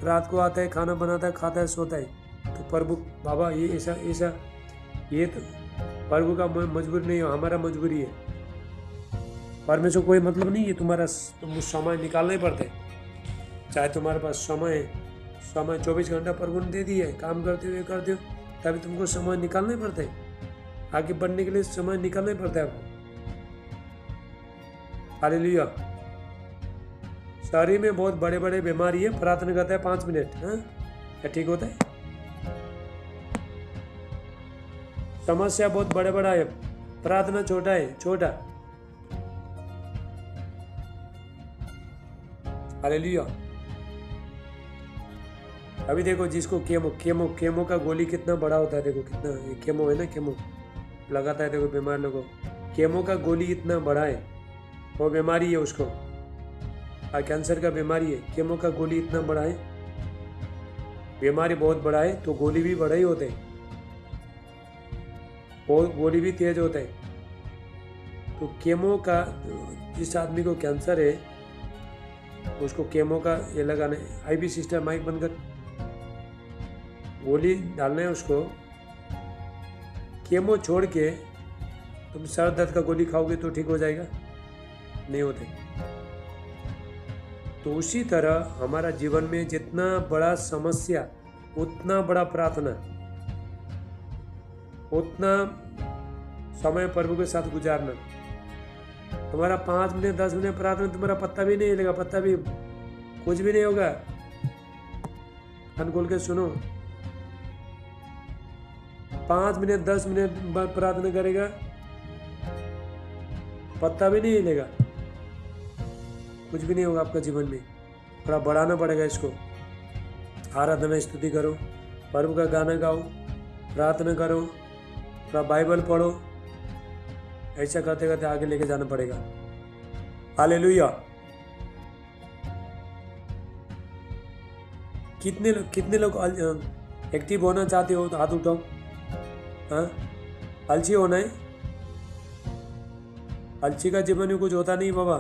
रात को आता है, खाना बनाता है, खाता है, सोता है। तो प्रभु बाबा ये ऐसा ये तो प्रभु का मजबूरी नहीं है, हमारा मजबूरी है। परमेश्वर कोई मतलब नहीं है तुम्हारा, तुम समय निकालना ही पड़ता है। चाहे तुम्हारे पास समय 24 घंटा प्रभु ने दे दिया है, काम करते हो तभी तुमको समय निकालना ही पड़ता है। आगे बढ़ने के लिए समय निकालना ही पड़ता है आपको। हालेलुया। शरीर में बहुत बड़े बड़े बीमारी है, प्रार्थना करता है 5 मिनट, क्या ठीक होता है? समस्या बहुत बड़ा बड़ा है, प्रार्थना छोटा है, छोटा। हालेलुया। अभी देखो जिसको केमो का गोली कितना बड़ा होता है, देखो कितना, ये केमो है ना, केमो लगाता है, देखो बीमार लोगों को केमो का गोली इतना बड़ा है, वो बीमारी है उसको, और कैंसर का बीमारी है। केमो का गोली इतना बड़ा है, बीमारी बहुत बड़ा है, तो गोली भी बड़ा ही होते हैं, गोली भी तेज होता है। तो केमो का, जिस आदमी को कैंसर है उसको केमो का ये लगाना है। आईवी सिस्टर, माइक बंद कर, गोली डालना है उसको। केमो छोड़ के तुम सर दर्द का गोली खाओगे तो ठीक हो जाएगा? नहीं होते। तो उसी तरह हमारा जीवन में जितना बड़ा समस्या उतना बड़ा प्रार्थना, उतना समय प्रभु के साथ गुजारना। तुम्हारा 5 मिनट 10 मिनट प्रार्थना तुम्हारा पत्ता भी नहीं हिलेगा, पत्ता भी कुछ भी नहीं होगा। कान खोल के सुनो, 5 मिनट 10 मिनट प्रार्थना करेगा, पत्ता भी नहीं हिलेगा, कुछ भी नहीं होगा आपका जीवन में। थोड़ा बढ़ाना पड़ेगा इसको। आराधना स्तुति करो, प्रभु का गाना गाओ, प्रार्थना करो, थोड़ा बाइबल पढ़ो। ऐसा करते करते आगे लेके जाना पड़ेगा। हालेलुया। कितने लोग एक्टिव होना चाहते हो तो हाथ उठाओ। हाँ, अलसी होना है? अलसी का जीवन में कुछ होता नहीं बाबा।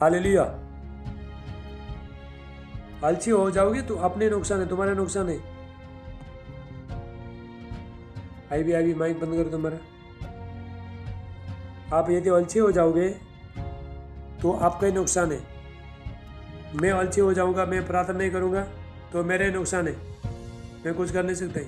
हालेलुया। अलसी हो जाओगे तो अपने नुकसान है, तुम्हारा नुकसान है। आई माइक बंद करो तुम्हारा। आप यदि अलसी हो जाओगे तो आपका ही नुकसान है। मैं अलसी हो जाऊंगा, मैं प्रार्थना नहीं करूंगा तो मेरे नुकसान है। मैं कुछ कर नहीं सकता।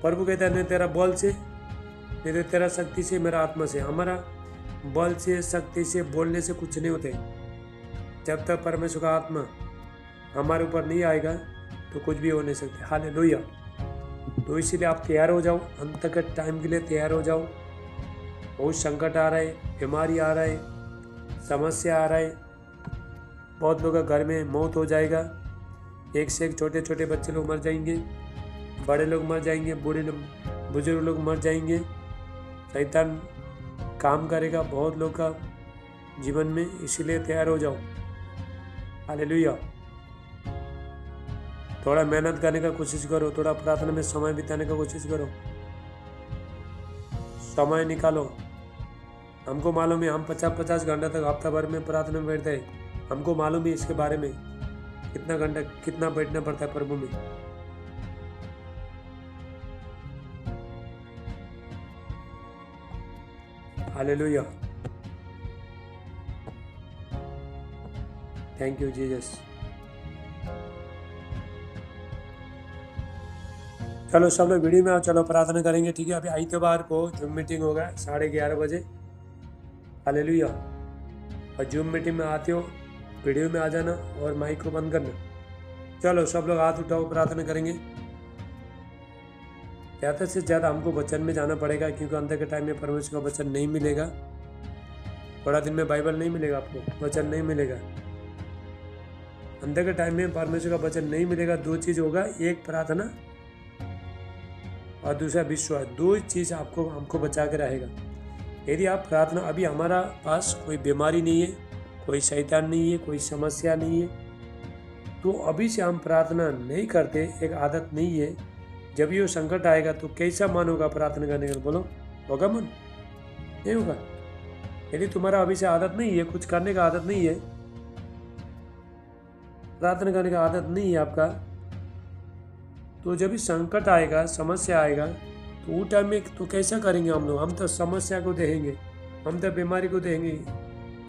प्रभु कहता है, नहीं तेरा बल से, नहीं तो तेरा शक्ति से, मेरा आत्मा से। हमारा बल से, शक्ति से, बोलने से कुछ नहीं होते। जब तक परमेश्वर का आत्मा हमारे ऊपर नहीं आएगा तो कुछ भी हो नहीं सकते। हालेलुया। तो इसीलिए आप तैयार हो जाओ, अंत के टाइम के लिए तैयार हो जाओ। बहुत संकट आ रहा है, बीमारी आ रहा है, समस्या आ रहा है, बहुत लोगों का घर में मौत हो जाएगा। एक से एक छोटे छोटे बच्चे लोग मर जाएंगे, बड़े लोग मर जाएंगे, बूढ़े लोग, बुजुर्ग लोग मर जाएंगे। शैतान काम करेगा बहुत लोग का जीवन में, इसीलिए तैयार हो जाओ। हालेलुया। थोड़ा मेहनत करने का कोशिश करो, थोड़ा प्रार्थना में समय बिताने का कोशिश करो, समय निकालो। हमको मालूम है, हम 50-50 घंटा तक हफ्ता भर में प्रार्थना में बैठते हैं। हमको मालूम है इसके बारे में, कितना घंटा कितना बैठना पड़ता है प्रभु में। हालेलुया। Thank you Jesus. चलो सब लोग वीडियो में आओ, चलो प्रार्थना करेंगे, ठीक है। अभी आइतवार को जूम मीटिंग होगा 11:30 बजे। हालेलुया। और जूम मीटिंग में आते हो, वीडियो में आ जाना और माइक को बंद करना। चलो सब लोग हाथ उठाओ, प्रार्थना करेंगे। ज़्यादा से ज़्यादा हमको वचन में जाना पड़ेगा, क्योंकि अंदर के टाइम में परमेश्वर का वचन नहीं मिलेगा। थोड़ा दिन में बाइबल नहीं मिलेगा, आपको वचन नहीं मिलेगा। अंदर के टाइम में परमेश्वर का वचन नहीं मिलेगा। दो चीज़ होगा, एक प्रार्थना और दूसरा विश्वास। दो चीज़ आपको हमको बचा के रहेगा। यदि आप प्रार्थना, अभी हमारा पास कोई बीमारी नहीं है, कोई शैतान नहीं है, कोई समस्या नहीं है, तो अभी से हम प्रार्थना नहीं करते, एक आदत नहीं है। जब ये संकट आएगा तो कैसा मन होगा प्रार्थना करने का? बोलो, होगा मन? नहीं होगा। यदि तुम्हारा अभी से आदत नहीं है, कुछ करने का आदत नहीं है, प्रार्थना करने का आदत नहीं है आपका, तो जब भी संकट आएगा, समस्या आएगा, तो वो टाइम में तो कैसा करेंगे हम लोग? हम तो समस्या को देखेंगे, हम तो बीमारी को देखेंगे,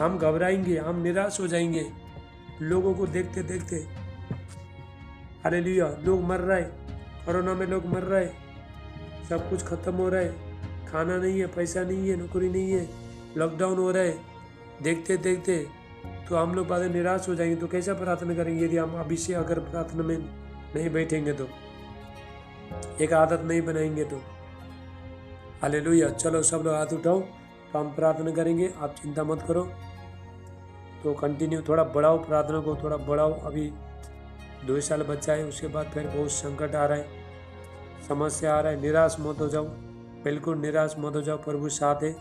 हम घबराएंगे, हम निराश हो जाएंगे लोगों को देखते देखते। हालेलुया। लोग मर रहे, कोरोना में लोग मर रहे, सब कुछ खत्म हो रहा है, खाना नहीं है, पैसा नहीं है, नौकरी नहीं है, लॉकडाउन हो रहा है, देखते देखते तो हम लोग बाद में निराश हो जाएंगे। तो कैसा प्रार्थना करेंगे यदि हम अभी से अगर प्रार्थना में नहीं बैठेंगे, तो एक आदत नहीं बनाएंगे तो। हालेलुया। चलो सब लोग हाथ उठाओ, तो हम प्रार्थना करेंगे। आप चिंता मत करो, तो कंटिन्यू थोड़ा बढ़ाओ प्रार्थना को, थोड़ा बढ़ाओ। अभी 2 साल बच्चा है, उसके बाद फिर बहुत संकट आ रहा है, समस्या आ रहा है। निराश मत हो जाओ, बिल्कुल निराश मत हो जाओ। प्रभु साथ है,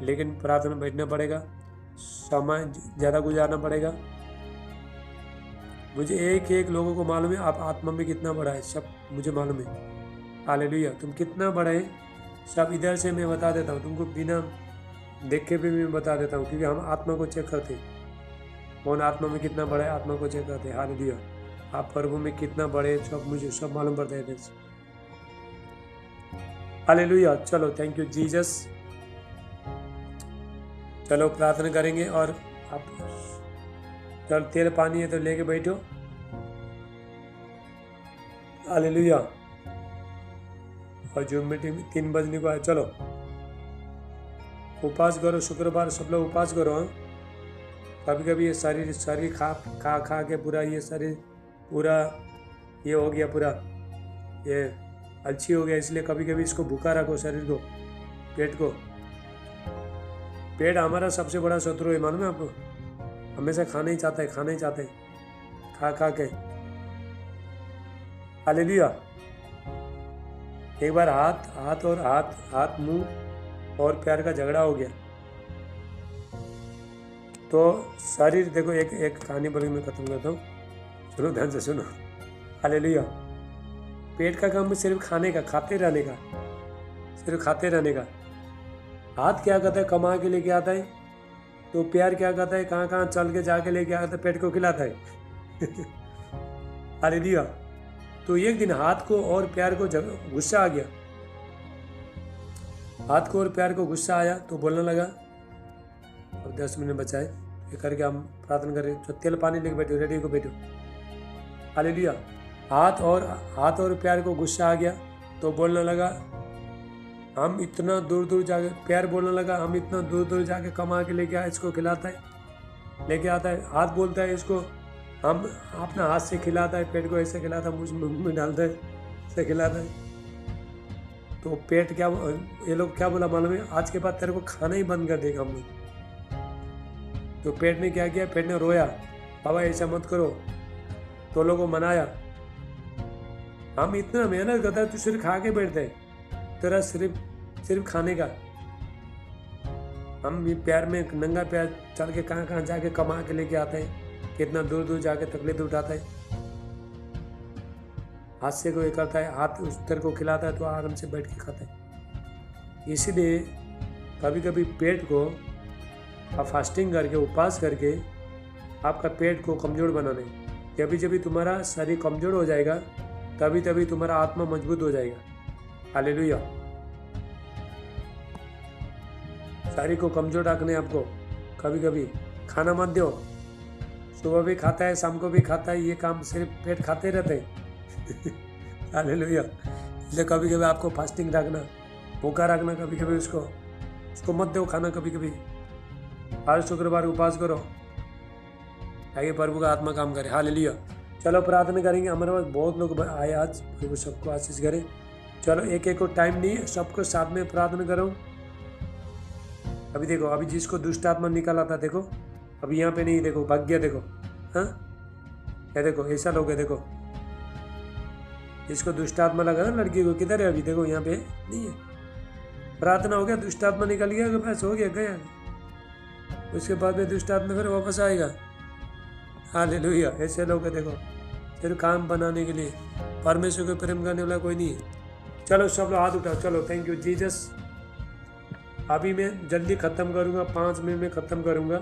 लेकिन प्रार्थना बैठना पड़ेगा, समय ज़्यादा गुजारना पड़ेगा। मुझे एक एक लोगों को मालूम है आप आत्मा में कितना बड़ा है, सब मुझे मालूम है। हालेलुया। तुम कितना बड़ा है सब इधर से मैं बता देता हूँ तुमको, बिना देखे भी मैं बता देता हूँ, क्योंकि हम आत्मा को चेक करते हैं। कौन आत्मा में कितना बड़ा है, आत्मा को चेक करते हैं। हालेलुया। आप प्रभु में कितना बड़े, सब मुझे सब मालूम पड़ता है इधर से। हालेलुया। चलो थैंक यू जीसस। चलो प्रार्थना करेंगे। और आप चल, तेल पानी है तो लेके बैठो। हालेलुया। और जूम मीटिंग 3 बजने को आए। चलो उपवास करो, शुक्रवार सब लोग उपवास करो। हाँ, कभी कभी ये शरीर खा के पूरा ये शरीर पूरा ये हो गया, पूरा ये अच्छी हो गया, इसलिए कभी कभी इसको भूखा रखो, शरीर को, पेट को। पेट हमारा सबसे बड़ा शत्रु है, मालूम है आपको? हमेशा खाना ही चाहता है, खा के। हालेलुया। एक बार हाथ मुंह और पैर का झगड़ा हो गया, तो शरीर देखो, एक कहानी बोल के मैं खत्म करता हूँ, सुनो ध्यान से सुनो। हालेलुया। पेट का काम सिर्फ खाने का, सिर्फ खाते रहने का। हाथ क्या करता है? कमा के लेके आता है। तो पैर क्या करता है? कहाँ कहाँ चल के जाके लेके आता है, पेट को खिलाता है। हालेलुया। तो एक दिन हाथ को और पैर को गुस्सा आ गया। हाथ को और पैर को गुस्सा आया तो बोलने लगा, अब 10 मिनट बचा है, ये करके हम प्रार्थना करें। तो तेल पानी लेके बैठो, रेडी को बैठो। हालेलुया। हाथ और पैर को गुस्सा आ गया तो बोलने लगा हम इतना दूर दूर जाके, पैर बोलने लगा हम इतना दूर दूर जाके कमा के लेके आए, इसको खिलाता है, लेके आता है। हाथ बोलता है इसको हम अपना हाथ से खिलाता है, पेट को ऐसे खिलाता है, मुंह में डालता है, ऐसे खिलाता है। तो पेट क्या, ये लोग क्या बोला मालूम है, आज के बाद तेरे को खाना ही बंद कर देगा हम लोग। तो पेट ने क्या किया, पेट ने रोया, बाबा ऐसा मत करो। तो लोगों को मनाया, हम इतना मेहनत करता है, तू सिर्फ खा के बैठते है, तेरा सिर्फ खाने का। हम पैर में नंगा पैर चल के कहाँ जाके कमा के लेके आते हैं, कितना दूर दूर जाके तकलीफ उठाता है, हाथ से कोई करता है, हाथ उस तेरे को खिलाता है तो आराम से बैठ के खाता है। इसीलिए कभी कभी पेट को आप फास्टिंग करके, उपवास करके आपका पेट को कमज़ोर बनाना है। जब तुम्हारा शरीर कमज़ोर हो जाएगा तभी तुम्हारा आत्मा मजबूत हो जाएगा। हालेलुया। शरीर को कमज़ोर रखने आपको, कभी कभी खाना मत दो, सुबह भी खाता है शाम को भी खाता है, ये काम सिर्फ पेट खाते रहते हैं। हालेलुया। इसलिए कभी कभी आपको फास्टिंग रखना, भूखा रखना, कभी कभी उसको मत दो खाना। कभी कभी हर शुक्रवार उपवास करो, आगे प्रभु का आत्मा काम करे। हालेलुया। चलो प्रार्थना करेंगे। हमारे पास बहुत लोग आए आज, प्रभु सबको आशीष करे। चलो एक को टाइम नहीं है, सबको साथ में प्रार्थना करो। अभी देखो, अभी जिसको दुष्ट आत्मा निकाला था देखो, अभी यहाँ पे नहीं, देखो भाग गया, देखो। हाँ, ये देखो ऐसा लोग है, देखो जिसको दुष्ट आत्मा लगा ना लड़की को, किधर है अभी, देखो यहाँ पे नहीं है। प्रार्थना हो गया, दुष्ट आत्मा निकल गया, बस हो गया। उसके बाद में दुष्ट आत्मा फिर वापस आएगा। हालेलुया। ऐसे लोग है देखो, सिर्फ काम बनाने के लिए, परमेश्वर को प्रेम करने वाला कोई नहीं है। चलो सब लोग हाथ उठाओ। चलो थैंक यू जीसस। अभी मैं जल्दी ख़त्म करूँगा, 5 मिनट में ख़त्म करूँगा।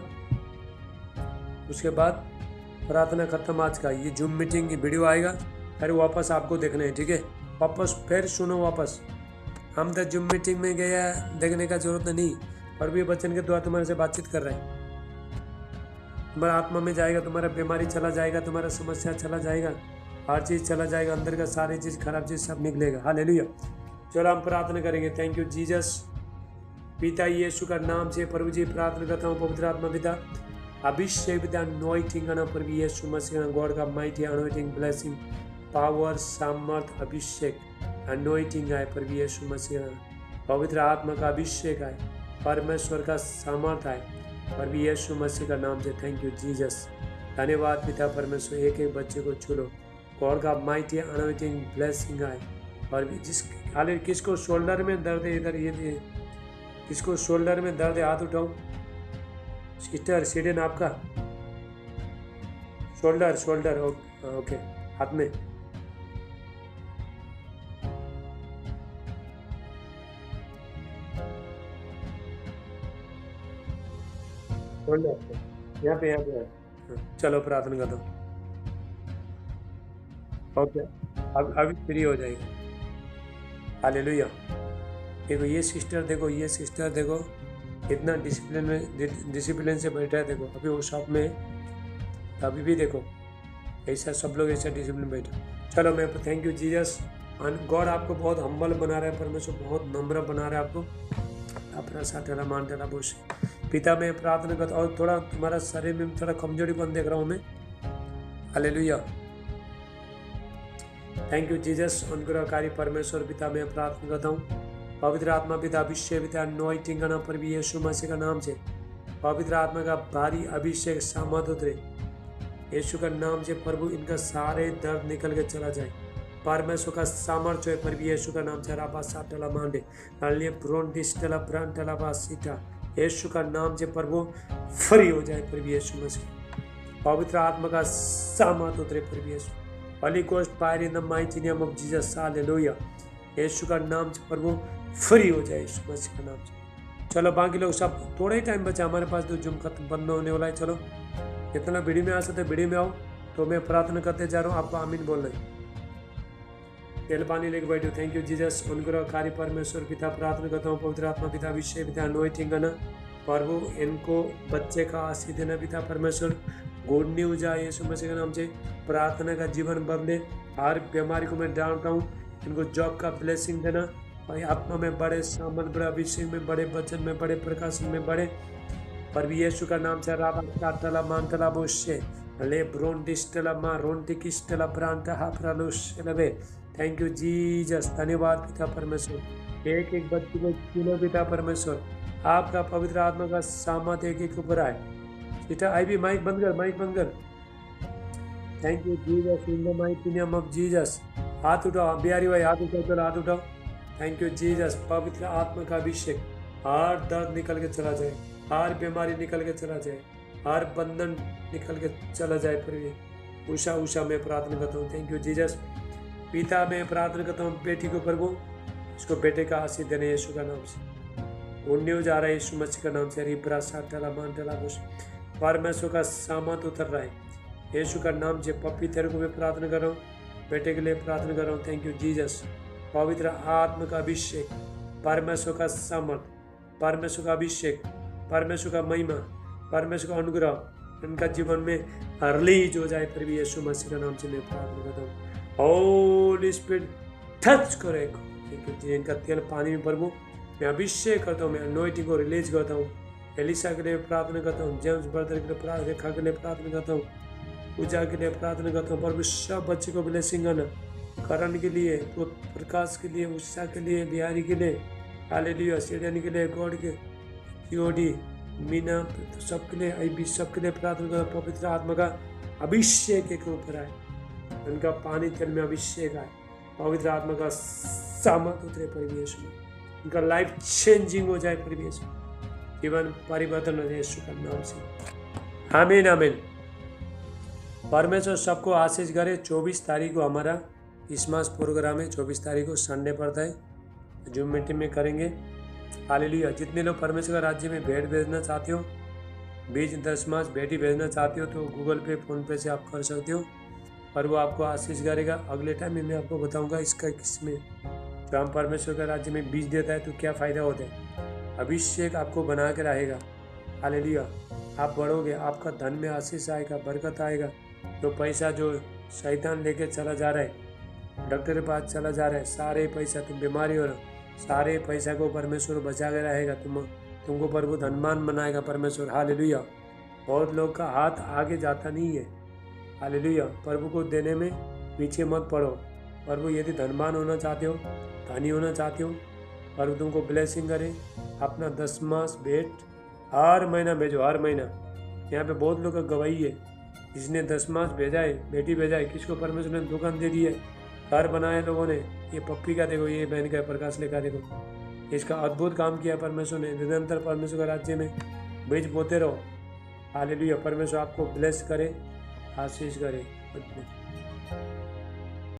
उसके बाद प्रार्थना ख़त्म आज का। ये जूम मीटिंग की वीडियो आएगा, फिर वापस आपको देखना है, ठीक है। वापस फिर सुनो वापस। हम तो जूम मीटिंग में गया, देखने का जरूरत नहीं, पर भी वचन के द्वारा तुम्हारे से बातचीत कर रहे हैं। तुम्हारा आत्मा में जाएगा, तुम्हारा बीमारी चला जाएगा, तुम्हारा समस्या चला जाएगा, हर चीज़ चला जाएगा, अंदर का सारी चीज़ खराब चीज़ सब निकलेगा। हालेलुया। चलो हम प्रार्थना करेंगे। Thank you Jesus. पिता यीशु का नाम से प्रभु जी प्रार्थना करता हूँ, पवित्र आत्मा पिता अभिषेक पिता अनॉइंटिंग करना, प्रभु यीशु मसीह गॉड का माइटी अनॉइंटिंग ब्लेसिंग पावर सामर्थ अभिषेक अनॉइंटिंग आए, प्रभु यीशु मसीह पवित्र आत्मा का अभिषेक आए, परमेश्वर का सामर्थ आए, प्रभु यीशु मसीह का नाम से। Thank you Jesus. धन्यवाद पिता परमेश्वर। एक बच्चे को छू लो, गॉड का माइटी अनॉइंटिंग ब्लेसिंग आए। और किसको शोल्डर में दर्द है, इधर ये किसको शोल्डर में दर्द है, हाथ उठाओ। सिस्टर सीडन आपका शोल्डर ओके, हाथ में यहाँ पे चलो प्रार्थना कर दो। ओके, अभी फ्री हो जाएगा। हालेलुया। देखो ये सिस्टर देखो कितना डिसिप्लिन से बैठा है। देखो अभी वो शॉप में, अभी भी देखो ऐसा सब लोग ऐसा डिसिप्लिन बैठा। चलो मैं थैंक यू जीसस। गॉड आपको बहुत हम्बल बना रहा है, परमेश्वर बहुत नम्र बना रहा है आपको। अपना साटेला मानटेला बोश पिता मैं प्रार्थना करता हूँ, और थोड़ा तुम्हारा शरीर में थोड़ा कमजोरीपन देख रहा हूँ मैं। हालेलुया। Thank you Jesus. अनुग्रहकारी परमेश्वर पिता मैं प्रार्थना करता हूँ, पवित्र आत्मा पिता अभिषेक पिता अनॉइंटिंग करना, प्रभु यीशु मसीह का नाम से पवित्र आत्मा का भारी अभिषेक सामर्थ उतरे यीशु का नाम से। प्रभु इनका सारे दर्द निकल के चला जाए, परमेश्वर का सामर्थ्य है, प्रभु यीशु का नाम से। राबा साटला मांडे अल्ले ब्रोन डिस्टला ब्रांटला बासीटा, यीशु का नाम से प्रभु फ्री हो जाए, प्रभु यीशु मसीह। पवित्र आत्मा का सामर्थ उतरे, प्रभु यीशु। Holy ghost fire in the mighty name of Jesus. Hallelujah. यीशु का नाम से प्रभु फ्री हो जाए, यीशु मसीह का नाम से। चलो बाकी लोग सब, थोड़ा ही टाइम बचा हमारे पास, तो जुम खत्म बंद होने वाला है। चलो जितना वीडियो में आ सकते वीडियो में आओ। तो मैं प्रार्थना करते जा रहा हूँ, आपको आमीन बोलना है। तेल पानी लेके बैठो। Thank you Jesus. अनुग्रहकारी परमेश्वर पिता प्रार्थना करता हूँ, पवित्र आत्मा पिता अभिषेक पिता अनॉइंटिंग करना, प्रभु इनको बच्चे का आशीष देना पिता परमेश्वर। गुड न्यूज आए यीशु मसीह के नाम से, प्रार्थना का जीवन बदले। हर बीमारी को मैं डालता हूँ, इनको जॉब का ब्लेसिंग देना, और आत्मा में बड़े, सामर्थ बड़े, अभिषेक में बड़े, वचन में बड़े, प्रकाशन में बड़े। पर यीशु का नाम से राबा काटला मांतला बोशे ले ब्रोंडिस्टला मा रोंटिकिस्टला प्रांता हाफ्रालोशलवे। थैंक यू जीसस, धन्यवाद पिता परमेश्वर। एक एक बच्चे को चुनो पिता परमेश्वर, आपका पवित्र आत्मा का सामर्थ एक एक ऊपर आए। बेटा आई भी माइक बंद कर, माइक बंद कर। Thank you Jesus, in the mighty name of Jesus. हाथ उठाओ बिहारी भाई, हाथ उठाओ, चलो हाथ उठाओ। थैंक यू जीसस, पवित्र आत्मा का अभिषेक। हर दर्द निकल के चला जाए, हर बीमारी निकल के चला जाए, हर बंधन निकल के चला जाए प्रभु। उषा उषा में प्रार्थना करता हूँ। Thank you Jesus. पिता में प्रार्थना करता हूँ बेटी को प्रभु, इसको बेटे का आशीष देने यीशु का नाम से। गुड न्यूज आ रहा है यीशु मसीह का नाम से। रिब्रा साटला मांटला बुश, परमेश्वर का सामर्थ उतर रहा है यीशु का नाम से। पप्पी तेरे को भी प्रार्थना कर रहा हूँ, बेटे के लिए प्रार्थना कर रहा हूँ। थैंक यू जीसस, पवित्र आत्मा का अभिषेक, परमेश्वर का सामर्थ, परमेश्वर का अभिषेक, परमेश्वर का महिमा, परमेश्वर का अनुग्रह इनका जीवन में रिलीज हो जाए प्रभु यीशु मसीह का नाम से मैं प्रार्थना करता हूँ। होली स्पिरिट टच करे इनका तेल पानी में प्रभु मैं अभिषेक करता हूँ, मैं अनॉइंटिंग को रिलीज करता हूँ। एलिसा के लिए प्रार्थना करता हूँ, जेम्स ब्रदर के लिए रेखा के लिए प्रार्थना करता हूँ, पूजा के लिए प्रार्थना करता हूँ प्रभु। सब बच्चे को ब्लेसिंग आना, करण के लिए, प्रकाश के लिए, उषा के लिए, बिहारी के लिए, हालेलुया, सीढ़ियन के लिए, गॉड के योडी मीना, सबके लिए, आई सबके लिए प्रार्थना करता हूँ। पवित्र आत्मा का अभिषेक के ऊपर आए, उनका पानी तेल में अभिषेक आए, पवित्र आत्मा का सामर्थ उतरे परिवेश में, उनका लाइफ चेंजिंग हो जाए परिवेश, जीवन परिवर्तन हो जाए यीशु का नाम से। आमीन आमीन। परमेश्वर सबको आशीष करे। 24 तारीख को हमारा क्रिसमस प्रोग्राम है, 24 तारीख को संडे पड़ता है, जूम मीटिंग में करेंगे। हालेलुया। जितने लोग परमेश्वर का राज्य में भेंट भेजना चाहते हो, बीज दशमांश भेंट भेजना चाहते हो, तो गूगल पे, फोन पे से आप कर सकते हो, और वो आपको आशीष करेगा। अगले टाइम में मैं आपको बताऊंगा इसका किसमें जो हम परमेश्वर का राज्य में बीज देता है तो क्या फ़ायदा होता है। अभिषेक आपको बना के रहेगा। हालेलुया। आप बढ़ोगे, आपका धन में आशीष आएगा, बरकत आएगा। जो पैसा जो शैतान लेके चला जा रहा है, डॉक्टर के पास चला जा रहा है, सारे पैसा, तुम बीमारी हो रहा, सारे पैसा को परमेश्वर बचा के रहेगा। तुमको प्रभु धनवान बनाएगा परमेश्वर। हालेलुया। बहुत लोग का हाथ आगे जाता नहीं है। हालेलुया। प्रभु को देने में पीछे मत पड़ो। प्रभु यदि धनवान होना चाहते हो, धनी होना चाहते हो, प्रभु तुमको ब्लेसिंग करे। अपना दशमांश भेंट हर महीना भेजो, हर महीना। यहाँ पे बहुत लोग का गवाही है, जिसने दशमांश भेजा है, बेटी भेजा है, किसको परमेश्वर ने दुकान दे दी है, घर बनाए लोगों ने। ये पप्पी का देखो, ये बहन का प्रकाश लेखा देखो, इसका अद्भुत काम किया परमेश्वर ने। निरंतर परमेश्वर के राज्य में बीज बोते रहो। हालेलुया। परमेश्वर आपको ब्लेस करे, आशीष करे।